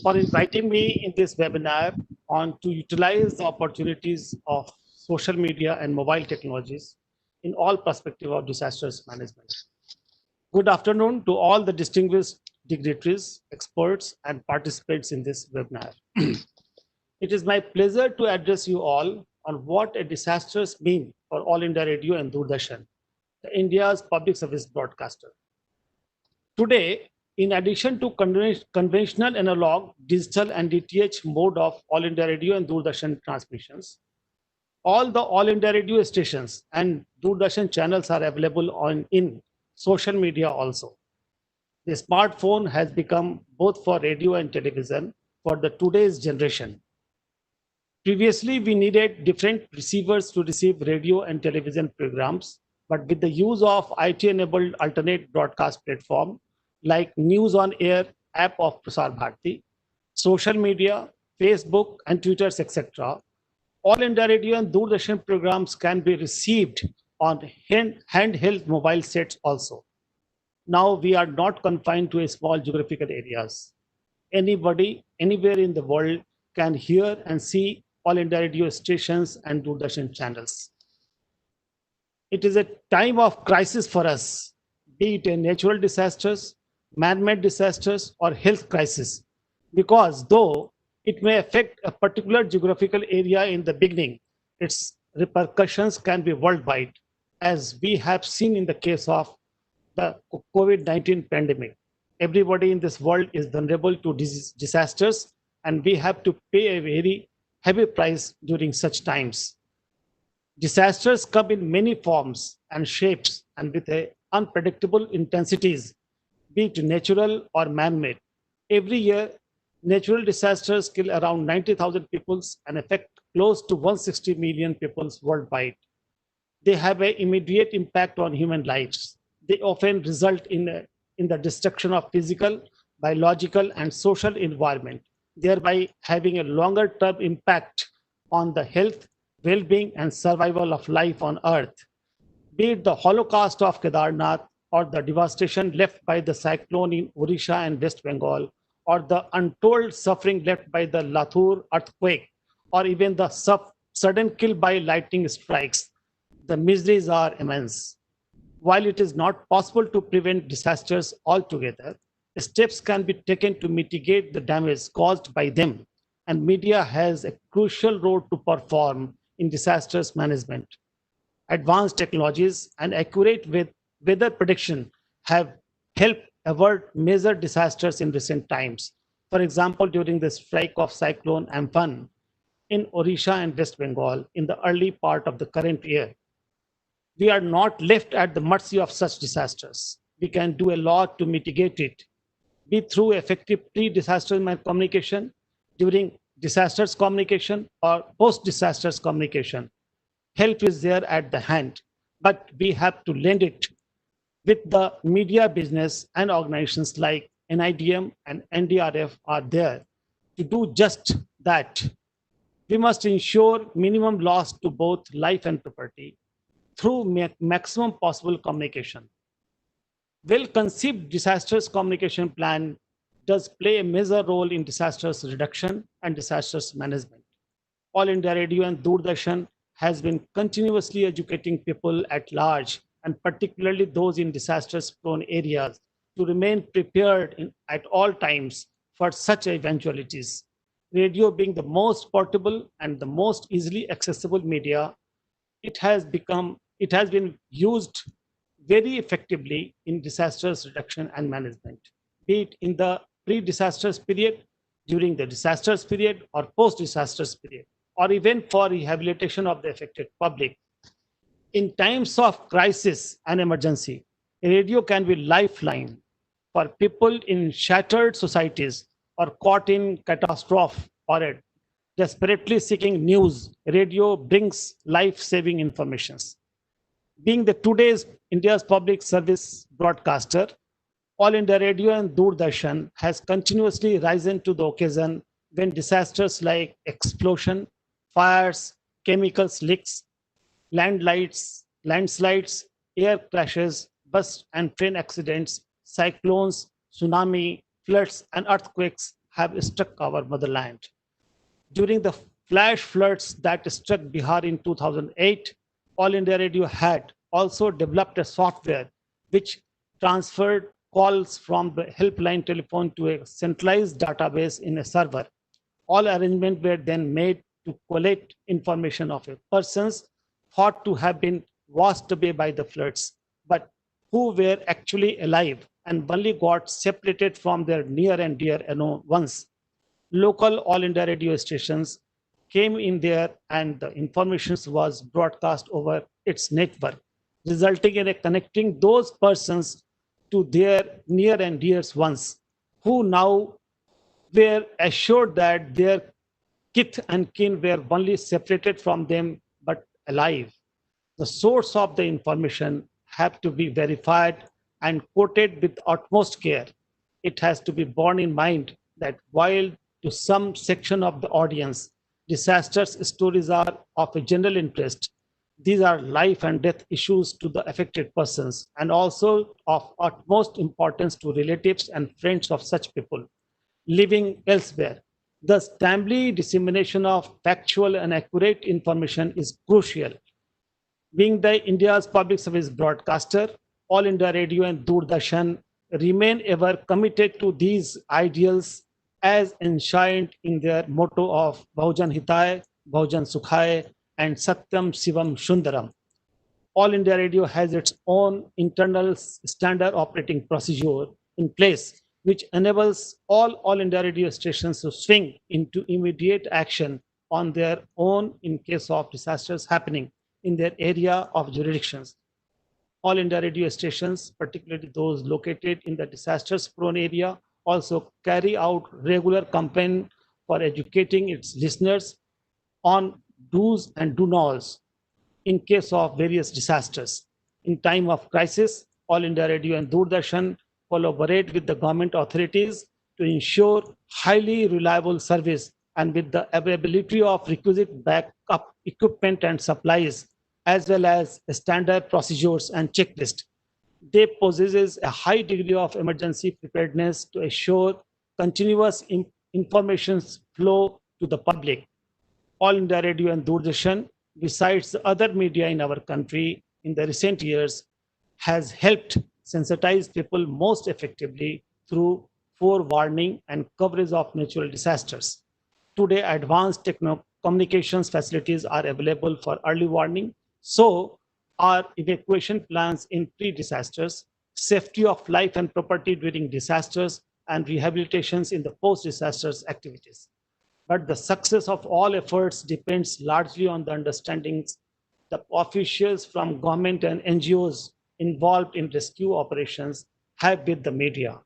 for inviting me in this webinar on to utilize the opportunities of social media and mobile technologies in all perspective of disasters management. Good afternoon to all the distinguished dignitaries, experts, and participants in this webinar. It is my pleasure to address you all on what a disasters mean for All India Radio and Doordarshan, India's public service broadcaster. Today, in addition to conventional analog, digital, and DTH mode of All India Radio and Doordarshan transmissions, all the All India Radio stations and Doordarshan channels are available in social media also. The smartphone has become both for radio and television for the today's generation. Previously, we needed different receivers to receive radio and television programs, but with the use of IT-enabled alternate broadcast platform like News on Air app of Prasar Bharati, social media, Facebook and Twitter, etc., All India Radio and Doordarshan programs can be received on handheld mobile sets also. Now we are not confined to a small geographical areas. Anybody, anywhere in the world can hear and see All India Radio stations and Doordarshan channels. It is a time of crisis for us, be it a natural disasters, man-made disasters, or health crisis, because though it may affect a particular geographical area in the beginning, its repercussions can be worldwide, as we have seen in the case of the COVID-19 pandemic. Everybody in this world is vulnerable to disasters, and we have to pay a very heavy price during such times. Disasters come in many forms and shapes and with unpredictable intensities, be it natural or man-made. Every year, natural disasters kill around 90,000 people and affect close to 160 million people worldwide. They have an immediate impact on human lives. They often result in the destruction of physical, biological, and social environment, thereby having a longer-term impact on the health well-being and survival of life on Earth. Be it the Holocaust of Kedarnath or the devastation left by the cyclone in Odisha and West Bengal, or the untold suffering left by the Latur earthquake, or even the sudden kill by lightning strikes, the miseries are immense. While it is not possible to prevent disasters altogether, steps can be taken to mitigate the damage caused by them, and media has a crucial role to perform in disasters management. Advanced technologies and accurate weather prediction have helped avert major disasters in recent times. For example, during the strike of cyclone Amphan in Odisha and West Bengal in the early part of the current year, we are not left at the mercy of such disasters. We can do a lot to mitigate it, be through effective pre-disaster communication, during disasters communication, or post-disasters communication. Help is there at the hand, but we have to lend it with the media business, and organizations like NIDM and NDRF are there to do just that. We must ensure minimum loss to both life and property through maximum possible communication. Well-conceived disasters communication plan does play a major role in disasters reduction and disasters management. All India Radio and Doordarshan has been continuously educating people at large, and particularly those in disasters-prone areas, to remain prepared at all times for such eventualities. Radio being the most portable and the most easily accessible media, it has been used very effectively in disasters reduction and management, be it in the pre-disasters period, during the disasters period, or post-disasters period, or even for rehabilitation of the affected public. In times of crisis and emergency, radio can be lifeline for people in shattered societies or caught in catastrophe or desperately seeking news. Radio brings life-saving informations. Being the today's India's public service broadcaster, All India Radio and Doordarshan has continuously risen to the occasion when disasters like explosion, fires, chemical leaks, landslides, air crashes, bus and train accidents, cyclones, tsunami, floods, and earthquakes have struck our motherland. During the flash floods that struck Bihar in 2008, All India Radio had also developed a software which transferred calls from the helpline telephone to a centralized database in a server. All arrangements were then made to collect information of a persons thought to have been washed away by the floods, but who were actually alive and only got separated from their near and dear ones. Local All India radio stations came in there, and the information was broadcast over its network, resulting in a connecting those persons to their near and dear ones, who now were assured that their kith and kin were only separated from them but alive. The source of the information have to be verified and quoted with utmost care. It has to be borne in mind that while to some section of the audience, disasters stories are of a general interest, these are life and death issues to the affected persons, and also of utmost importance to relatives and friends of such people living elsewhere. Thus, timely dissemination of factual and accurate information is crucial. Being the India's public service broadcaster, All India Radio and Doordarshan remain ever committed to these ideals as enshrined in their motto of Bahujan Hitay, Bahujan Sukhay, and Satyam Shivam Sundaram. All India Radio has its own internal standard operating procedure in place, which enables all India radio stations to swing into immediate action on their own in case of disasters happening in their area of jurisdictions. All India radio stations, particularly those located in the disasters prone area, also carry out regular campaign for educating its listeners on do's and do nots in case of various disasters. In time of crisis, All India Radio and Doordarshan collaborate with the government authorities to ensure highly reliable service and with the availability of requisite backup equipment and supplies, as well as standard procedures and checklists, they possesses a high degree of emergency preparedness to assure continuous information flow to the public. All India Radio and Doordarshan, besides the other media in our country in the recent years, has helped sensitize people most effectively through forewarning and coverage of natural disasters. Today, advanced communications facilities are available for early warning. So are evacuation plans in pre-disasters, safety of life and property during disasters, and rehabilitations in the post-disasters activities. But the success of all efforts depends largely on the understandings the officials from government and NGOs involved in rescue operations have with the media.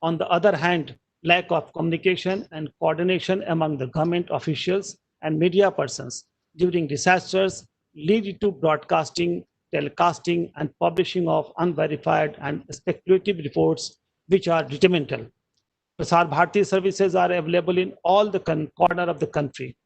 On the other hand, lack of communication and coordination among the government officials and media persons during disasters lead to broadcasting, telecasting, and publishing of unverified and speculative reports which are detrimental. Prasar Bharati services are available in all the corner of the country.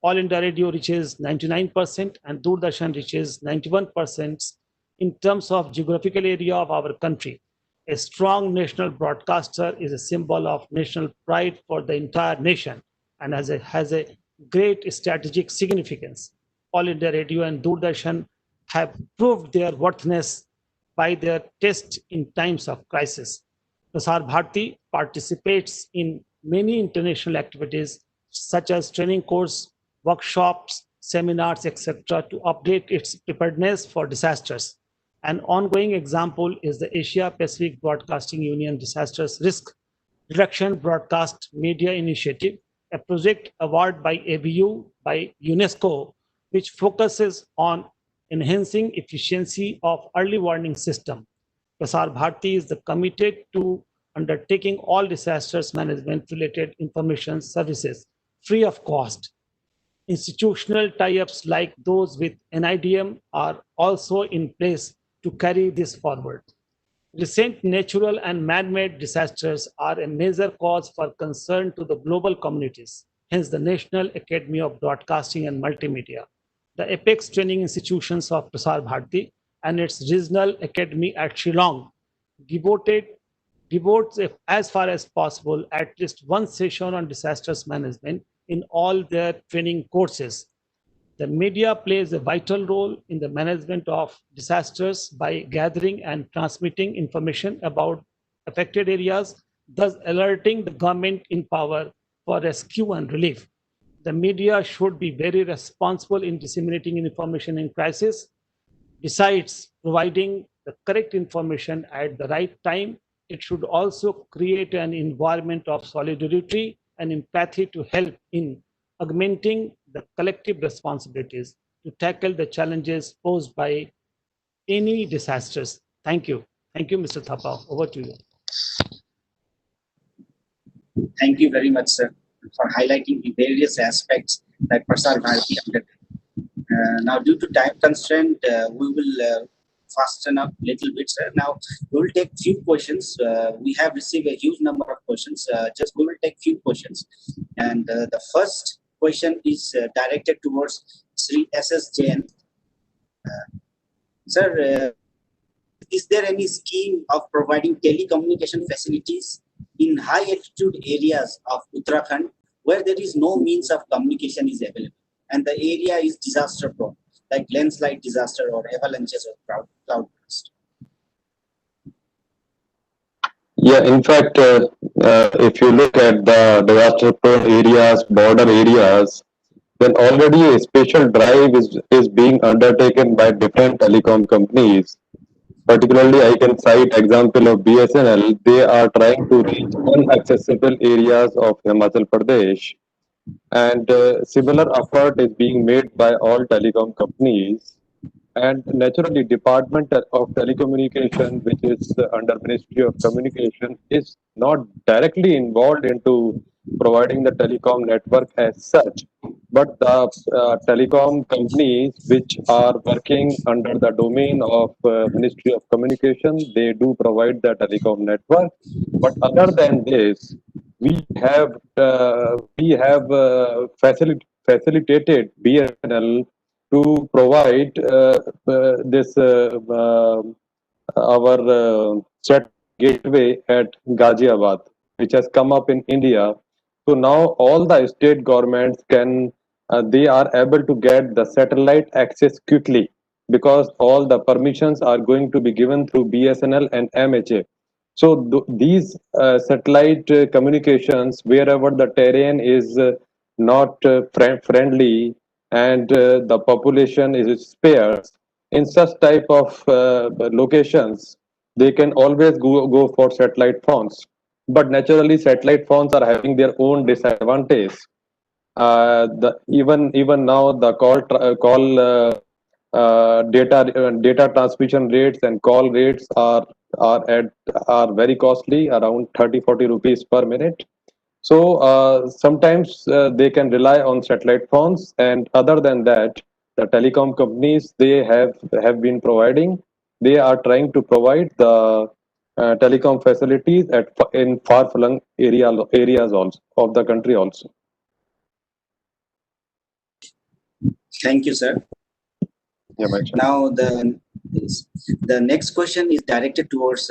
All India Radio reaches 99% and Doordarshan reaches 91% in terms of geographical area of our country. A strong national broadcaster is a symbol of national pride for the entire nation and has a great strategic significance. All India Radio and Doordarshan have proved their worthiness by their test in times of crisis. Prasar Bharati participates in many international activities such as training course, workshops, seminars, etc. to update its preparedness for disasters. An ongoing example is the Asia Pacific Broadcasting Union Disasters Risk Reduction Broadcast Media Initiative, a project awarded by ABU by UNESCO, which focuses on enhancing efficiency of early warning system. Prasar Bharati is committed to undertaking all disasters management related information services free of cost. Institutional tie-ups like those with NIDM are also in place to carry this forward. Recent natural and man-made disasters are a major cause for concern to the global communities. Hence, the National Academy of Broadcasting and Multimedia, the apex training institutions of Prasar Bharati, and its regional academy at Shillong devotes as far as possible at least one session on disasters management in all their training courses. The media plays a vital role in the management of disasters by gathering and transmitting information about affected areas, thus alerting the government in power for rescue and relief. The media should be very responsible in disseminating information in crisis. Besides providing the correct information at the right time, it should also create an environment of solidarity and empathy to help in augmenting the collective responsibilities to tackle the challenges posed by any disasters. Thank you. Thank you, Mr. Thapa. Over to you. Thank you very much, sir, for highlighting the various aspects that Prasar Bharati undertakes. Now, due to time constraint, we will fasten up a little bit, sir. Now, we will take few questions. We have received a huge number of questions. Just we will take few questions. And the first question is directed towards Sri S.S. Jain. Sir, is there any scheme of providing telecommunication facilities in high altitude areas of Uttarakhand where there is no means of communication is available and the area is disaster prone, like landslide disaster or avalanches or cloud burst? Yeah, in fact, if you look at the disaster prone areas, border areas, then already a special drive is being undertaken by different telecom companies. Particularly, I can cite example of BSNL. They are trying to reach inaccessible areas of Himachal Pradesh, and similar effort is being made by all telecom companies. And naturally, Department of Telecommunication, which is under Ministry of Communication, is not directly involved into providing the telecom network as such, but the telecom companies which are working under the domain of Ministry of Communication, they do provide the telecom network. But other than this, facilitated BSNL to provide this our chat gateway at Ghaziabad, which has come up in India. So now all the state governments they are able to get the satellite access quickly because all the permissions are going to be given through BSNL and MHA. So these satellite communications, wherever the terrain is not friendly and the population is sparse, in such type of locations, they can always go for satellite phones. But naturally, satellite phones are having their own disadvantage. Even now, the data transmission rates and call rates are very costly, around 30-40 rupees per minute. So sometimes they can rely on satellite phones, and other than that, the telecom companies they have been providing. They are trying to provide the telecom facilities in far-flung areas also of the country also. Thank you, sir. Yeah, now the next question is directed towards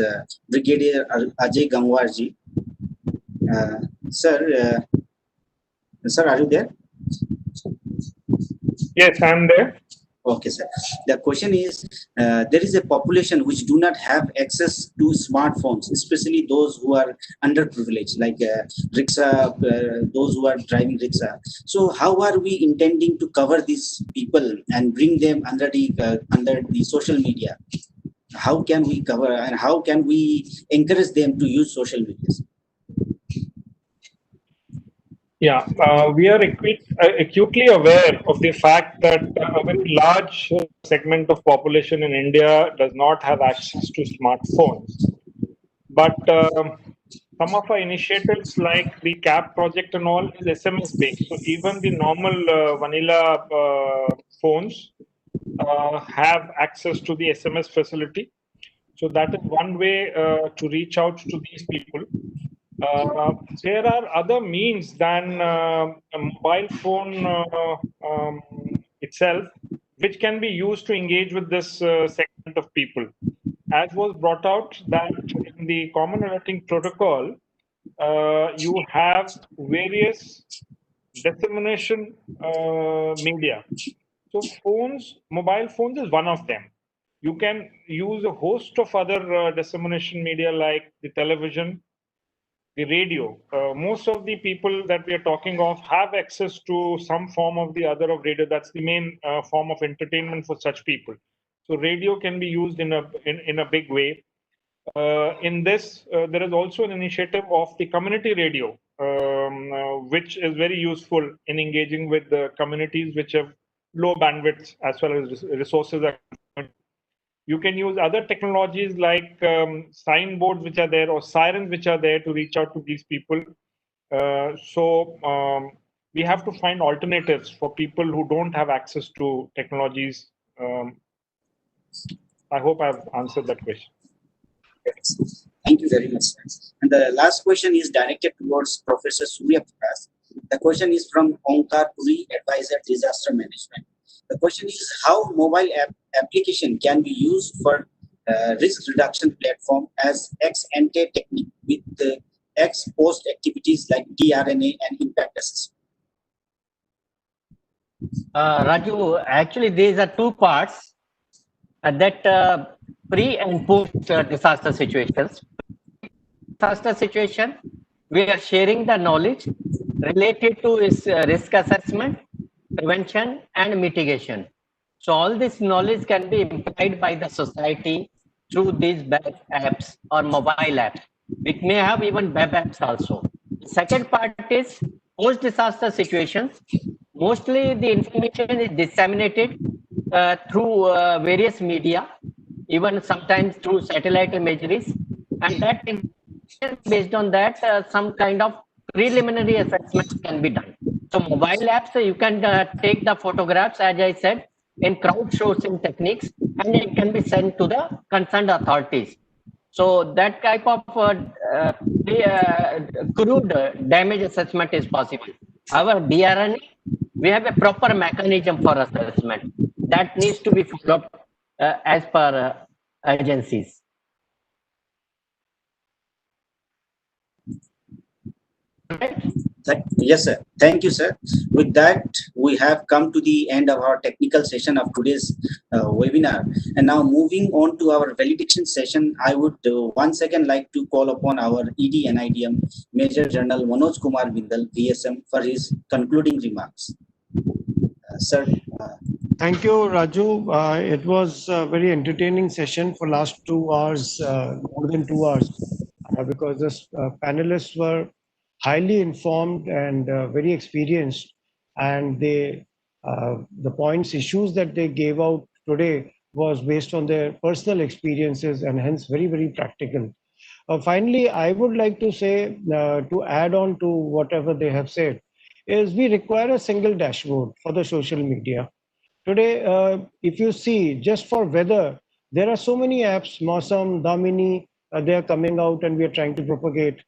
Brigadier Ajay Gangwarji. Sir, are you there? Yes, I'm there. Okay, sir. The question is, there is a population which do not have access to smartphones, especially those who are underprivileged, like rickshaw, those who are driving rickshaw. So how are we intending to cover these people and bring them under the social media? How can we cover and how can we encourage them to use social media? Yeah, we are acutely aware of the fact that a very large segment of population in India does not have access to smartphones. But some of our initiatives like the CAP project and all is SMS based. So even the normal vanilla phones have access to the SMS facility. So that is one way to reach out to these people. There are other means than a mobile phone itself, which can be used to engage with this segment of people. As was brought out that in the Common Alerting Protocol, you have various dissemination media. So mobile phones is one of them. You can use a host of other dissemination media like the television, the radio. Most of the people that we are talking of have access to some form of the other of radio. That's the main form of entertainment for such people. So radio can be used in a big way. In this, there is also an initiative of the community radio, which is very useful in engaging with the communities which have low bandwidth as well as resources. You can use other technologies like signboards which are there or sirens which are there to reach out to these people. We have to find alternatives for people who don't have access to technologies. I hope I've answered that question. Thank you very much, sir. And the last question is directed towards Professor Surya Prakash. The question is from Onkar Puri, Advisor Disaster Management. The question is how mobile application can be used for risk reduction platform as ex-ante technique with the ex-post activities like DRNA and impact assessment. Raju, actually these are two parts that pre and post disaster situations. Disaster situation, we are sharing the knowledge related to its risk assessment, prevention and mitigation. So all this knowledge can be applied by the society through these web apps or mobile apps. It may have even web apps also. The second part is post-disaster situations. Mostly the information is disseminated through various media, even sometimes through satellite imageries, and that based on that some kind of preliminary assessments can be done. So mobile apps, you can take the photographs, as I said, in crowdsourcing techniques, and it can be sent to the concerned authorities. So that type of crude damage assessment is possible. Our BRNA, we have a proper mechanism for assessment that needs to be followed as per agencies. Yes, sir. Thank you, sir. With that, we have come to the end of our technical session of today's webinar. And now moving on to our validation session, I would once again like to call upon our ED NIDM Major General Manoj Kumar Bindal, VSM, for his concluding remarks. Sir. Thank you, Raju. It was a very entertaining session for last 2 hours, more than 2 hours, because the panelists were highly informed and very experienced, and they the points issues that they gave out today was based on their personal experiences and hence very practical. Finally, I would like to say, to add on to whatever they have said, is we require a single dashboard for the social media. Today, if you see, just for weather, there are so many apps, Mausam, Damini, they are coming out and we are trying to propagate.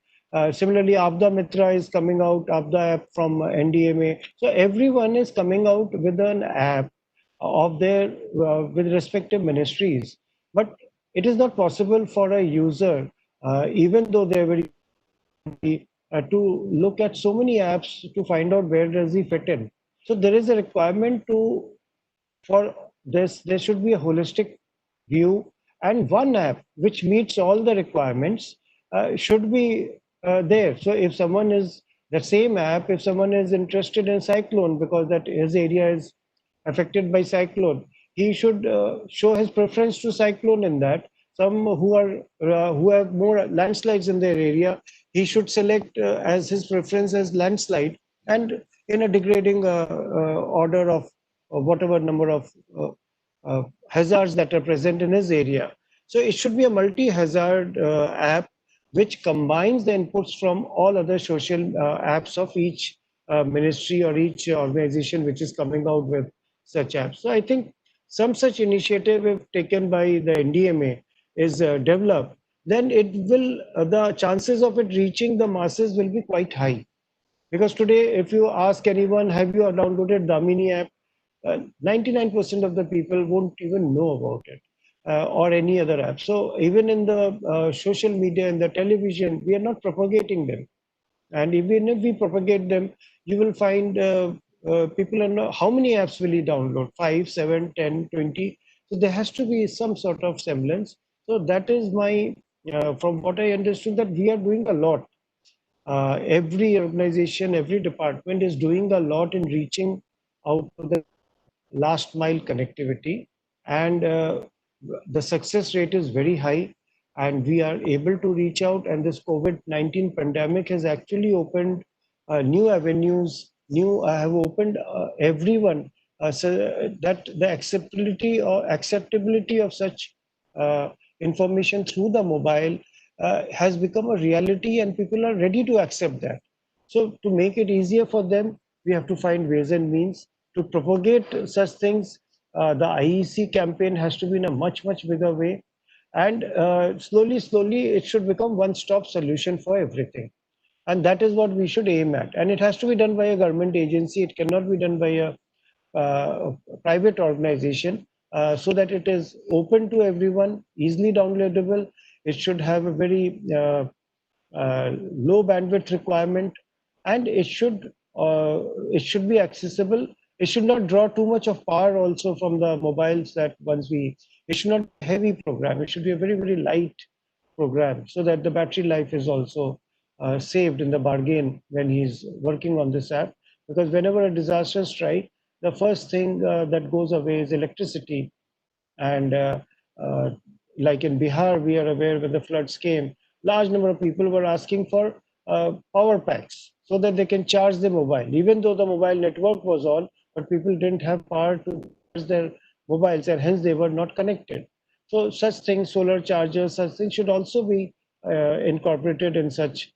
Similarly, Abda Mitra is coming out, Abda app from NDMA. So everyone is coming out with an app of their, with respective ministries. But it is not possible for a user, even though they're very, to look at so many apps to find out where does he fit in. So there is a requirement to, for this, there should be a holistic view, and one app which meets all the requirements should be there. So if someone is the same app, if someone is interested in cyclone because that his area is affected by cyclone, he should show his preference to cyclone in that. Some who have more landslides in their area, he should select as his preference as landslide, and in a degrading order of whatever number of hazards that are present in his area. So it should be a multi-hazard app which combines the inputs from all other social apps of each ministry or each organization which is coming out with such apps. So I think some such initiative if taken by the NDMA is developed, then it will, the chances of it reaching the masses will be quite high. Because today, if you ask anyone, have you downloaded Damini app? 99% of the people won't even know about it or any other app. So even in the social media and the television, we are not propagating them. And even if we propagate them, you will find people know how many apps will you download? 5, 7, 10, 20. So there has to be some sort of semblance. So that is my, from what I understood, that we are doing a lot. Every organization, every department is doing a lot in reaching out to the last mile connectivity, and the success rate is very high, and we are able to reach out. And this COVID-19 pandemic has actually opened new avenues, have opened everyone, so that the acceptability of such information through the mobile has become a reality, and people are ready to accept that. So to make it easier for them, we have to find ways and means to propagate such things. The IEC campaign has to be in a much bigger way, and slowly it should become one-stop solution for everything. And that is what we should aim at. And it has to be done by a government agency. It cannot be done by a private organization, so that it is open to everyone, easily downloadable. It should have a very low bandwidth requirement, and it should be accessible. It should not draw too much of power also from the mobiles that once we, it should not be a heavy program. It should be a very light program, so that the battery life is also saved in the bargain when he's working on this app. Because whenever a disaster strikes, the first thing that goes away is electricity. And like in Bihar, we are aware when the floods came, large number of people were asking for power packs so that they can charge their mobile, even though the mobile network was on, but people didn't have power to charge their mobiles, and hence they were not connected. So such things, solar chargers, such things should also be incorporated in such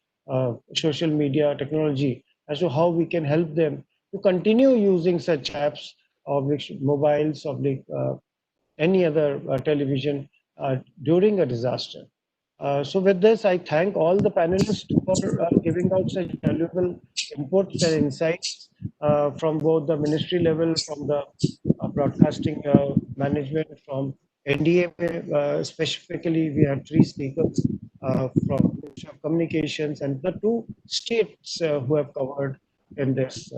social media technology, as to how we can help them to continue using such apps, of which mobiles, of the any other television during a disaster. So with this, I thank all the panelists for giving out such valuable inputs and insights from both the ministry level, from the broadcasting management, from NDMA. Specifically, we had 3 speakers from Ministry of Communications and the 2 states who have covered in this,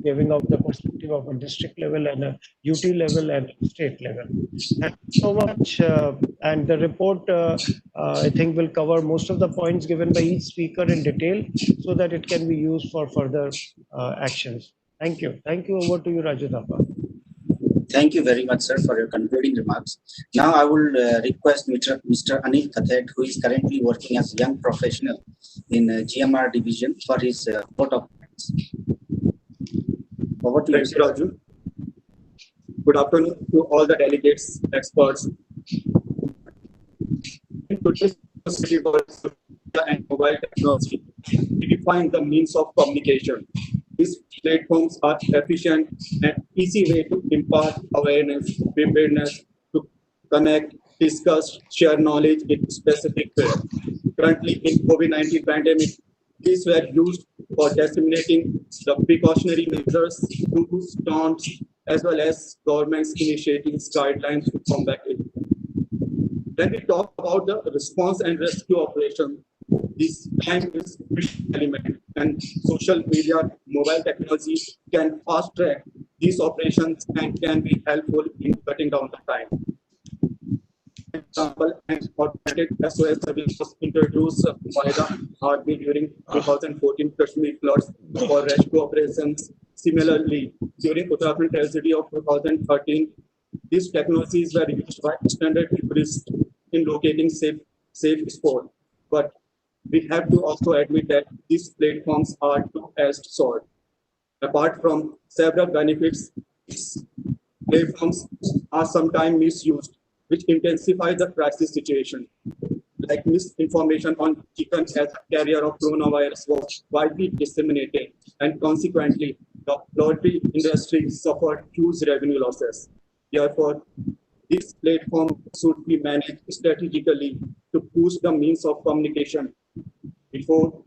giving out the perspective of a district level and a UT level and state level. Thank you so much. And the report, I think, will cover most of the points given by each speaker in detail so that it can be used for further actions. Thank you. Thank you. Over to you, Raju Thapa. Thank you very much, sir, for your concluding remarks. Now I will request Mr. Anil Kathet, who is currently working as a young professional in GMR division, for his vote of thanks. Over to you, Thank you, Raju. Good afternoon to all the delegates, experts. In today's city world and mobile technology, we define the means of communication. These platforms are efficient and easy way to impart awareness, preparedness, to connect, discuss, share knowledge in specific way. Currently, in COVID-19 pandemic, these were used for disseminating the precautionary measures, do's, don'ts, as well as government's initiatives, guidelines to combat it. When we talk about the response and rescue operation, this time is a crucial element, and social media, mobile technology can fast track these operations and can be helpful in cutting down the time. For example, an automated SOS service was introduced by the Army during 2014 Kashmir Floods for rescue operations. Similarly, during Uttarakhand tragedy of 2013, these technologies were used by standard tourists in locating safe spot. But we have to also admit that these platforms are two-edged sword. Apart from several benefits, these platforms are sometimes misused, which intensify the crisis situation. Like misinformation on chicken as a carrier of coronavirus was widely disseminated, and consequently, the poultry industry suffered huge revenue losses. Therefore, this platform should be managed strategically to boost the means of communication before,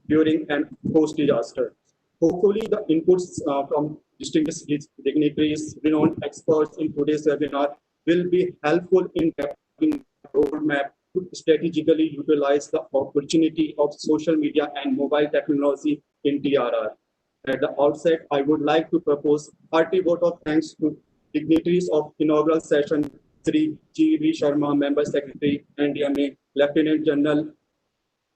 during, and post disaster. Hopefully, the inputs from distinguished dignitaries, renowned experts in today's webinar will be helpful in developing a roadmap to strategically utilize the opportunity of social media and mobile technology in TRR. At the outset, I would like to propose hearty vote of thanks to dignitaries of inaugural session, Sri G.V. Sharma, Member Secretary, NDMA, Lieutenant General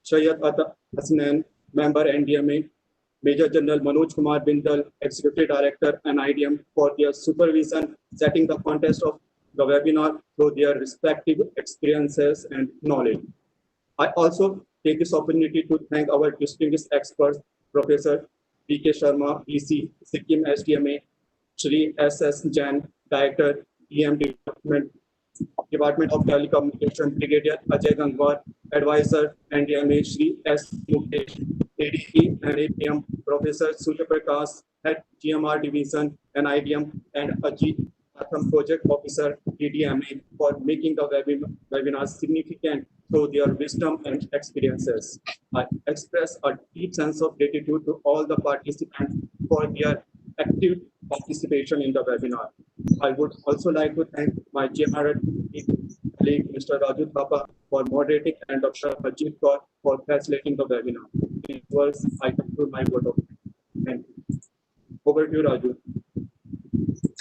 Shayyad Atta Hasnan, Member NDMA, Major General Manoj Kumar Bindal, Executive Director, NIDM, for their supervision, setting the context of the webinar through their respective experiences and knowledge. I also take this opportunity to thank our distinguished experts, Professor B.K. Sharma, BC, Sikkim SDMA, Shri S.S. Jain, Director, EM Department of Telecommunication, Brigadier Ajay Gangwar, Advisor, NDMA, Shri S. Mukesh, ADP and APM, Professor Surya Prakash, Head GMR Division, NIDM, and Ajit Atham, Project Officer, DDMA, for making the webinar significant through their wisdom and experiences. I express a deep sense of gratitude to all the participants for their active participation in the webinar. I would also like to thank my GMR colleague, Mr. Raju Thapa, for moderating, and Dr. Ajit Kaur for facilitating the webinar. These words, I conclude my vote of thank you. Over to you, Raju.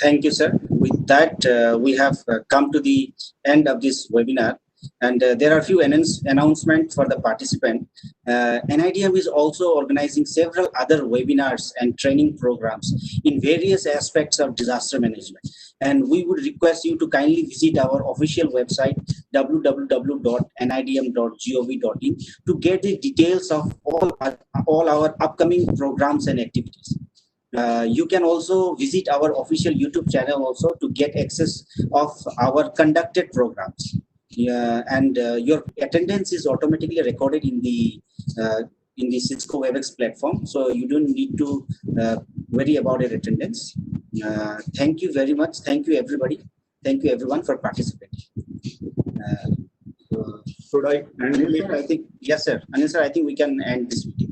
Thank you, sir. With that, we have come to the end of this webinar, and there are a few announcements for the participant. NIDM is also organizing several other webinars and training programs in various aspects of disaster management. And we would request you to kindly visit our official website, www.nidm.gov.in, to get the details of all our upcoming programs and activities. You can also visit our official YouTube channel also to get access of our conducted programs. And your attendance is automatically recorded in the Cisco WebEx platform, so you don't need to worry about your attendance. Thank you very much. Thank you, everybody. Thank you, everyone, for participating. Should I end Anil it? sir, I think, yes, sir. Anil sir, I think we can end this meeting.